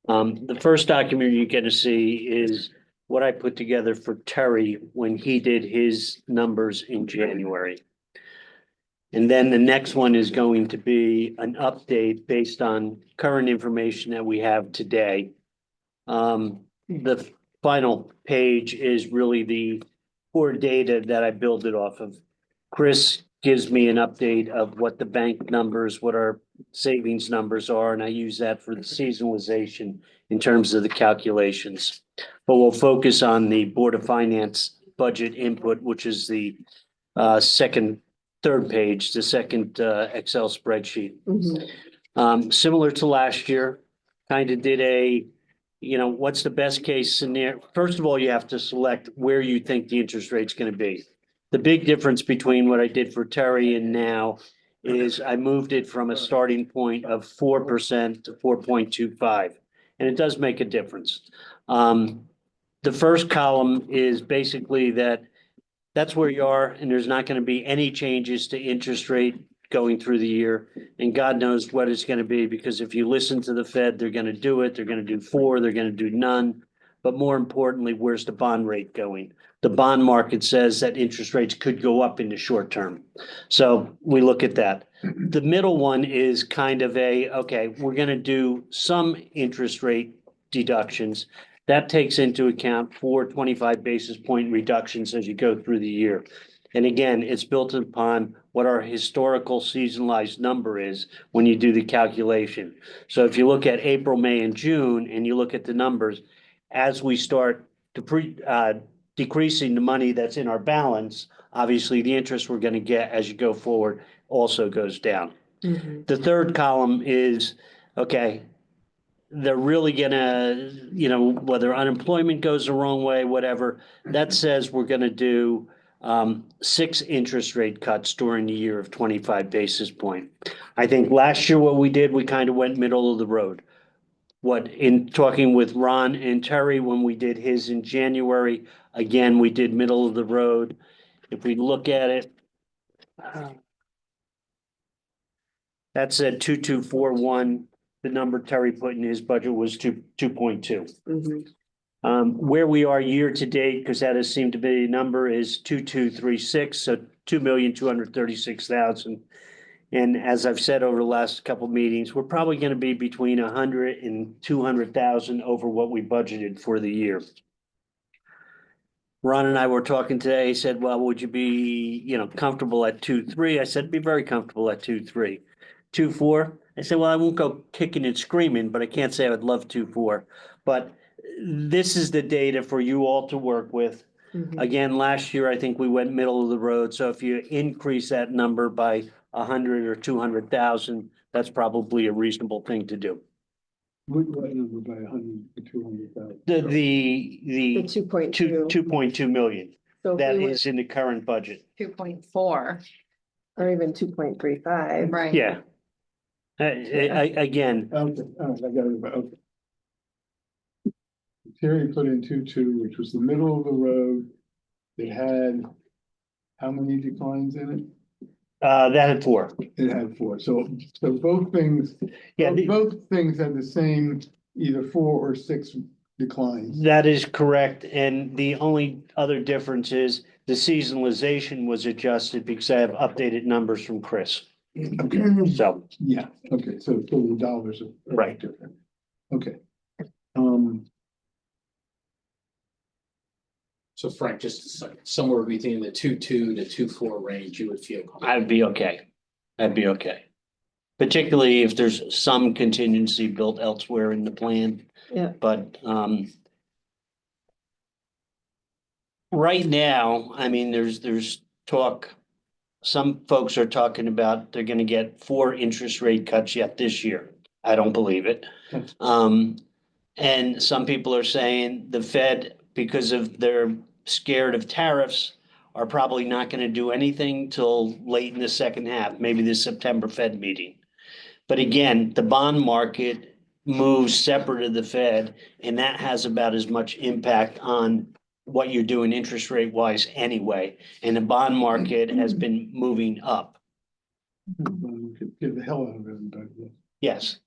The first document you're gonna see is what I put together for Terry when he did his numbers in January. And then the next one is going to be an update based on current information that we have today. The final page is really the core data that I build it off of. Chris gives me an update of what the bank numbers, what our savings numbers are, and I use that for the seasonalization in terms of the calculations. But we'll focus on the Board of Finance budget input, which is the third page, the second Excel spreadsheet. Similar to last year, kind of did what's the best case scenario? First of all, you have to select where you think the interest rate's going to be. The big difference between what I did for Terry and now is I moved it from a starting point of 4% to 4.25, and it does make a difference. The first column is basically that's where you are, and there's not going to be any changes to interest rate going through the year. And God knows what it's going to be, because if you listen to the Fed, they're going to do it. They're going to do 4, they're going to do none. But more importantly, where's the bond rate going? The bond market says that interest rates could go up in the short term. So we look at that. The middle one is kind of okay, we're going to do some interest rate deductions. That takes into account 25 basis point reductions as you go through the year. And again, it's built upon what our historical seasonalized number is when you do the calculation. So if you look at April, May, and June, and you look at the numbers, as we start decreasing the money that's in our balance, obviously the interest we're going to get as you go forward also goes down. The third column is, okay, they're really gonna, whether unemployment goes the wrong way, whatever, that says we're gonna do 6 interest rate cuts during the year of 25 basis point. I think last year what we did, we kind of went middle of the road. In talking with Ron and Terry, when we did his in January, again, we did middle of the road. If we look at it, that's at 2241. The number Terry put in his budget was 2.2. Where we are year to date, because that has seemed to be a number, is 2236, so 2,236,000. And as I've said over the last couple of meetings, we're probably going to be between 100 and 200,000 over what we budgeted for the year. Ron and I were talking today, he said, well, would you be, comfortable at 2.3? I said, be very comfortable at 2.3. 2.4, I said, well, I won't go kicking and screaming, but I can't say I would love 2.4. But this is the data for you all to work with. Mhm. Again, last year, I think we went middle of the road, so if you increase that number by 100 or 200,000, that's probably a reasonable thing to do. What number by 100 to 200,000? The, The the 2.2. 2.2 million, So if that we were, is in the current budget. 2.4. or even 2.35. Right. Yeah. Again, Okay, all right, I got it, okay. Terry put in 2.2, which was the middle of the road. It had how many declines in it? that had 4. It had 4, so both things, Yeah, both things had the same either 4 or 6 declines. that is correct, and the only other difference is the seasonalization was adjusted because I have updated numbers from Chris. Okay, So, yeah, okay, so the dollars are Right. different. Okay. So Frank, just a second, somewhere between the 2.2 to 2.4 range, you would feel comfortable. I'd be okay. I'd be okay. Particularly if there's some contingency built elsewhere in the plan. Yeah. But, right now, I mean, there's talk. Some folks are talking about they're gonna get 4 interest rate cuts yet this year. I don't believe it. And some people are saying the Fed, because of they're scared of tariffs, are probably not gonna do anything till late in the second half, maybe the September Fed meeting. But again, the bond market moves separate of the Fed, and that has about as much impact on what you're doing interest rate wise anyway. And the bond market has been moving up. Get the hell out of everybody. Yes.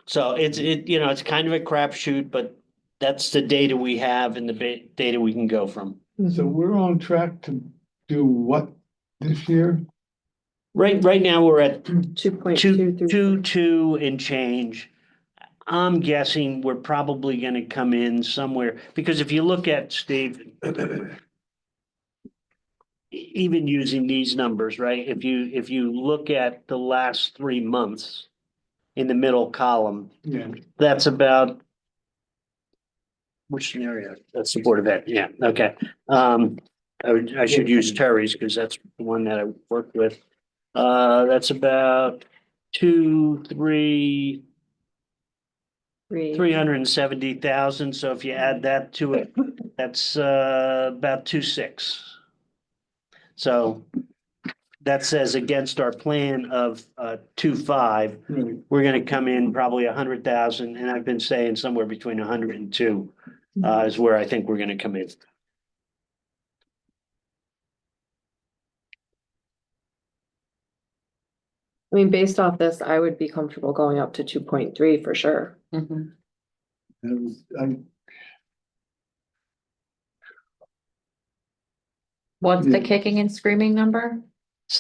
So it's kind of a crapshoot, but that's the data we have and the data we can go from. So we're on track to do what this year? Right now, we're at 2.2 through. 2 and change. I'm guessing we're probably gonna come in somewhere, because if you look at, Steve, even using these numbers, right? If you look at the last 3 months in the middle column, Yeah. that's about which scenario? That's the Board of Ed. Yeah, okay. I should use Terry's because that's the one that I worked with. That's about 370,000. So if you add that to it, that's about 2.6. So that says against our plan of 2.5, Right. we're gonna come in probably 100,000, and I've been saying somewhere between 100 and 2 is where I think we're gonna come in. I mean, based off this, I would be comfortable going up to 2.3 for sure. Mhm. What's the Yeah. kicking and screaming number?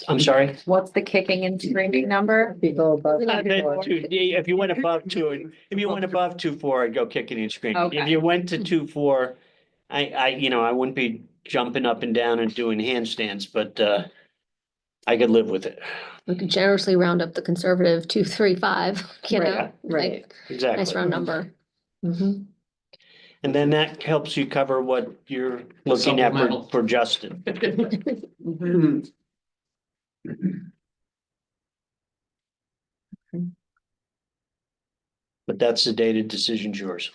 I'm sorry? What's the kicking and screaming number? If you go above. If you went above 2, if you went above 2.4, I'd go kicking and screaming. If Okay. you went to 2.4, I wouldn't be jumping up and down and doing handstands, but I could live with it. We could generously round up the conservative 2.35, you Right, know? right. like, Nice Exactly. round number. Mhm. And then that helps you cover what you're looking at Supplemental. for Justin. Mhm. But that's the dated decision's yours.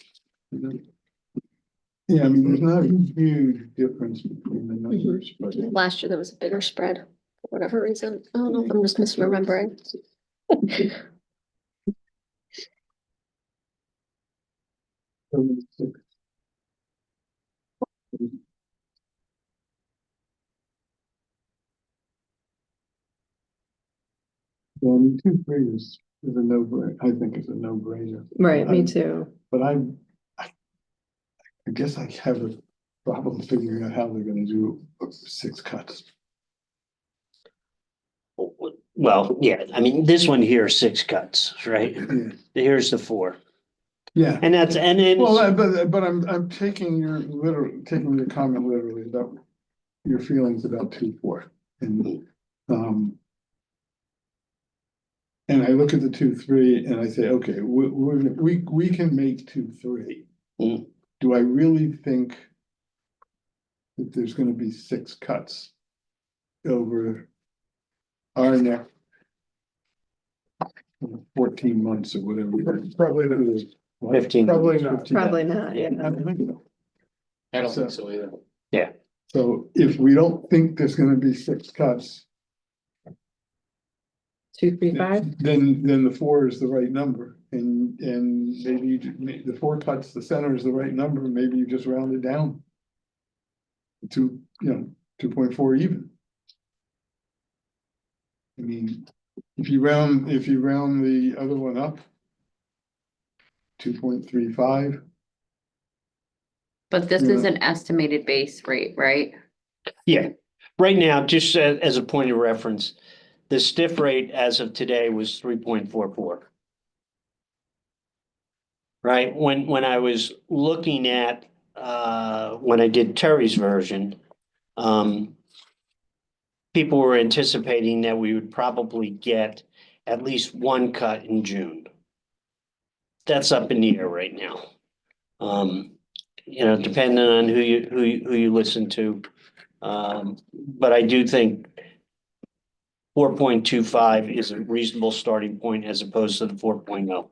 Yeah, I mean, there's not a huge difference between the numbers, but. Last year, there was a bigger spread, for whatever reason. I don't know if I'm just misremembering. Well, I mean, 2.3 is a no-brainer, I think it's a no-brainer. Right, me I- too. But I guess I have a problem figuring out how they're gonna do 6 cuts. Well, yeah, I mean, this one here, 6 cuts, right? Yeah. Here's the 4. Yeah. And that's, and then, Well, but I'm taking taking your comment literally about your feelings about 2-4 and, and I look at the 2-3 and I say, okay, we can make 2-3. Mm. Do I really think that there's gonna be 6 cuts over our next 14 months or whatever? Probably not. 15. Probably not. 15. Probably not, yeah. I don't think so. I don't think so either. So if we don't think there's gonna be 6 cuts, 2, 3, 5. then the 4 is the right number. And maybe the 4 cuts, the center is the right number, maybe you just round it down to, 2.4 even. I mean, if you round the other one up, 2.35. But this Yeah. is an estimated base rate, right? yeah, right now, just as a point of reference, the stiff rate as of today was 3.44. Right, when I was looking at, when I did Terry's version, people were anticipating that we would probably get at least 1 cut in June. That's up in the air right now. Depending on who you listen to. But I do think 4.25 is a reasonable starting point as opposed to the 4.0.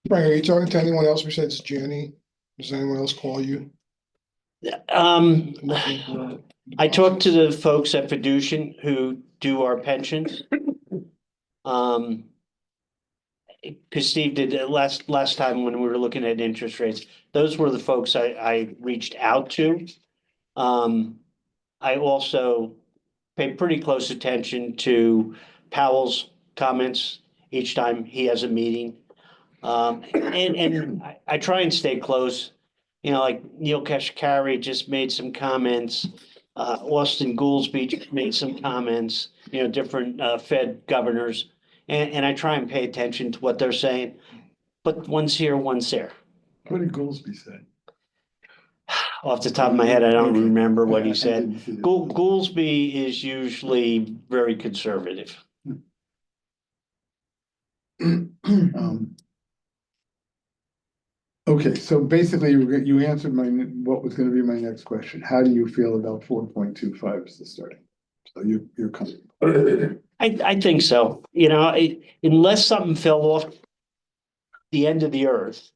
Frank, are you talking to anyone else besides Jenny? Does anyone else call you? Looking for- I talked to the folks at Fiducian who do our pensions. Cause Steve did it last time when we were looking at interest rates, those were the folks I reached out to. I also pay pretty close attention to Powell's comments each time he has a meeting. And I try and stay close, like Neil Kashkari just made some comments. Austin Goolsbee made some comments, different Fed governors. And I try and pay attention to what they're saying, but one's here, one's there. What did Goolsbee say? Off the top of my head, I don't remember what I he said. didn't see it. Goolsbee is usually very conservative. Okay, so basically you answered what was gonna be my next question. How do you feel about 4.25 as the starting? So you're comfortable. I think so, unless something fell off the end of the earth.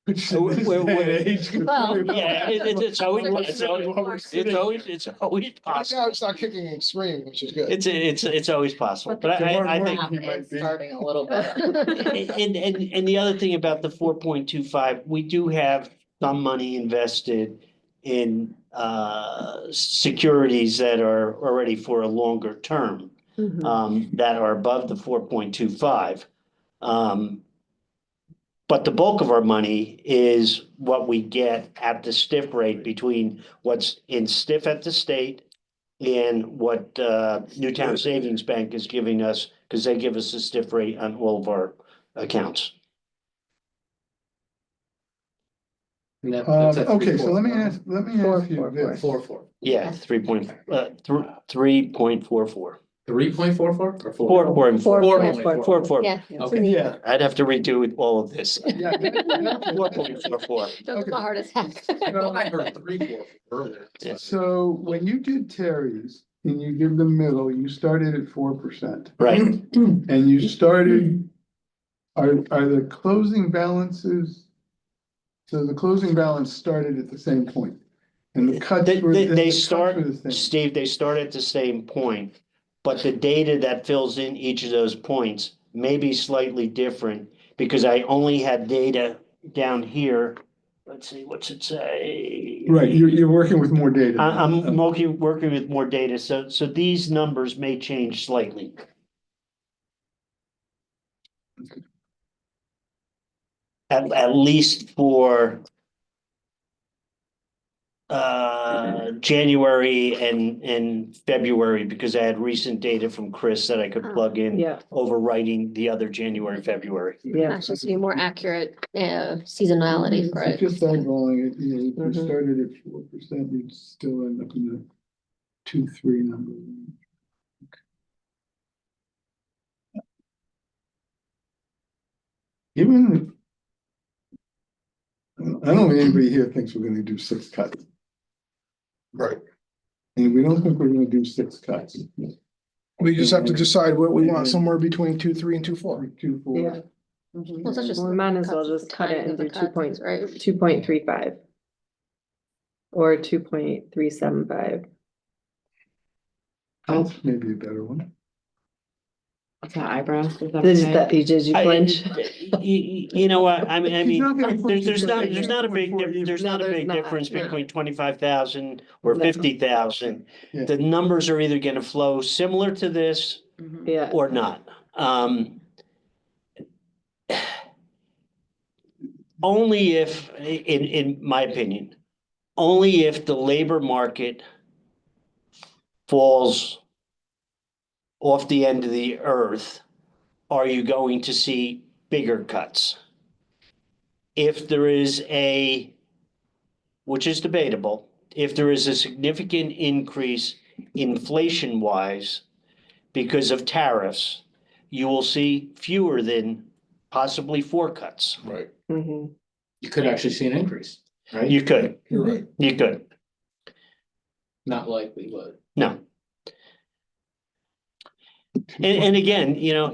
Which in this day and age could Well, very well Yeah, happen. it's always While we're possible. Right now, it's not kicking and screaming, which is good. It's always possible, but I think. He might be. Starting a little bit. And the other thing about the 4.25, we do have some money invested in securities that are already for a longer term, that are above the 4.25. But the bulk of our money is what we get at the stiff rate between what's in stiff at the state and what Newtown Savings Bank is giving us, because they give us a stiff rate on all of our accounts. And that's at Okay, so 3.4. let me ask you 4.44. this. 4.4. Yeah, 3.44. 3.44 or 4? 4.44. 4.44. Yeah. Okay. Yeah. I'd have to redo all of this. Yeah. 4.44. That was my heart attack. I heard 3.4 earlier. Yeah. So when you did Terry's and you give the middle, you started at 4%. Right. And you started, are the closing balances? So the closing balance started at the same point. And the cuts were. They start, the same. Steve, they start at the same point, but the data that fills in each of those points may be slightly different because I only had data down here. Let's see, what's it say? Right, you're working with more data. I'm working with more data, so these numbers may change slightly. At least for January and February, because I had recent data from Chris that I could plug in, Yeah, overwriting the other January, February. yeah. Actually, to be more accurate, seasonality for It's it. just eyeballing it, you know, if you Mhm. started at 4%, you'd still end up in the 2, 3 number. Even, I don't think anybody here thinks we're gonna do 6 cuts. Right. And we don't think we're gonna do 6 cuts. We just have to decide what we want, somewhere between 2, 3 and 2, 4. 2, 4. Yeah. Well, so just We might as well cuts, just cut it timing and of the do cuts, right? 2.35. Or 2.375. That's maybe a better one. What's that eyebrows? Is that Did okay? you flinch? You know what, I He's mean, not gonna put there's you not, right there's now. not a big, there's No, not a there's big not, difference no. between 25,000 or No. 50,000. Yeah. The numbers are either gonna flow similar to this Yeah, or not. Only if, in my opinion, only if the labor market falls off the end of the earth are you going to see bigger cuts. If there is which is debatable, if there is a significant increase inflation-wise because of tariffs, you will see fewer than possibly 4 cuts. Right. mhm. You could actually see an increase, right? You could, You're right. you could, Not likely, but. no. And again, you know,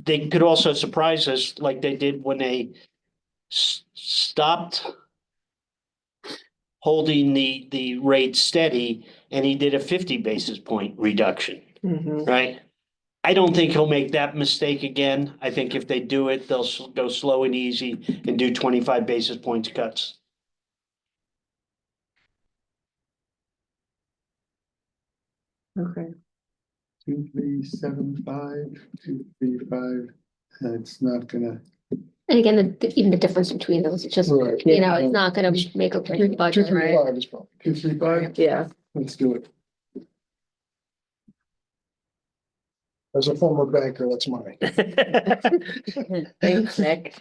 they could also surprise us like they did when they stopped holding the rate steady and he did a 50 basis point reduction, Mhm. right? I don't think he'll make that mistake again. I think if they do it, they'll go slow and easy and do 25 basis points cuts. Okay. 2, 3, 7, 5, 2, 3, 5. It's not gonna. And again, even the difference between those, it's just, Right. you know, it's not gonna make or break the 2, budget, 3, right? 5 is probably. 2, 3, 5. Yeah. Let's do it. As a former banker, that's money. Thanks, Nick.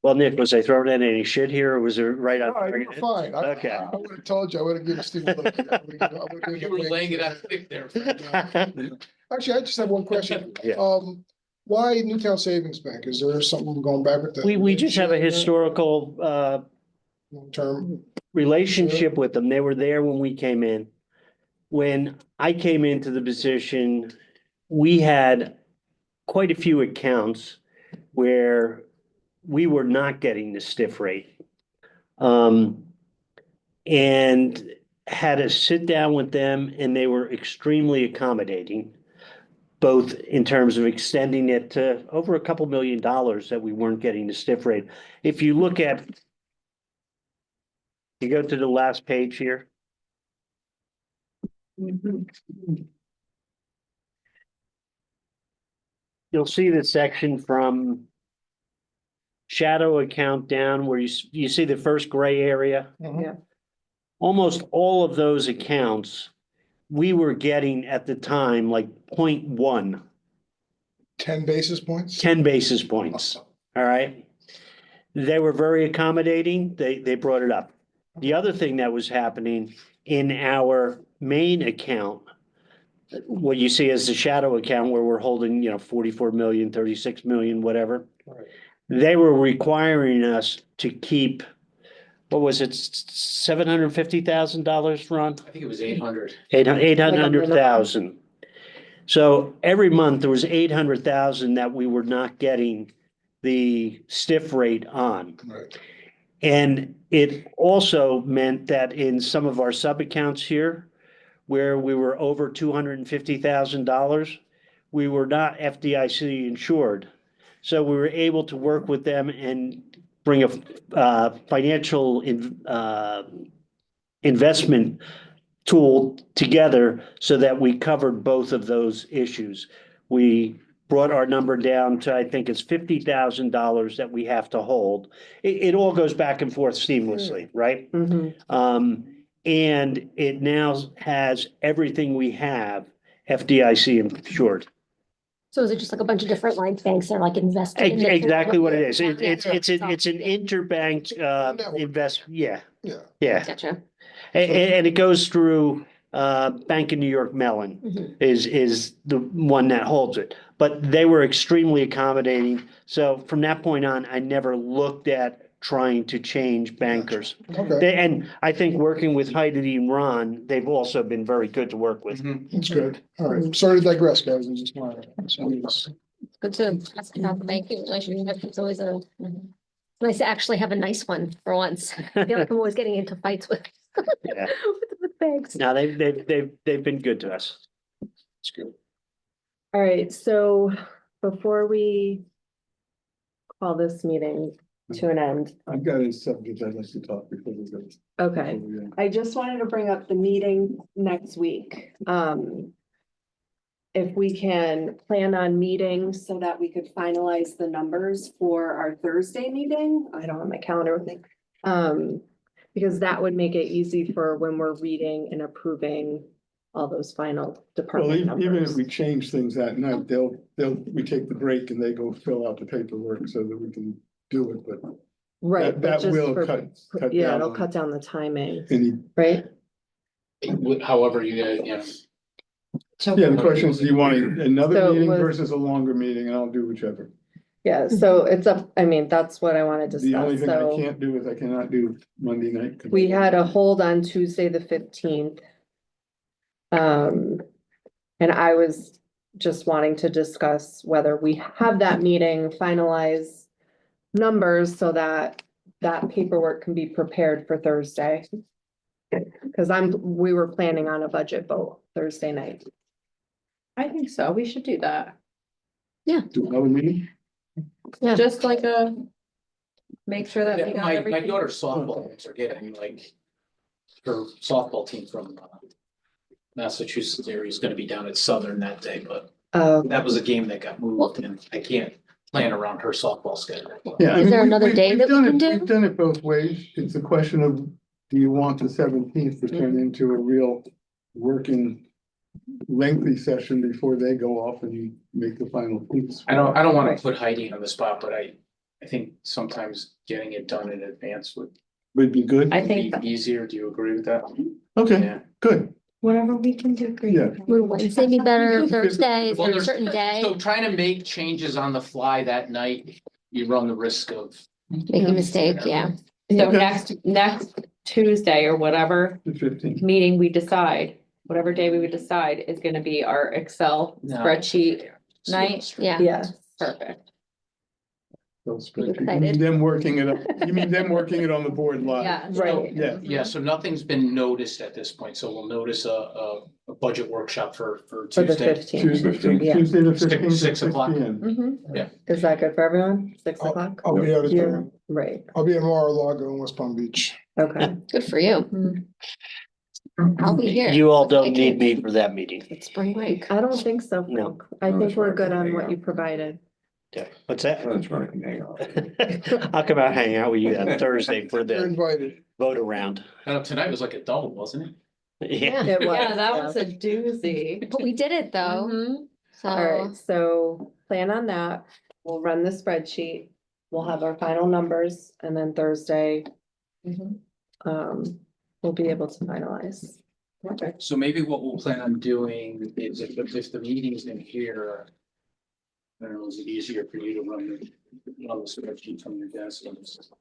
Well, Nick, was I throwing in any shit here or was it right on? No, you were fine. Okay. I would have told you, I would have given Steve a look. You were laying it out thick there. Actually, I just have one question. Yeah. Why Newtown Savings Bank? Is there something going back with that? We just have a historical Term, relationship with them. They were there when we came in. When I came into the position, we had quite a few accounts where we were not getting the stiff rate. And had to sit down with them and they were extremely accommodating, both in terms of extending it to over a couple $1 million that we weren't getting the stiff rate. If you look at, you go to the last page here. You'll see the section from shadow account down where you see the first gray area. Yeah. Almost all of those accounts, we were getting at the time like 0.1, 10 basis points? 10 basis points. All right. They were very accommodating. They brought it up. The other thing that was happening in our main account, what you see as the shadow account where we're holding, 44 million, 36 million, whatever. Right. They were requiring us to keep, what was it, $750,000, Ron? I think it was 800. 800,000. So every month there was 800,000 that we were not getting the stiff rate on. Right. And it also meant that in some of our sub accounts here, where we were over $250,000, we were not FDIC insured. So we were able to work with them and bring a financial investment tool together so that we covered both of those issues. We brought our number down to, I think it's $50,000 that we have to hold. It all goes back and forth seamlessly, right? Mhm. And it now has everything we have FDIC insured. So is it just like a bunch of different like banks that are like invested in it? Exactly what it is. It's Yeah. it's an interbank invest, yeah, Yeah. yeah. Gotcha. And it goes through Bank of New York Mellon Mhm. is the one that holds it. But they were extremely accommodating. So from that point on, I never looked at trying to change bankers. Okay, And I think working with Heidi and Ron, they've also been very good to work with. that's good. All right, sorry to digress, guys. I just wanted. Good to ask about the banking relationship. It's always a nice to actually have a nice one for once. I feel like I'm always getting into fights with Yeah. with banks. Now they've been good to us. It's good. All right, so before we call this meeting to an end, I've got a subject I'd like to talk before we go. okay, before we end. I just wanted to bring up the meeting next week. If we can plan on meeting so that we could finalize the numbers for our Thursday meeting. I don't have my calendar with me. Because that would make it easy for when we're reading and approving all those final Well, department even if numbers. we change things that night, we take the break and they go fill out the paperwork so that we can do it, but Right, that but just will for, cut yeah, down it'll on cut down the timing, any. right? However, you guys, you know. Yeah, the question is, do you want another So meeting was- versus a longer meeting, and I'll do whichever. Yeah, so it's up, I mean, that's what I want to The only discuss, thing I so can't do is I cannot do Monday night. we had a hold on Tuesday, the 15th. And I was just wanting to discuss whether we have that meeting, finalize numbers so that that paperwork can be prepared for Thursday. Cause we were planning on a budget vote Thursday night. I think so. We should do that. Do another meeting? Yeah. Just like make sure that we got My everything. daughter's softball games are getting like, her softball team from Massachusetts area is gonna be down at Southern that day, but that was a game that got moved and I can't plan around her softball schedule. Yeah. I Is mean, there another day we've that we done can it- do? We've done it both ways. It's a question of, do you want the 17th to turn into a real working lengthy session before they go off and make the final piece? I don't wanna put Heidi on the spot, but I think sometimes getting it done in advance Would be good. I would think be easier. Do you agree with that? Okay, Yeah. good. whatever we can do. great. Yeah. Would Wednesday be better, Thursday, is Well, there a there's- certain day, So trying to make changes on the fly that night, you run the risk of. making a mistake, yeah. So Okay. next Tuesday or whatever The 15th. meeting we decide, whatever day we would decide is gonna be our Excel No. spreadsheet night. Yeah. Yeah, Perfect. Those You spreadsheets. You excited? mean them working it up, you mean them working it on the board live? Yeah. right. Yeah. Yeah, so nothing's been noticed at this point, so we'll notice a budget workshop for For the Tuesday. 15th. Tuesday, Yeah. Tuesday the Six- 15th. six o'clock. PM. Mhm. Yeah. Is that good for everyone? 6 o'clock? I'll be out of You're town. right, I'll be in Mar-a-Lago in West Palm Beach. okay. Good for you. I'll be here. You all don't need me for that meeting. It's spring break. I don't think so. No. Frank. I No, think that's we're right. good on what Yeah. you provided. Okay, what's that? That's right, I can hang out. I'll come out and hang out with you on Thursday for You're the invited. vote around. Tonight was like a double, wasn't it? Yeah. It was, Yeah, that yeah. was a doozy. But we did it though, Mhm. All right, so. so plan on that. We'll run the spreadsheet. We'll have our final numbers and then Thursday. We'll be able to finalize. Okay. So maybe what we'll plan on doing is if the meeting's in here. I don't know, is it easier for you to run the spreadsheet from your desk and just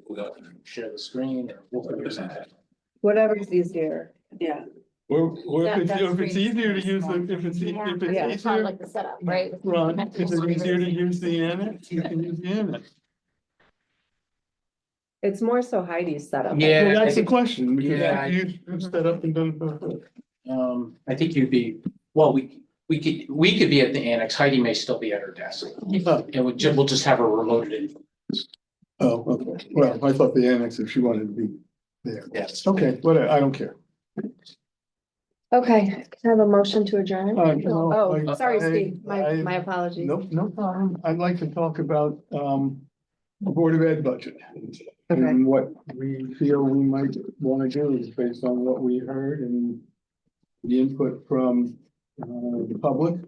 we'll share the screen or we'll figure that out? Whatever's easier, yeah. Or if That it's easier to use, if it's Yeah, if Yeah. it's Kind easier, of like the setup, right? Ron, if it's easier to use the annex, you can use the annex. It's more so Heidi's setup. Yeah. Well, I that's the think- question, because Yeah. you've set up and done it before. I think you'd be, well, we could be at the annex. Heidi may still be at her desk. And we'll just have her remoted in. Oh, okay. Well, I thought the annex, if she wanted to be there. Yes. Okay, whatever, I don't care. Okay, can I have a motion to adjourn? No, Oh, sorry, I- Steve, I- my apologies. No problem. I'd like to talk about, the Board of Ed budget. Okay. And what we feel we might want to do is based on what we heard and the input from, the public.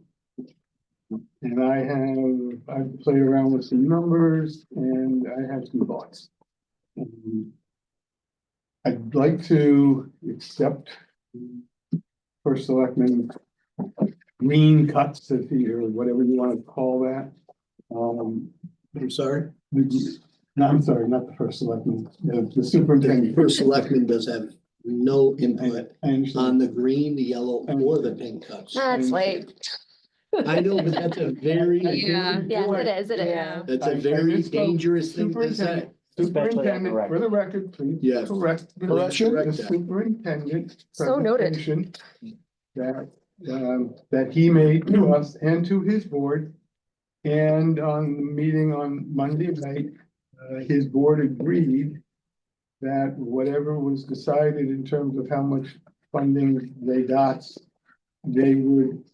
And I've played around with some numbers and I have some thoughts. I'd like to accept First Selectman green cuts, if you, or whatever you want to call that. I'm sorry, No, I'm sorry, not the First Selectman, the the superintendent. first selectman does have no input I understand. on the green, the yellow, or the pink cuts. That's late. I know, but that's a very, Yeah, it is, it is. Yeah. that's a very dangerous thing to say. Superintendent, for the record, please. Yes. Correct. Correction. The superintendent. So noted. presentation that he made to us and to his board. And on the meeting on Monday night, his board agreed that whatever was decided in terms of how much funding they got, they would,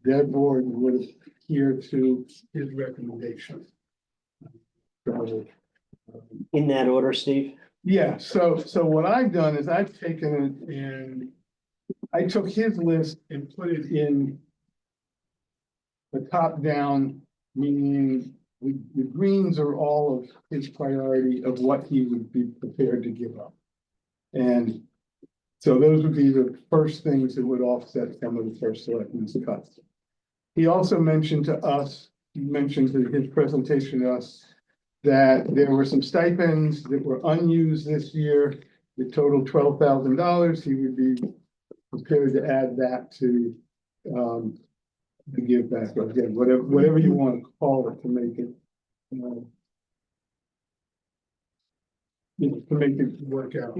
their board would adhere to his recommendation. So, In that order, Steve? yeah, so what I've done is I've taken it and I took his list and put it in the top down, meaning the greens are all of his priority of what he would be prepared to give up. And so those would be the first things that would offset some of the First Selectmen's cuts. He also mentioned to us, he mentioned in his presentation to us, that there were some stipends that were unused this year, the total $12,000. He would be prepared to add that to the give back, or again, whatever you want to call it to make it, to make it work out.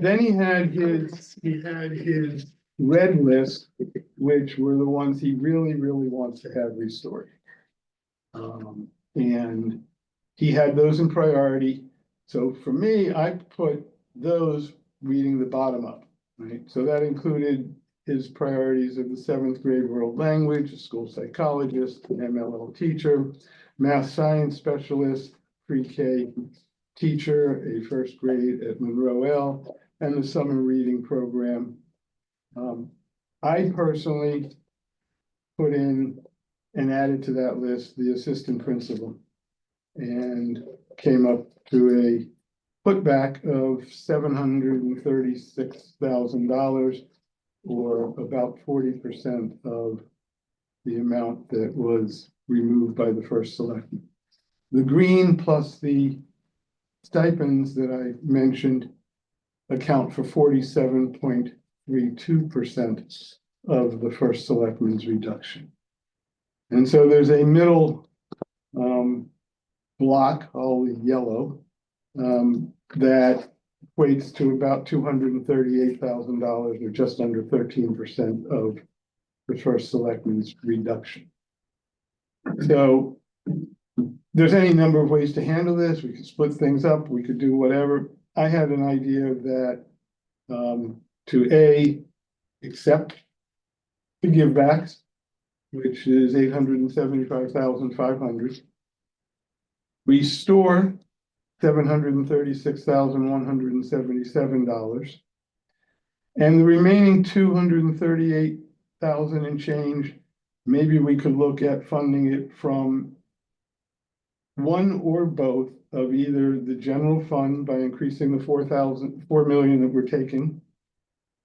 Then he had his red list, which were the ones he really, really wants to have restored. And he had those in priority. So for me, I put those reading the bottom up, right? So that included his priorities of the 7th grade world language, a school psychologist, an MLL teacher, math science specialist, pre-K teacher, a 1st grade at Monroe L, and the summer reading program. I personally put in and added to that list the assistant principal and came up to a putback of $736,000, or about 40% of the amount that was removed by the First Selectman. The green plus the stipends that I mentioned account for 47.32% of the First Selectman's reduction. And so there's a middle block, all yellow, that equates to about $238,000, or just under 13% of the First Selectman's reduction. So there's any number of ways to handle this. We could split things up. We could do whatever. I had an idea that to accept the give backs, which is $875,500. Restore $736,177. And the remaining $238,000 and change, maybe we could look at funding it from one or both of either the general fund by increasing the $4 million that we're taking,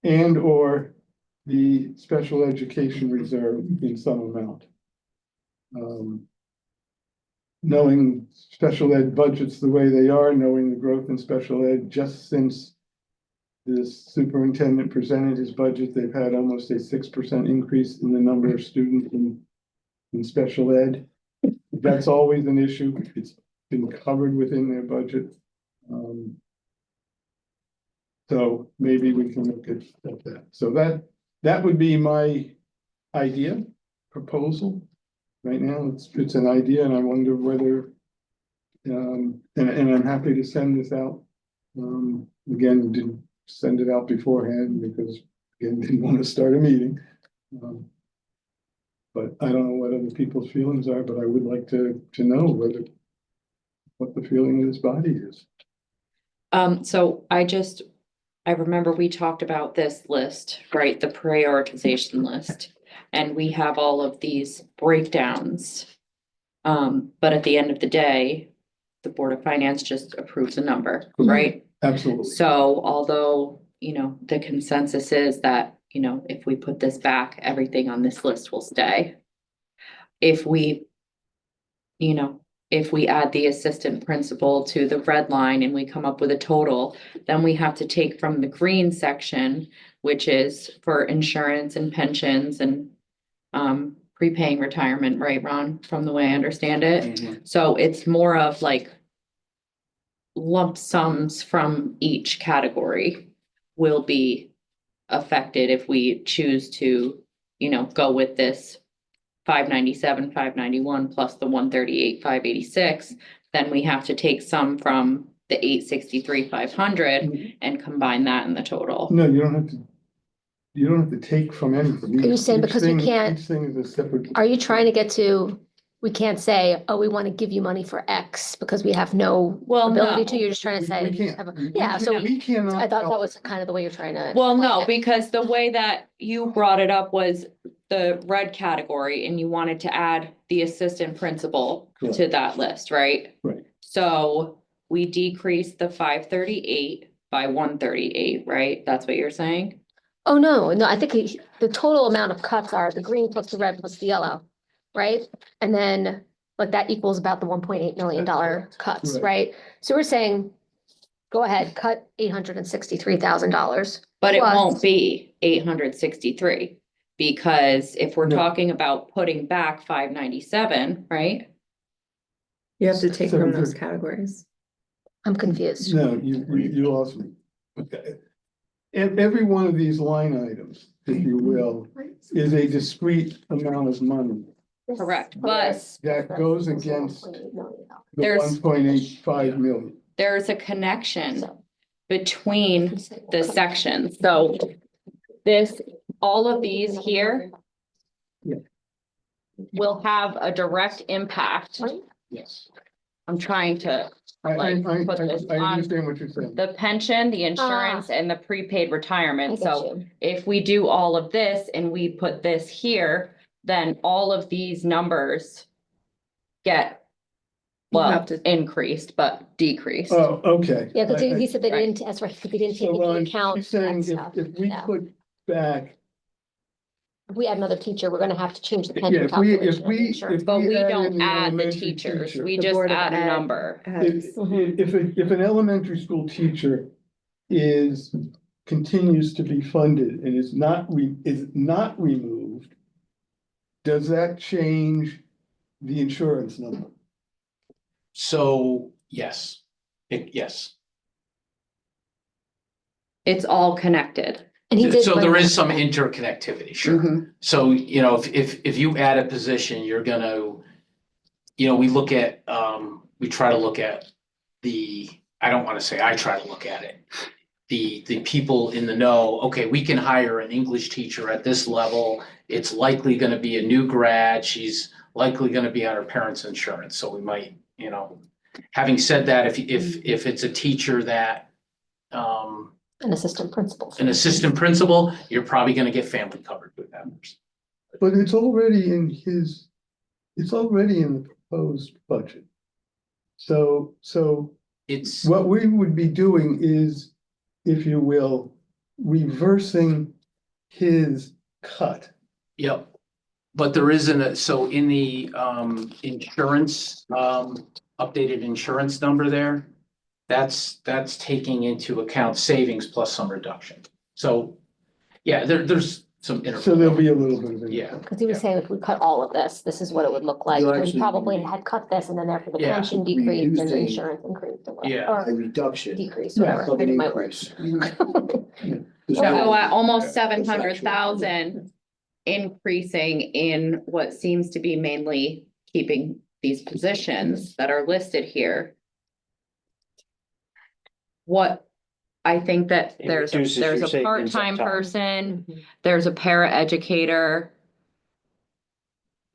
and or the special education reserve in some amount. Knowing special ed budgets the way they are, knowing the growth in special ed, just since this superintendent presented his budget, they've had almost a 6% increase in the number of students in special ed. That's always an issue. It's been covered within their budget. So maybe we can look at that. So that would be my idea, proposal. Right now, it's an idea, and I wonder whether, and I'm happy to send this out. Again, didn't send it out beforehand because, again, didn't want to start a meeting. But I don't know what other people's feelings are, but I would like to know what the feeling of this body is. So I remember we talked about this list, right, the prioritization list, and we have all of these breakdowns. But at the end of the day, the Board of Finance just approves a number, right? Absolutely. So although, the consensus is that, if we put this back, everything on this list will stay. If we add the assistant principal to the red line and we come up with a total, then we have to take from the green section, which is for insurance and pensions and prepaying retirement, right, Ron, from the way I understand it? So it's more of like lump sums from each category will be affected if we choose to, go with this 597, 591 plus the 138, 586, then we have to take some from the 863, 500 and combine that in the total. No, you don't have to. You don't have to take from anything. Are you saying Each because we thing- can't- Each thing is a separate. Are you trying to get to, we can't say, oh, we want to give you money for X because we have no Well, ability no. to, you're just trying to say. We can't. have a- We Yeah, so we cannot. I thought that was kind of the way you're trying to. Well, explain no, it. because the way that you brought it up was the red category and you wanted to add the assistant principal Correct. to that list, right? Right. So we decreased the 538 by 138, right? That's what you're saying? Oh, no, I think the total amount of cuts are the green plus the red plus the yellow, right? And then like that equals about the $1.8 million cuts, Right. right? So we're saying, go ahead, cut $863,000. But it Plus- won't be 863, because if we're No. talking about putting back 597, right? You have to take from those 730. categories. I'm confused. No, you lost me. Okay. Every one of these line items, if you will, is a discrete amount of money Correct, but that goes against the There's- 1.85 million. there's a connection between the sections, so all of these here Yeah. will have a direct impact. Yes. I'm trying to, I put this on understand what you're saying. the pension, the insurance, and the prepaid I retirement, get so you. if we do all of this and we put this here, then all of these numbers get, You well, have to- increased, but decreased. Oh, okay. Yeah, because he said they Right. didn't, that's right, because they didn't take So into Ron, account she's saying that stuff. if we Yeah. put back, If we add another teacher, we're gonna have to change the yeah, pension if calculation of the insurance. But we add in don't add the elementary teachers, teacher, we The just Board of add a Ed number. If, Mhm. if an elementary school teacher continues to be funded and is not removed, does that change the insurance number? So, yes, yes. It's all connected. And he did. So bring there that is some up. interconnectivity, sure. Mhm. So, if you add a position, you're gonna, we look at, we try to look at I don't wanna say I try to look at it. The people in the know, okay, we can hire an English teacher at this level. It's likely gonna be a new grad. She's likely gonna be on her parents' insurance, so we might, having said that, if it's a teacher that, An assistant principal. an assistant principal, you're probably gonna get family covered with that person. But it's already in the proposed budget. So It's, what we would be doing is, if you will, reversing his cut. yep. But there isn't so in the insurance, updated insurance number there, that's taking into account savings plus some reduction. So, yeah, there's some. So there'll be a little bit of it. Yeah. Because he was saying if we cut all of this is what it would look like. You We actually- probably had cut this and then therefore the Yeah. pension decreased and the Reducing- insurance increased. Or whatever, Yeah. A Or reduction. decreased, Yeah, whatever. I did my words. So at almost 700,000 increasing in what seems to be mainly keeping these positions that are listed here. What I think that It there's reduces a your savings up part-time top. person, there's a para educator,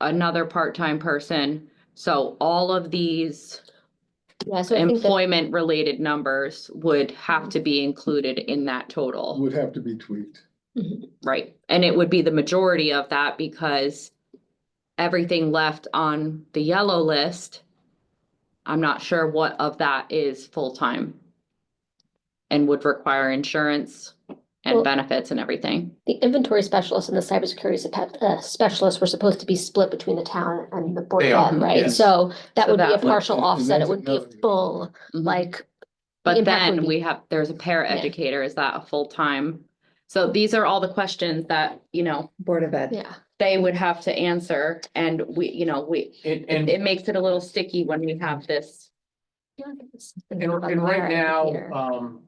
another part-time person. So all of these Yeah, so I think that, employment related numbers would have to be included in that total, Would have to be tweaked. right? And it would be the majority of that because everything left on the yellow list, I'm not sure what of that is full-time and would require insurance and Well- benefits and everything. the inventory specialist and the cybersecurity specialist were supposed to be split between the town and the board They of are, ed, right? yes. So that So would be a that would- partial and offset. It that's would be a another- full, Mhm. like. But impact would then be- there's a para Yeah. educator, is that a full-time? So these are all the questions that, Board of Ed. Yeah, they would have to answer and And it makes it a little sticky when we have this. And right now,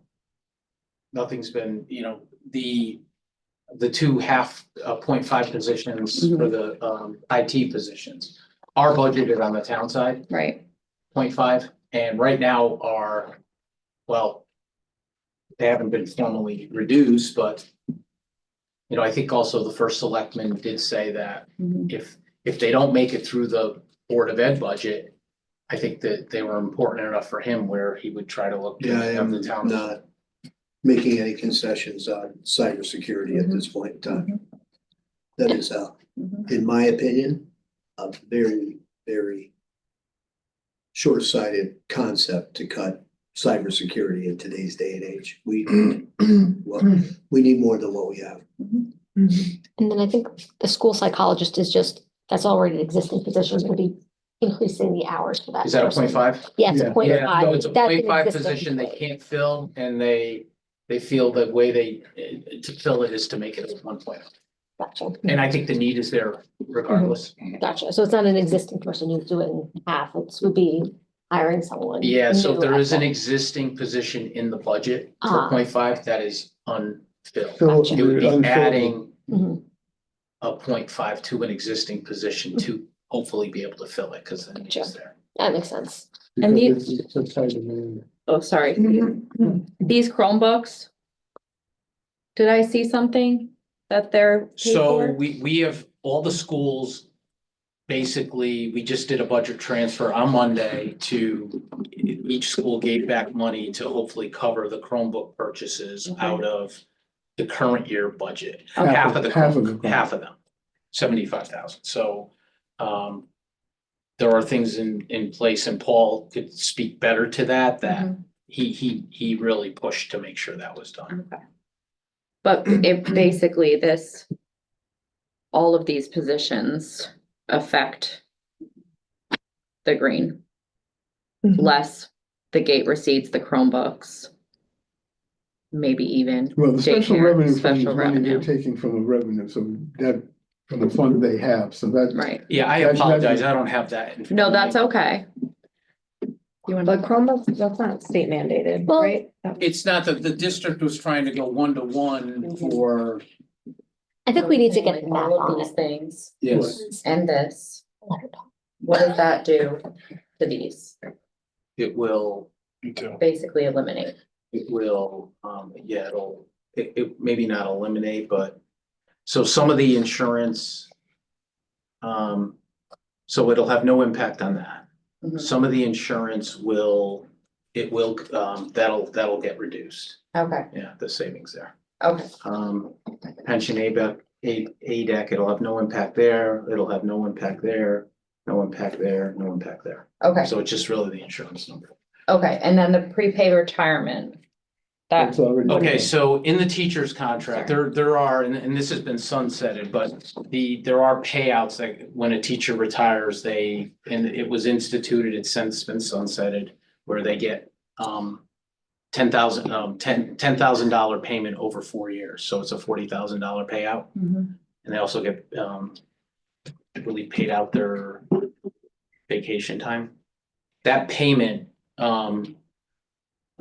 nothing's been, the two 0.5 positions for the IT positions are budgeted on the town side, Right. 0.5, and right now well, they haven't been formally reduced, but I think also the first selectman did say that if they don't make it through the Board of Ed budget, I think that they were important enough for him where he would try to look to Yeah, I have am the town. not making any concessions on cybersecurity at this point in time. That is, in my opinion, a very, very short-sighted concept to cut cybersecurity in today's day and age. We need more than what we have. and then I think the school psychologist is that's already an existing position, is gonna be increasing the hours for that. Is that a person. 0.5? Yeah, it's a Yeah. point Yeah, five. no, it's a That's an 0.5 existing position they employee. can't fill, and they feel the way to fill it is to make it a 1.0. Gotcha, And I think the need is there regardless. gotcha. So it's not an existing person, you do it in half, it would be hiring someone. Yeah, so new there at is an that. existing position in the budget for Ah. 0.5 that is unfilled. So Gotcha. It would be unfilled. adding Mhm. a 0.5 to an existing position to hopefully be able to fill it, because the need is there. That makes sense. And Because it's such high demand. Oh, sorry. These Chromebooks. Did I see something that they're paid So for? we have all the schools. Basically, we just did a budget transfer on Monday each school gave back money to hopefully cover the Chromebook purchases Okay. out of the current year budget. Okay. Half of the Half of Chromebook, them. half of them, 75,000. So there are things in place, and Paul could speak better to that he really pushed to make sure that was done. Okay. But it basically all of these positions affect the green. Less the gate receipts, the Chromebooks. Maybe even Well, the special daycare, revenue fund is special money they're revenue. taking from the revenue, so that, from the fund they have, so that. Right. Yeah, I That's- apologize. I don't have that. in front No, of me. that's okay. You want But Chromebooks, that's not state mandated, Well- right? That- It's not that the district was trying to go 1-to-1 for, I think we need to get the math all of on these it. things yes, and this. What does that do to these? it will, Basically eliminate. yeah, it maybe not eliminate, but. So some of the insurance. So it'll have no impact on that. Mhm. Some of the insurance that'll get reduced. Okay, Yeah, the savings there. okay, Pension ADEC, it'll have no impact there, it'll have no impact there, no impact there, no impact there. okay, So it's just really the insurance number. okay. And then the prepaid retirement. That, It's already. Okay, so in the teacher's contract, there are, and this has been sunsetted, but there are payouts that when a teacher retires, and it was instituted, it's since been sunsetted, where they get $10,000 payment over 4 years, so it's a $40,000 payout. Mhm. And they also get, I believe, paid out their vacation time. That payment,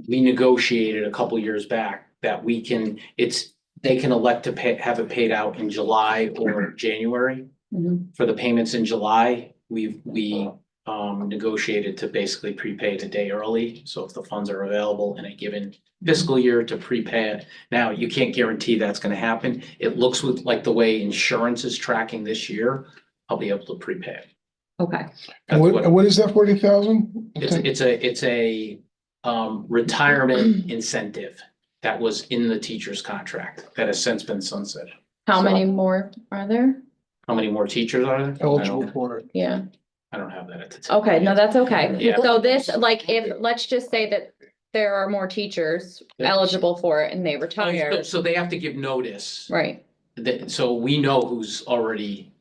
we negotiated a couple years back that they can elect to have it paid out in July or January. Mhm. For the payments in July, we negotiated to basically prepay it a day early. So if the funds are available in a given fiscal year to prepay it. Now, you can't guarantee that's gonna happen. It looks with like the way insurance is tracking this year, I'll be able to prepay it. Okay, That's What is that 40,000? It's a retirement incentive that was in the teacher's contract that has since been sunsetted. how So- many more are there? How many more teachers are there? Eligible for it. Yeah, I don't have that at the top. okay, no, that's okay. Yeah. So this, like, if, let's just say that there are more teachers Yeah. eligible for it and they Oh, retire, so they have to give notice. right? So we know who's already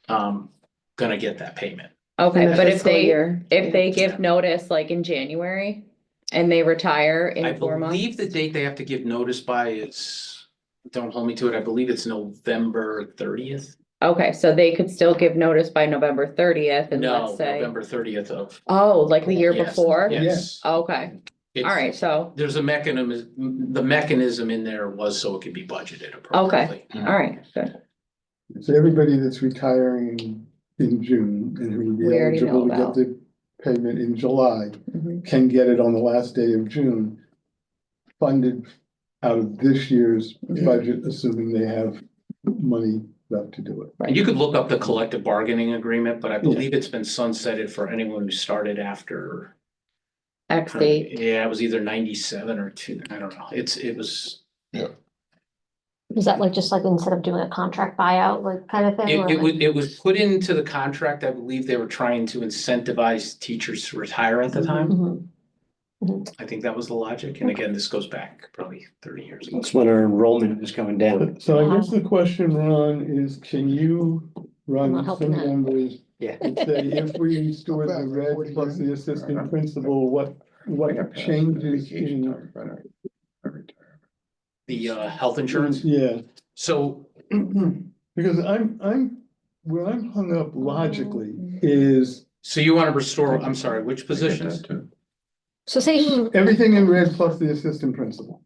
gonna get that payment. Okay, In the but if fiscal they, year? if they give notice like in January and they retire I in 4 months? believe the date they have to give notice by is, don't hold me to it, I believe it's November 30th. Okay, so they could still give notice by November 30th and No, let's say, November 30th of. oh, like the year Yes, before? Yes. Okay, It's- all right, so, There's a mechanism, the mechanism in there was so it could be budgeted appropriately. all right, good. So everybody that's retiring in June and who would be We already know eligible to get about. the payment in July Mhm. can get it on the last day of June, funded out of this year's budget, assuming they have money left to do it. And you could look up the collective bargaining agreement, but I believe it's been sunsetted for anyone who started after. X date, Yeah, it was either 97 or two, I don't know, it was, Is that like, just like instead of doing a contract buyout, like kind of thing? or like- it was put into the contract, I believe they were trying to incentivize teachers to retire at the time. Mhm. I think that was the logic, and again, this goes back probably 30 years ago. That's when our enrollment was coming down. So I guess the question, Ron, is can you I'm run not some helping that. numbers Yeah. and say if we restore the red plus the assistant principal, what changes in? The health insurance, Yeah, so because where I'm hung up logically is you want to restore, I'm sorry, which positions? So say you, everything in red plus the assistant principal.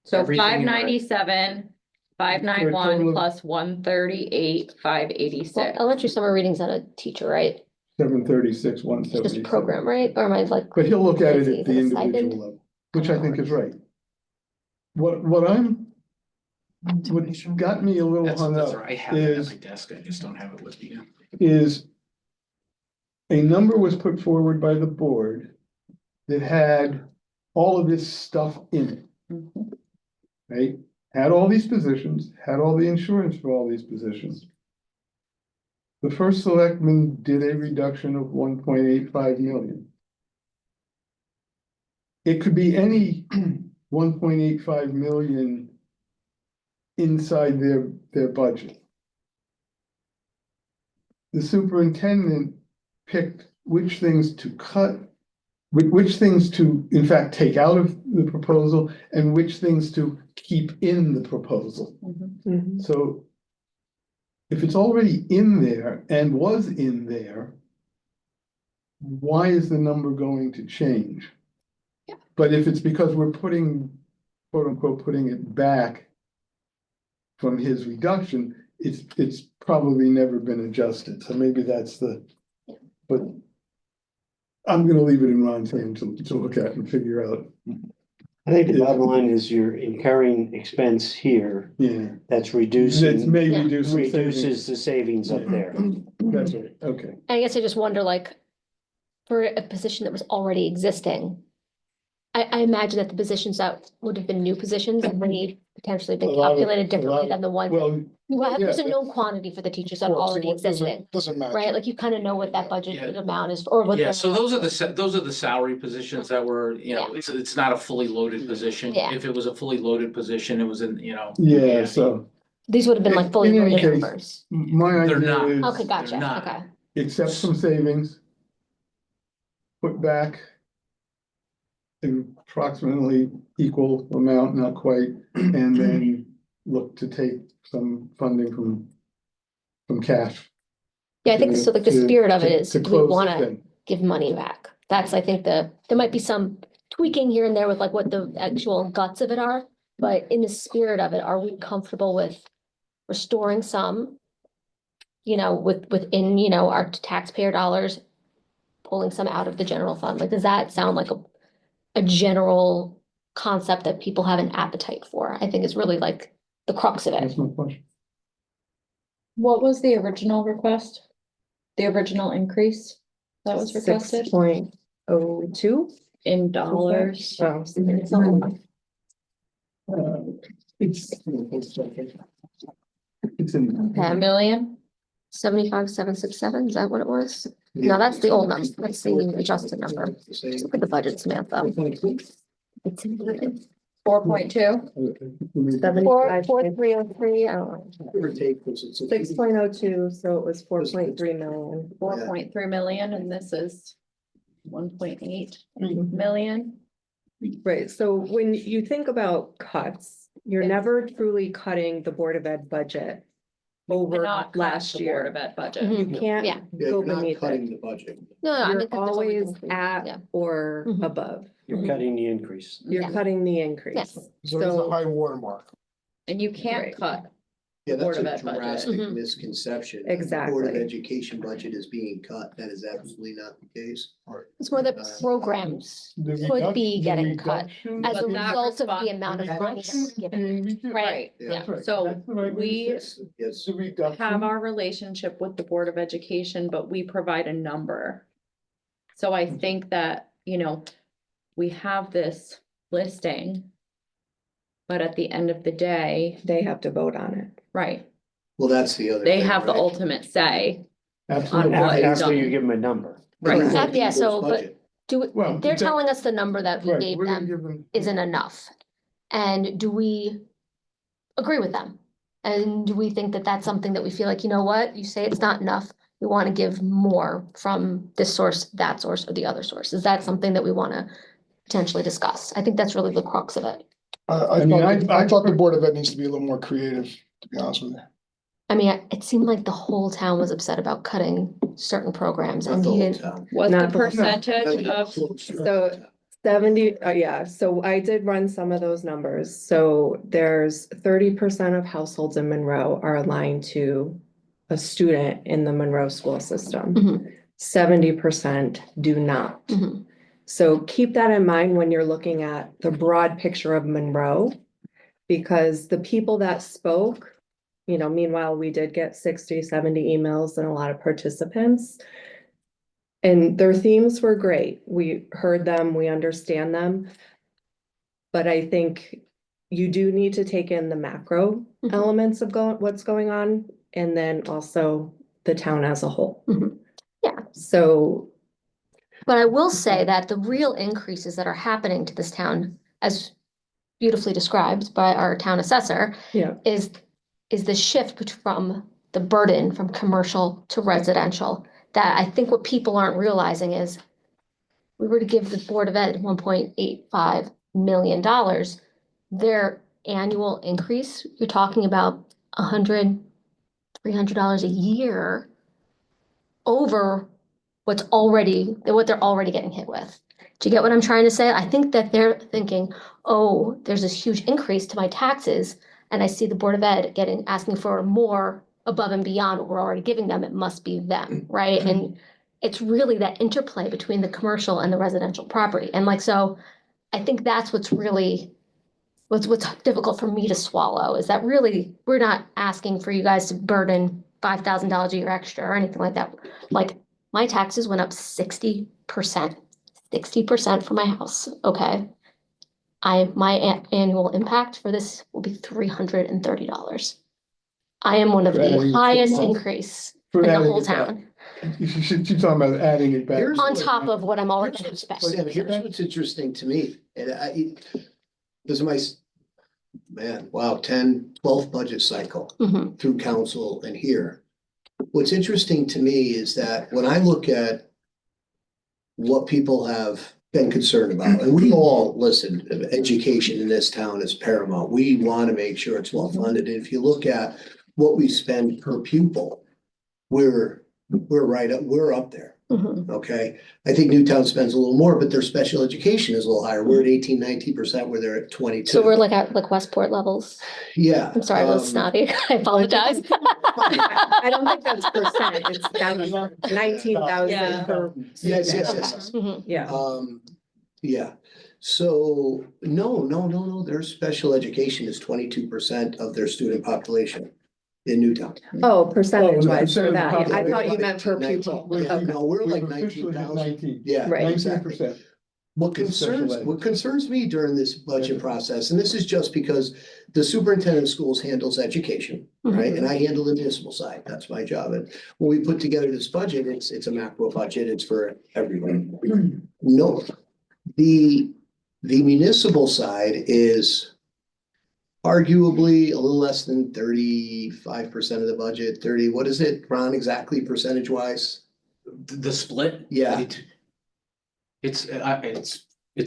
so Everything in red. 597, 591 plus 138, 586. well, elementary summer reading's not a teacher, right? 736, one It's just a seventy. program, right? Or am I like? But he'll look at it crazy? at Is the it a stipend? individual level, which I think is right. What got me a little That's hung up right, I have it at is- my desk, I just don't have it with me. is a number was put forward by the board that had all of this stuff in it, Mhm. right? Had all these positions, had all the insurance for all these positions. The first selectman did a reduction of 1.85 million. It could be any 1.85 million inside their budget. The superintendent picked which things to cut, which things to, in fact, take out of the proposal and which things to keep in the proposal. Mhm. So if it's already in there and was in there, why is the number going to change? Yeah. But if it's because we're putting, quote unquote, putting it back from his reduction, it's probably never been adjusted, so maybe that's the, but I'm gonna leave it in Ron's hand to look at and figure out, I think the bottom line is you're incurring expense here yeah. that's That's reducing, maybe Yeah. reduce some savings. reduces the savings up there. That's it, okay. I guess I just wonder, like, for a position that was already existing. I imagine that the positions that would have been new positions and would potentially been A lot of- calculated a differently lot- than the one. Well, There's a yeah, known quantity for the teachers that are Well, see, already what doesn't- existing, Doesn't matter. right? Like you kind of know what that budget Yeah. amount is, or what. Yeah, they're- so those are the salary positions that were, it's not a fully loaded position. Yeah. If it was a fully loaded position, it was in, yeah, so These would have been like fully In any loaded case- numbers. my They're idea not. is. Okay, gotcha, not. okay. Accept some savings. Put back. An approximately equal amount, not quite, and then look to take some funding from cash. Yeah, I think so, like the spirit of it is, To do we close wanna the thing. give money back? That's, I think, there might be some tweaking here and there with like what the actual guts of it are. But in the spirit of it, are we comfortable with restoring some? Within, our taxpayer dollars, pulling some out of the general fund? Like, does that sound like a general concept that people have an appetite for? I think is really like the crux of it. That's my question. What was the original request? The original increase that was requested 6.02 in dollars? Oh, It's in. Okay. Million? 75,767, is that what it was? No, that's the old number. That's the adjusted number. Just look at the budget, Samantha. It's in the 4.2? 4,303, I don't know. Give or take, because it's a- 6.02, so it was 4.3 million. 4.3 million, and this is 1.8 million. Right, so when you think about cuts, you're Yeah. never truly cutting the Board of Ed budget over Cannot cut last the Board year. of Ed budget. You Mhm. can't Yeah. Yeah, go you're not beneath cutting it. the budget. No, I You're think that there's always increase. at Yeah. or Mhm. above. You're cutting the increase. You're Yeah. cutting the increase. Yes. So it's a So, high watermark. And you can't Right. cut. Yeah, Board that's of a Ed budget. drastic Mhm. misconception. The Board of Exactly. Education budget is being cut. That is absolutely not the case. It's more that programs The could be reduction- getting the cut reduction as a But that result of the response- amount of the money that reduction we're given. being reduced. Right, Yeah. yeah. That's right. So That's the right way to we- say it. Yes, yes. The reduction. Have our relationship with the Board of Education, but we provide a number. So I think that, we have this listing. But at the end of the day, they have to vote on it. right, Well, that's the other. they thing, have the right? ultimate say. Absolutely. On what is After you done. give them a number. Right. Everyone Yeah, knows so, but budget. Well, they're that- telling us the number that we Right, gave we're gonna them give them. isn't enough. And do we agree with them? And do we think that that's something that we feel like, you know what, you say it's not enough, we want to give more from this source, that source, or the other source? Is that something that we want to potentially discuss? I think that's really the crux of it. I mean, I thought the Board of Ed needs to be a little more creative, to be honest with you. I mean, it seemed like the whole town was upset about cutting certain programs Not and the he whole didn't. town. What's the Not the whole- percentage of, So 70, yeah, so I did run some of those numbers. So there's 30% of households in Monroe are aligned to a student in the Monroe school system. Mhm. 70% do not. Mhm. So keep that in mind when you're looking at the broad picture of Monroe. Because the people that spoke, meanwhile, we did get 60, 70 emails and a lot of participants. And their themes were great. We heard them, we understand them. But I think you do need to take in the macro Mhm. elements of what's going on, and then also the town as a whole. Mhm. Yeah. So, But I will say that the real increases that are happening to this town, as beautifully described by our town assessor, yeah, is the shift from the burden from commercial to residential. That I think what people aren't realizing is we were to give the Board of Ed $1.85 million, their annual increase, you're talking about $100-$300 a year over what they're already getting hit with. Do you get what I'm trying to say? I think that they're thinking, oh, there's this huge increase to my taxes, and I see the Board of Ed asking for more above and beyond what we're already giving them. It must be them, right? And it's really that interplay between the commercial and the residential property. And so I think that's what's difficult for me to swallow, is that really, we're not asking for you guys to burden $5,000 a year extra or anything like that. Like, my taxes went up 60%, 60% for my house, okay? My annual impact for this will be $330. I am one of the Right. highest increase For in the adding whole it back. town, She's talking about adding it back. Here's on what- top of what I'm already gonna Here's spend. what's- Here's what's interesting to me, and this is my, 12th budget cycle Mhm. through council and here. What's interesting to me is that when I look at what people have been concerned about, and we all, listen, education in this town is paramount. We want to make sure it's well funded. And if you look at what we spend per pupil, we're up there. Mhm. Okay, I think Newtown spends a little more, but their special education is a little higher. We're at 19% where they're at 22. So we're like at Westport levels. Yeah. I'm sorry, I was snotty. I apologize. I don't think that's percent, it's down 19,000 Yeah. per. Yes, yes, yes. Mhm. Yeah. Yeah, so, no, their special education is 22% of their student population in Newtown. Oh, percentage wise for percentage that, of yeah, I population. thought you meant per 19, pupil. Yeah, Okay. no, we're like We've officially hit 19,000. Yeah, Right. exactly. 19%. What It's special concerns, ed. what concerns me during this budget process, and this is just because the superintendent of schools handles education, right? And I handle the municipal side, that's my job. And when we put together this budget, it's a macro budget, it's for everyone. No, the municipal side is arguably a little less than 35% of the budget, 30, what is it, Ron, exactly percentage wise? The split? Yeah. It's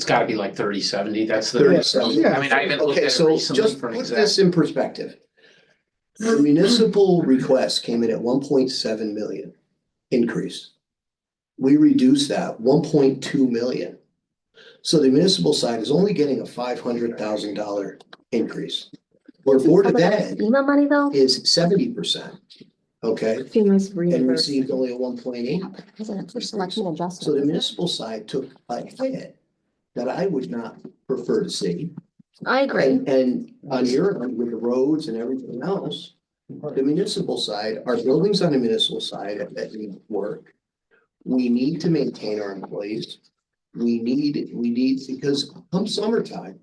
gotta be like 30-70. That's the. 30-70. I mean, I even looked Okay, at it so recently just for an put exact. this in perspective. The municipal request came in at 1.7 million increase. We reduced that 1.2 million. So the municipal side is only getting a $500,000 increase. Where Board of Ed FEMA money though? is 70%, okay, FEMA's and reimbursed. received only a 1.8. Isn't it for selection adjustment? So the municipal side took a hit that I would not prefer to see. I agree. And on your end, with the roads and everything else, the municipal side, our buildings on the municipal side that need work. We need to maintain our employees. We need, because come summertime,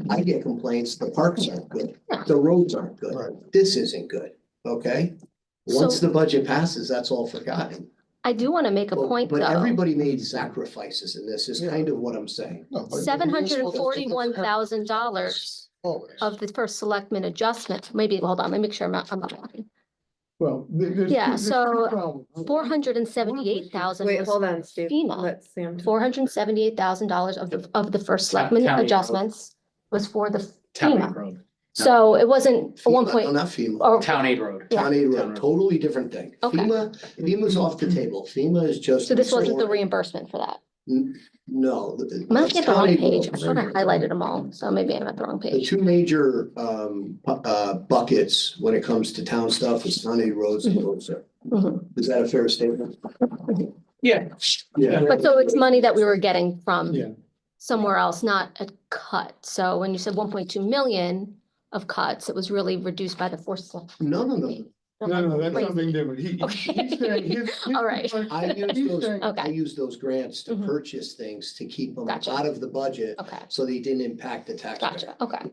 I get complaints, the parks aren't good, the roads aren't good, this isn't good, okay? Once So- the budget passes, that's all forgotten. I do want to make a point But though. everybody made sacrifices in this, is kind of what I'm saying. $741,000 Always. of the first selectman adjustment, maybe, hold on, let me make sure I'm not talking. Well, Yeah, so 478,000 Wait, was hold on, Steve. FEMA. Let Sam. talk. $478,000 of the first selectman County road. adjustments was for the Town Aid FEMA. Road. So it wasn't a one FEMA, point. no, not FEMA. Or Town Aid Road. Yeah. County Town road, road. totally different thing. Okay. FEMA's off the table. FEMA is just. so this wasn't the reimbursement for that. No. I'm looking at the wrong County page. I roads. thought I highlighted them all, so maybe I'm at the wrong The page. two major buckets when it comes to town stuff is county roads and roads. Mhm. Is that a fair statement? Yeah. Yeah. But so it's money that we were getting from Yeah. somewhere else, not a cut. So when you said 1.2 million of cuts, it was really reduced by the force. No, No, that's something different. Okay. He's saying his All right. I Okay. use those grants to Mhm. purchase things to keep them Gotcha. out of the budget, Okay, so they didn't impact the taxpayer. gotcha, okay.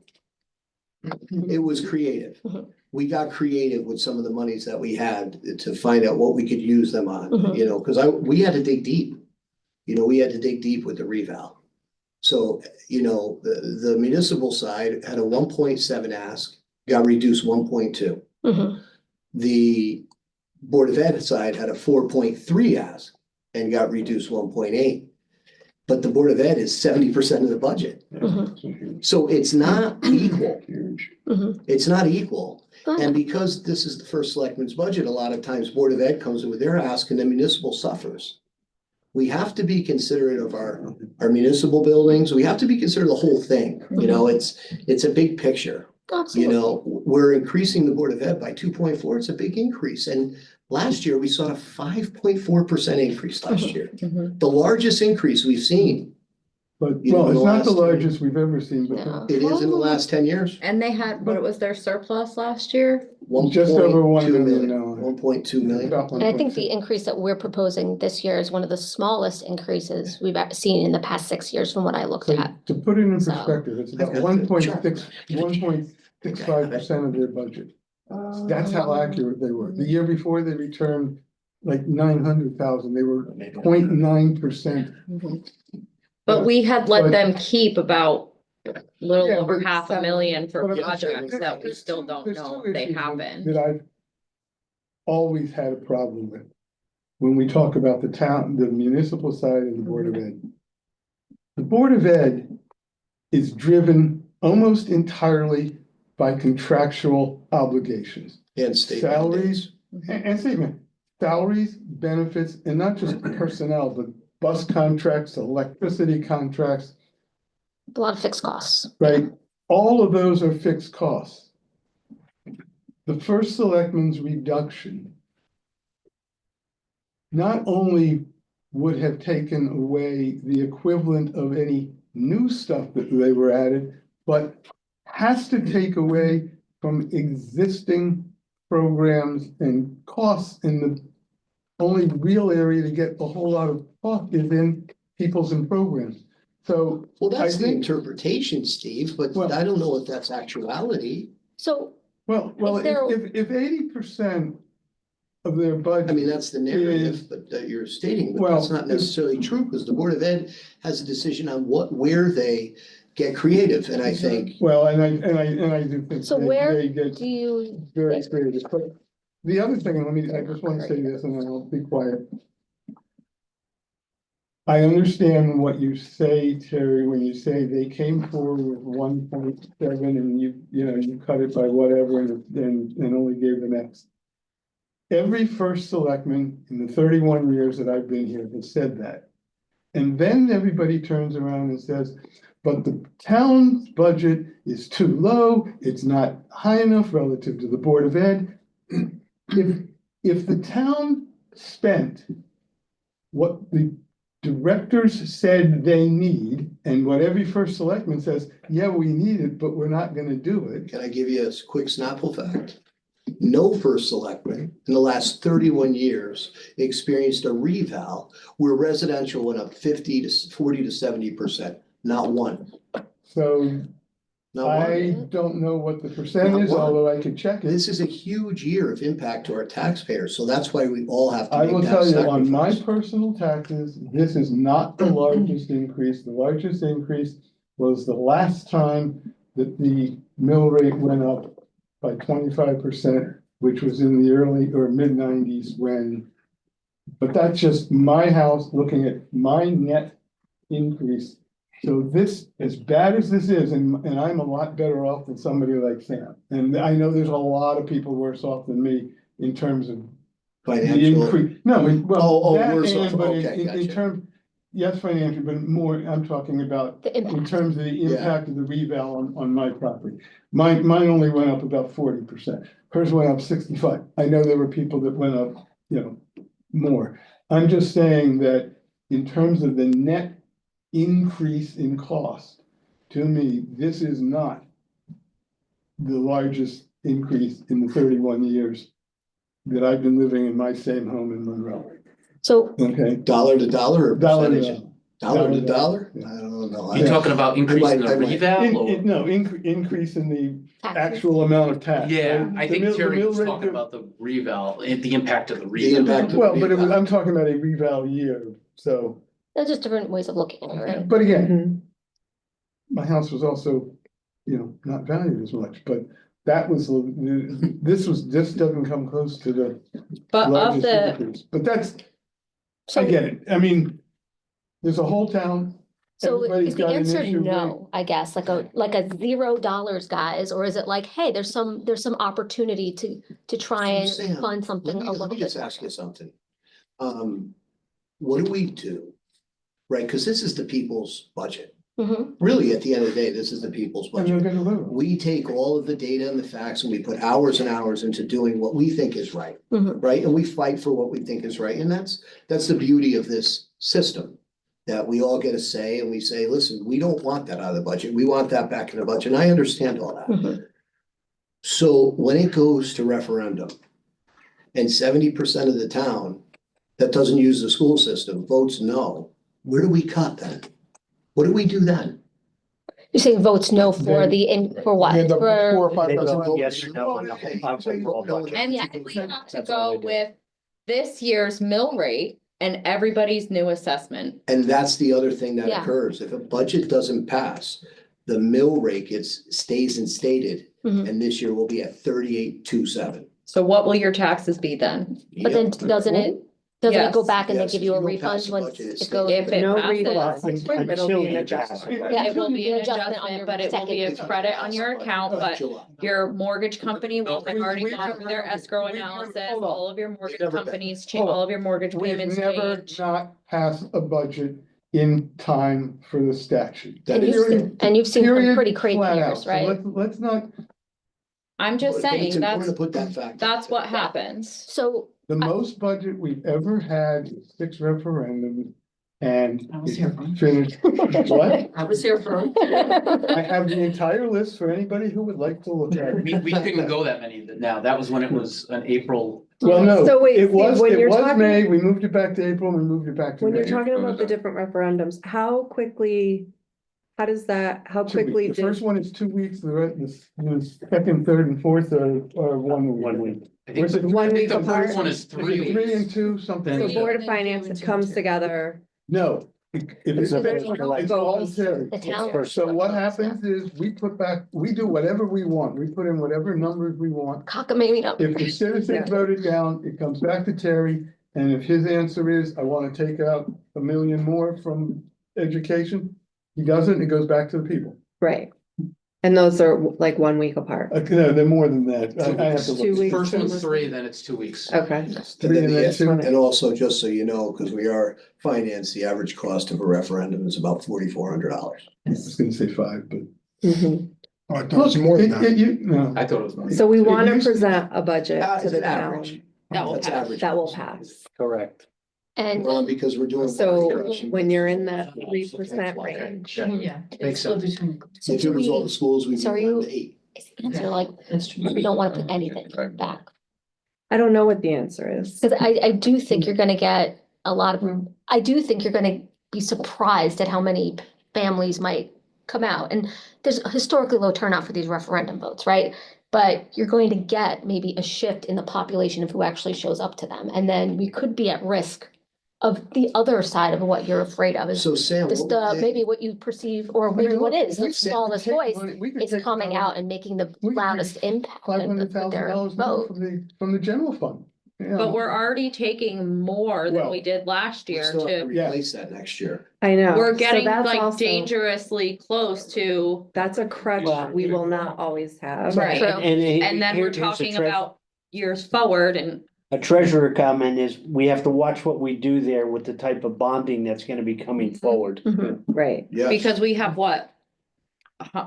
It was creative. Mhm. We got creative with some of the monies that we had to find out what we could use them on, Mhm. you know, because we had to dig deep. You know, we had to dig deep with the reval. So, you know, the municipal side had a 1.7 ask, got reduced 1.2. Mhm. The Board of Ed side had a 4.3 ask and got reduced 1.8. But the Board of Ed is 70% of the budget. Mhm. So it's not equal. Huge. Mhm. It's not equal. Go And ahead. because this is the first selectman's budget, a lot of times Board of Ed comes in with their ask and the municipal suffers. We have to be considerate of our municipal buildings. We have to be considerate of the whole thing. You know, it's a big picture. You Absolutely. know, we're increasing the Board of Ed by 2.4. It's a big increase. And last year we saw a 5.4% increase last year. Mhm. The largest increase we've seen. But, You know, well, in it's the not the last- largest we've ever seen, but No. It is in the last 10 years. And they had, what was their surplus last year? just over 1 1.2 million million. now. 1.2 million. About And I think 1.6. the increase that we're proposing this year is one of the smallest increases we've seen in the past 6 years from what I looked So at. to put it in So- perspective, it's about I've got the 1.65% of their budget. That's how accurate they were. The year before, they returned like 900,000. They were 0.9%. But we had let But- them keep about a little Yeah, over but 500,000 for But projects that we there's still two- don't there's know two if they issues happen. That I've always had a problem with. When we talk about the town, the municipal side of the Board of Ed. The Board of Ed is driven almost entirely by contractual obligations. And state Salaries and statement, salaries, benefits, and not just personnel, but bus contracts, electricity contracts, A lot of fixed costs. right? All of those are fixed costs. the first selectman's reduction not only would have taken away the equivalent of any new stuff that they were added, but has to take away from existing programs and costs in the only real area to get a whole lot of cost is in people's and programs. So Well, that's I the think- interpretation, Steve, but Well- I don't know if that's actuality. So, Well, Is there- if 80% of their budget. I mean, that's the narrative, but that you're stating, but that's Well, not necessarily true, because the Board of Ed has a decision on where they get creative, and I think. Well, and I do think. So they- where they get do you, very creative, but the other thing, I just want to say this and then I'll be quiet. I understand what you say, Terry, when you say they came forward with 1.7 and you cut it by whatever and only gave them X. Every first selectman in the 31 years that I've been here has said that. And then everybody turns around and says, but the town's budget is too low, it's not high enough relative to the Board of Ed. If the town spent what the directors said they need, and what every first selectman says, yeah, we need it, but we're not gonna do it. Can I give you a quick Snapple fact? No first selectman in the last 31 years experienced a reval where residential went up 50 to 40 to 70%. Not one. So Not I one. don't know what the percent is, Not one. although I could check it. This is a huge year of impact to our taxpayers, so that's why we all have to I make will that tell you, on my sacrifice. personal taxes, this is not the largest increase. The largest increase was the last time that the mill rate went up by 25%, which was in the early or mid-90s when. But that's just my house looking at my net increase. So this, as bad as this is, and I'm a lot better off than somebody like Sam. And I know there's a lot of people worse off than me in terms of the Financial, increase. No, well, that worse off. and, but Okay, in gotcha. terms, yes, financially, but more, I'm talking about the in impact? terms of the Yeah. impact of the reval on my property. Mine only went up about 40%. Hers went up 65. I know there were people that went up, more. I'm just saying that in terms of the net increase in cost, to me, this is not the largest increase in the 31 years that I've been living in my same home in Monroe. So, Okay? dollar to dollar or Dollar to percentage? dollar. Dollar to Dollar to dollar? dollar, I don't know. You talking about increasing the I might- reval or? No, increase in the taxes? actual amount of tax. Yeah, right? I The think mill- the Terry mill was rate talking of- about the reval, the impact of the The reval. impact of. Well, but reval. I'm talking about a reval year, so, there's just different ways of looking at it, right? but again, Mhm. my house was also, not valued as much, but that was, this doesn't come close to the But of largest the, increase, but that's, So, I get it, I mean, there's a whole town. so everybody's is the got an answer issue, no, I guess, like a $0, guys, or is it like, hey, there's some opportunity to try and Sam, fund something Let a me little just bit ask more? you something. What do we do? Right, because this is the people's budget. Mhm. Really, at the end of the day, this is the people's And they're budget. gonna live. We take all of the data and the facts and we put hours and hours into doing what we think is right. Mhm. Right? And we fight for what we think is right. And that's the beauty of this system. That we all get a say and we say, listen, we don't want that out of the budget. We want that back in the budget. And I understand all that. Mhm. So when it goes to referendum and 70% of the town that doesn't use the school system votes no, where do we cut then? What do we do then? You're saying votes no for for what? End up with 4 or For, 5 They percent. vote yes or no on the whole overall budget. and yeah, if we have to That's all go they do. with this year's mill rate and everybody's new assessment. And that's the other thing that Yeah. occurs. If a budget doesn't pass, the mill rate stays instated. Mhm. And this year will be at 38.27. So what will your taxes be then? but then doesn't it go Yes. back and they Yes, give if you a you don't refund pass the once budget, it's it goes? If it No passes, refund. I'd still need to pass it. Yeah, it will be an adjustment on adjustment, your but it will be a second- credit on your account, but July. your mortgage company will have already We've gone through their never- escrow we've never- analysis, hold on. all of your mortgage never been. companies, Hold on. all of your mortgage We've payments never change. not passed a budget in time for the statute. That And is- you've seen some Period, pretty crazy flat years, out. So right? Let's not, I'm just But saying, it's important that's, to put that fact. that's what happens. So The most budget we've ever had is 6 referendums and I was here for it. finished. What? I was here for it. I have the entire list for anybody who would like to look at it. We couldn't go that many now. That was when it was an April. Well, no, So wait, it was, Steve, when it you're was talking- May, we moved it back to April, and we moved it back to When you're May. talking about the different referendums, how quickly, how 2 quickly weeks. The did, first one is 2 weeks, the second, third, and fourth are 1 week. 1 week. I think Was it the- 1 I think week the apart? first one is 3 3 and weeks. 2, something. so like Board that. of Finance comes together? No, if it's a official, it's voluntary. the town, So what happens is we do whatever we want. We put in whatever numbers we want. cockamamie up. If the citizens voted down, it comes back to Terry, and if his answer is, I wanna take out 1 million more from education, he doesn't, it goes back to the people. Right. And those are like 1 week apart. No, they're more than that. I have to 2 look. weeks. First one's 3, then it's 2 weeks. Okay, And Three then and then two. and also, just so you know, because we are finance, the average cost of a referendum is about $4,400. I was gonna say 5, but. mhm. Oh, I thought it's more than that. No. I thought it was more. So we want to used to- present a budget to It's the an town average. That will That's pass. average. that will pass. Correct. And Well, because we're doing. So when you're in that 3% range, Yeah. Makes sense. so If do it was all we, the schools, we'd be so are down you- to 8. is the answer like, That's true. we don't want to put anything back? I don't know what the answer is. Because I do think you're gonna get a lot of, I do think you're gonna be surprised at how many families might come out. And there's historically low turnout for these referendum votes, right? But you're going to get maybe a shift in the population of who actually shows up to them. And then we could be at risk of the other side of what you're afraid of is So Sam. just what would maybe what you perceive, or maybe what is the smallest voice is coming out and making the We could loudest impact with $500,000 their more vote. from the general fund. You know. But we're already taking more than Well, we did last We year still have to to, Yeah. replace that next year. I know. we're So getting that's like also- dangerously close to, That's a crutch Well, we will not always have. Right. True. and then we're here's a talking treas- about years forward and A treasurer comment is, we have to watch what we do there with the type of bonding that's gonna be coming forward. Mhm. Right. Yes. because we have what?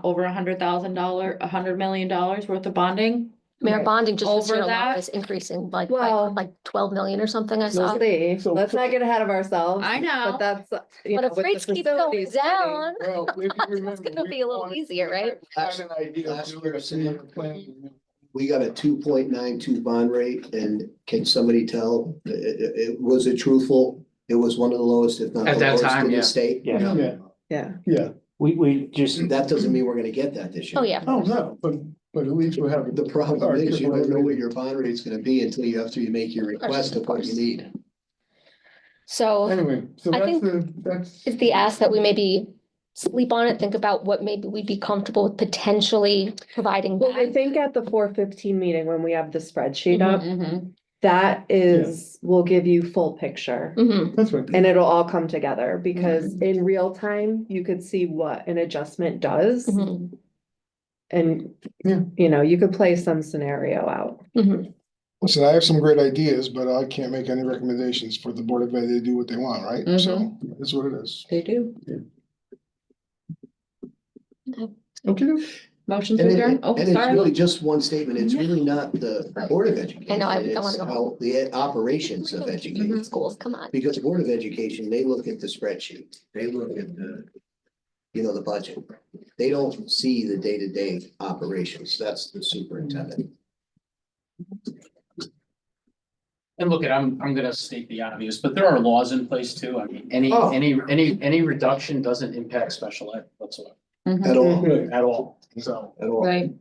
Over $100 million worth of bonding? I mean, our bonding just this Over year alone that? is increasing like, Well- like 12 million or something I We'll saw. see. So- Let's not get ahead of ourselves. I know. But that's, you But know, if with the rates keep going facilities funding- down, Well, if you remember, it's gonna we be a little wanted- easier, right? Had an idea of Last doing year, a Sam, 3-year plan. We got a 2.92 bond rate, and can somebody tell, was it truthful? It was one of the lowest, if not At the that lowest time, in yeah. the state. Yeah. Yeah, Yeah. yeah. We just, That doesn't mean we're gonna get that this year. Oh, yeah. Oh, no, but at least we'll have. The problem is you don't know what your bond rate's gonna be until after you make your request of what you need. So Anyway, so I that's think that's. is the ask that we maybe sleep on it, think about what maybe we'd be comfortable with potentially providing Well, I back. think at the 4:15 meeting, when we have the spreadsheet up, Mhm. that is, will give you full picture. Mhm. That's right. And it'll all come together because in real time, you could see what an adjustment does. Mhm. And, Yeah. you know, you could play some scenario out. Mhm. Listen, I have some great ideas, but I can't make any recommendations for the Board of Ed. They do what they want, right? So that's what it is. They do. Okay. Motion to And adjourn? it- Oh, and it's sorry. really just one statement. It's really not the Board of Education. I know, I wanna It's go how the operations of education. Schools, come on. Because the Board of Education, they look at the spreadsheet, they look at the budget. They don't see the day-to-day operations, that's the superintendent. And look, I'm gonna state the obvious, but there are laws in place too. I mean, Oh. any reduction doesn't impact special ed whatsoever At all, at all. So. at all. Right.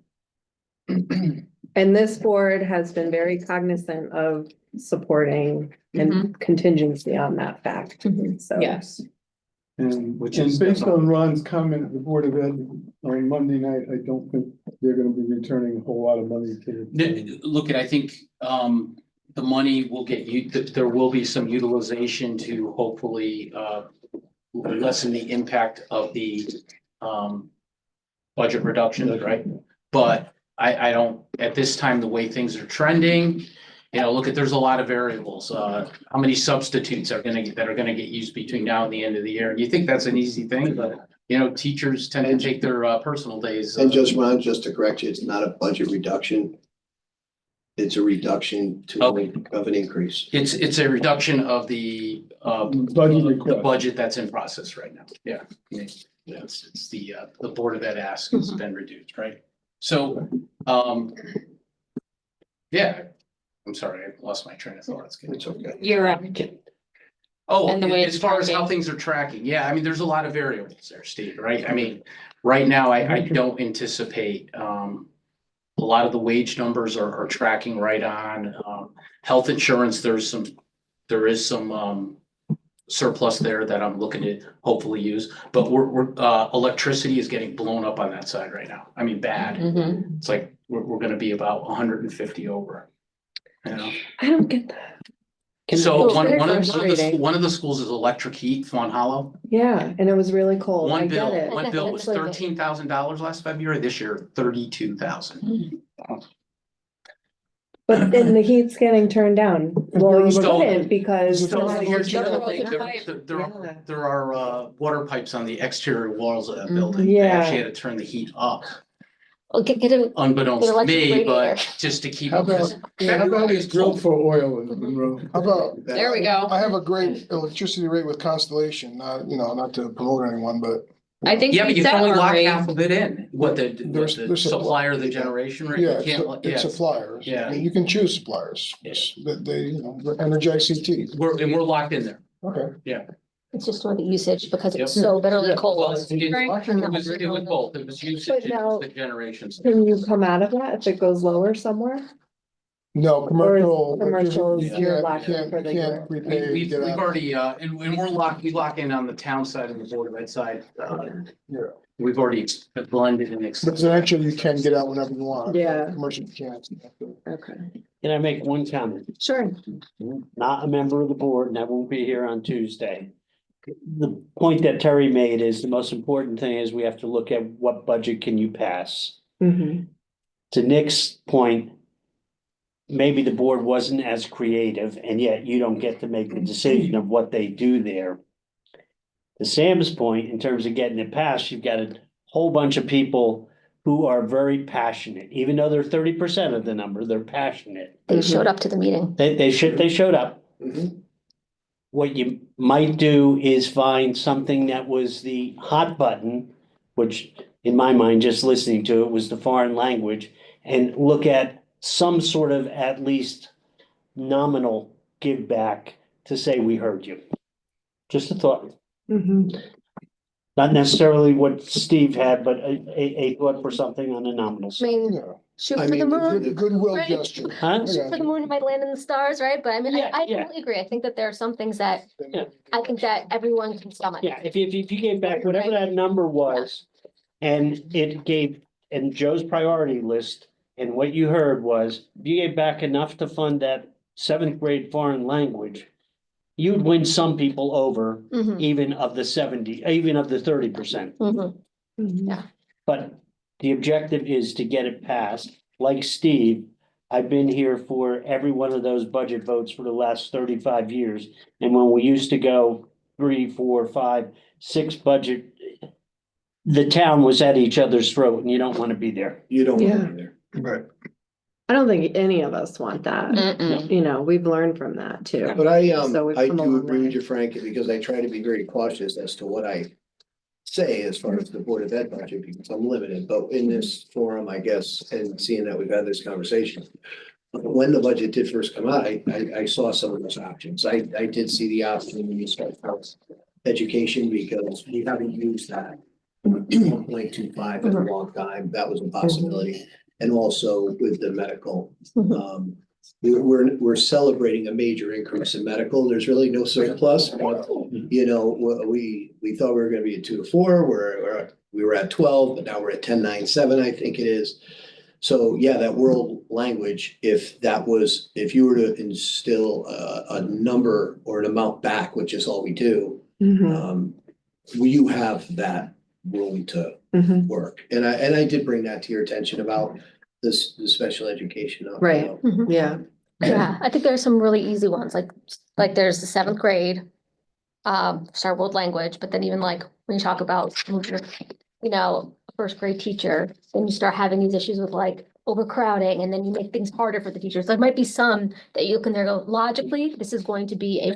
And this board has been very cognizant of supporting and contingency on that fact. Mhm. So. Yes. And, Which and is based on Ron's comment at the Board of Ed on Monday night, I don't think they're gonna be returning a whole lot of money to. Look, I think the money will get you, there will be some utilization to hopefully lessen the impact of the budget reductions, right? But I don't, at this time, the way things are trending, you know, look at, there's a lot of variables. How many substitutes are gonna get used between now and the end of the year? And you think that's an easy thing, but You know, teachers tend to take their personal days. And just Ron, just to correct you, it's not a budget reduction. It's a reduction of an increase. It's a reduction of the Budget the request. budget that's in process right now. Yeah. I mean, it's the Board of Ed ask has been reduced, right? So, yeah, I'm sorry, I lost my train of thought. It's okay. You're up. Oh, And the way as it's far as how tracking. things are tracking, yeah, I mean, there's a lot of variables there, Steve, right? I mean, right now, I don't anticipate, a lot of the wage numbers are tracking right on, health insurance, there is some surplus there that I'm looking to hopefully use, but we're electricity is getting blown up on that side right now. I mean, bad. Mhm. It's like, we're gonna be about 150 over. You know? I don't get that. So It's one very of frustrating. one of the schools is electric heat, Fawn Hollow. Yeah, and it was really cold. I One get bill, it. one bill was That's like- $13,000 last February, this year, 32,000. But then the heat's getting turned down. Well, you So- couldn't because. So here's the other thing, Yeah. there are water pipes on the exterior walls of that Mhm. building. They Yeah. actually had to turn the heat up, Well, get a, unbeknownst Get to electric me, but radiator. just to keep. How about, because how about February we is drill cold. for oil in Monroe? How about, There we go. I have a great electricity rate with Constellation, not, not to promote anyone, but. I think Yeah, but we you set can only our lock rate. half of it in, what the There's a- supplier, the generation rate, Yeah, you can't, it's yeah. suppliers. Yeah. I mean, you can choose suppliers. Yeah. That they, Energize CT. We're locked in there. Okay. it's just more the usage because Yep. it's so bitterly Yeah. cold. Well, it was Right. both, it was usage, But now- the generations. Can you come out of that if it goes lower somewhere? No, commercial. commercials, you you're can't- locked you in can't- for the you year. can't prepay, We've get out. already, and we lock in on the town side and the Board of Ed side. Yeah. We've already blended and. Residential, you can get out whenever you want. Yeah. Commercial, you can't. Okay, Can I make one comment? sure. Not a member of the board, and I won't be here on Tuesday. The point that Terry made is the most important thing is we have to look at what budget can you pass. Mhm. To Nick's point, maybe the board wasn't as creative, and yet you don't get to make the decision of what they do there. To Sam's point, in terms of getting it passed, you've got a whole bunch of people who are very passionate, even though they're 30% of the number, they're passionate. They showed up to the meeting. They showed up. Mhm. What you might do is find something that was the hot button, which in my mind, just listening to it, was the foreign language, and look at some sort of at least nominal give back to say we heard you. Just a thought, Mhm. not necessarily what Steve had, but a thought for something on a nominal. I mean, Yeah. shoot I for the mean, moon. Goodwill Right. gesture. Huh? Shoot for the moon, it might land in the stars, right? But I mean, Yeah, I yeah. completely agree. I think that there are some things that I think that everyone can stomach. Yeah, if you gave back whatever that number was, and it gave, and Joe's priority list, and what you heard was, if you gave back enough to fund that seventh grade foreign language, you'd win some people over, Mhm, even of the 30%. mhm. Mhm. But the objective is to get it passed. Like Steve, I've been here for every one of those budget votes for the last 35 years. And when we used to go 3, 4, 5, 6 budget, the town was at each other's throat, and you don't want to be there. You don't Yeah. want there. Right. I don't think any of us want that. Mm-mm. We've learned from that too. But I So we've I come a do long agree way. with you, Frank, because I try to be very cautious as to what I say as far as the Board of Ed budget, because I'm limited, but in this forum, I guess, and seeing that we've had this conversation. When the budget did first come out, I saw some of those options. I did see the option when you start education, because we haven't used that 1.25 in a long time. That was a possibility. And also with the medical, we're celebrating a major increase in medical. There's really no surplus. But, we thought we were gonna be at 2 to 4, we were at 12, but now we're at 10.97, I think it is. So yeah, that world language, if you were to instill a number or an amount back, which is all we do, Mhm. you have that room to Mhm. work. And I did bring that to your attention about the special education. Right. Yeah. Yeah, I think there are some really easy ones, like there's the seventh grade. start world language, but then even like when you talk about, you know, a first grade teacher, then you start having these issues with like overcrowding, and then you make things harder for the teachers. There might be some that you look in there and go, logically, this is going to be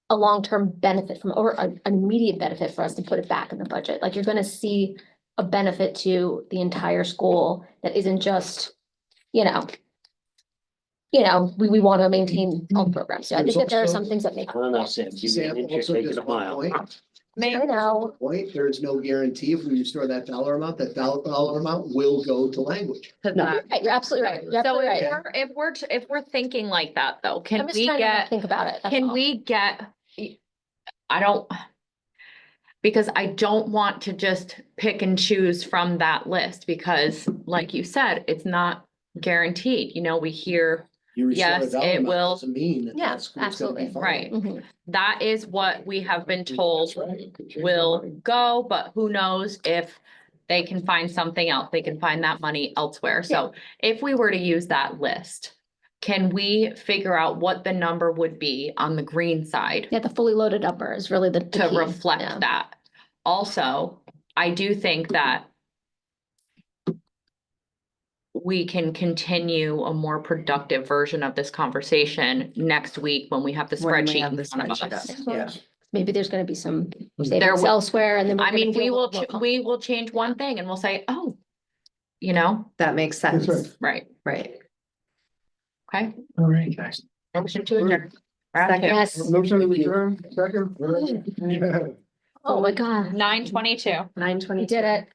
a long-term benefit from, or an immediate benefit for us to put it back in the budget. Like you're gonna see a benefit to the entire school that isn't just, you know, we want to maintain all the programs. So I think that there are some things that make. I don't know, Sam, give me an inch, you're Also, taking just a one mile. point. I know. Point, there is no guarantee if we restore that dollar amount, that dollar amount will go to language. Right, you're absolutely right. You're So absolutely right. if we're thinking like that though, I'm can just we trying to get, think about it. that's can all. we get? I don't. Because I don't want to just pick and choose from that list, because like you said, it's not guaranteed, we hear. You restore a Yes, dollar it amount will. doesn't mean that Yeah, that school's gonna be absolutely. fine. Right. Mhm. That is what we have been told will go, but who knows if they can find something else, they can find that money elsewhere. So if we were to use that list, can we figure out what the number would be on the green side Yeah, the fully loaded number is really the to key. reflect Yeah. that? Also, I do think that we can continue a more productive version of this conversation next week when we have the When we spreadsheet have in the front of spreadsheet us. up. Yeah. Maybe there's gonna be some There savings will- elsewhere, and then. we're I mean, gonna feel we a will, little more we will change one thing and we'll say, oh, That makes That's sense. right. right, Right. okay. All right, guys. Motion to adjourn. We're at Second. Yes. Motion to adjourn, second. Oh my God, 9:22. 9:20. we did it.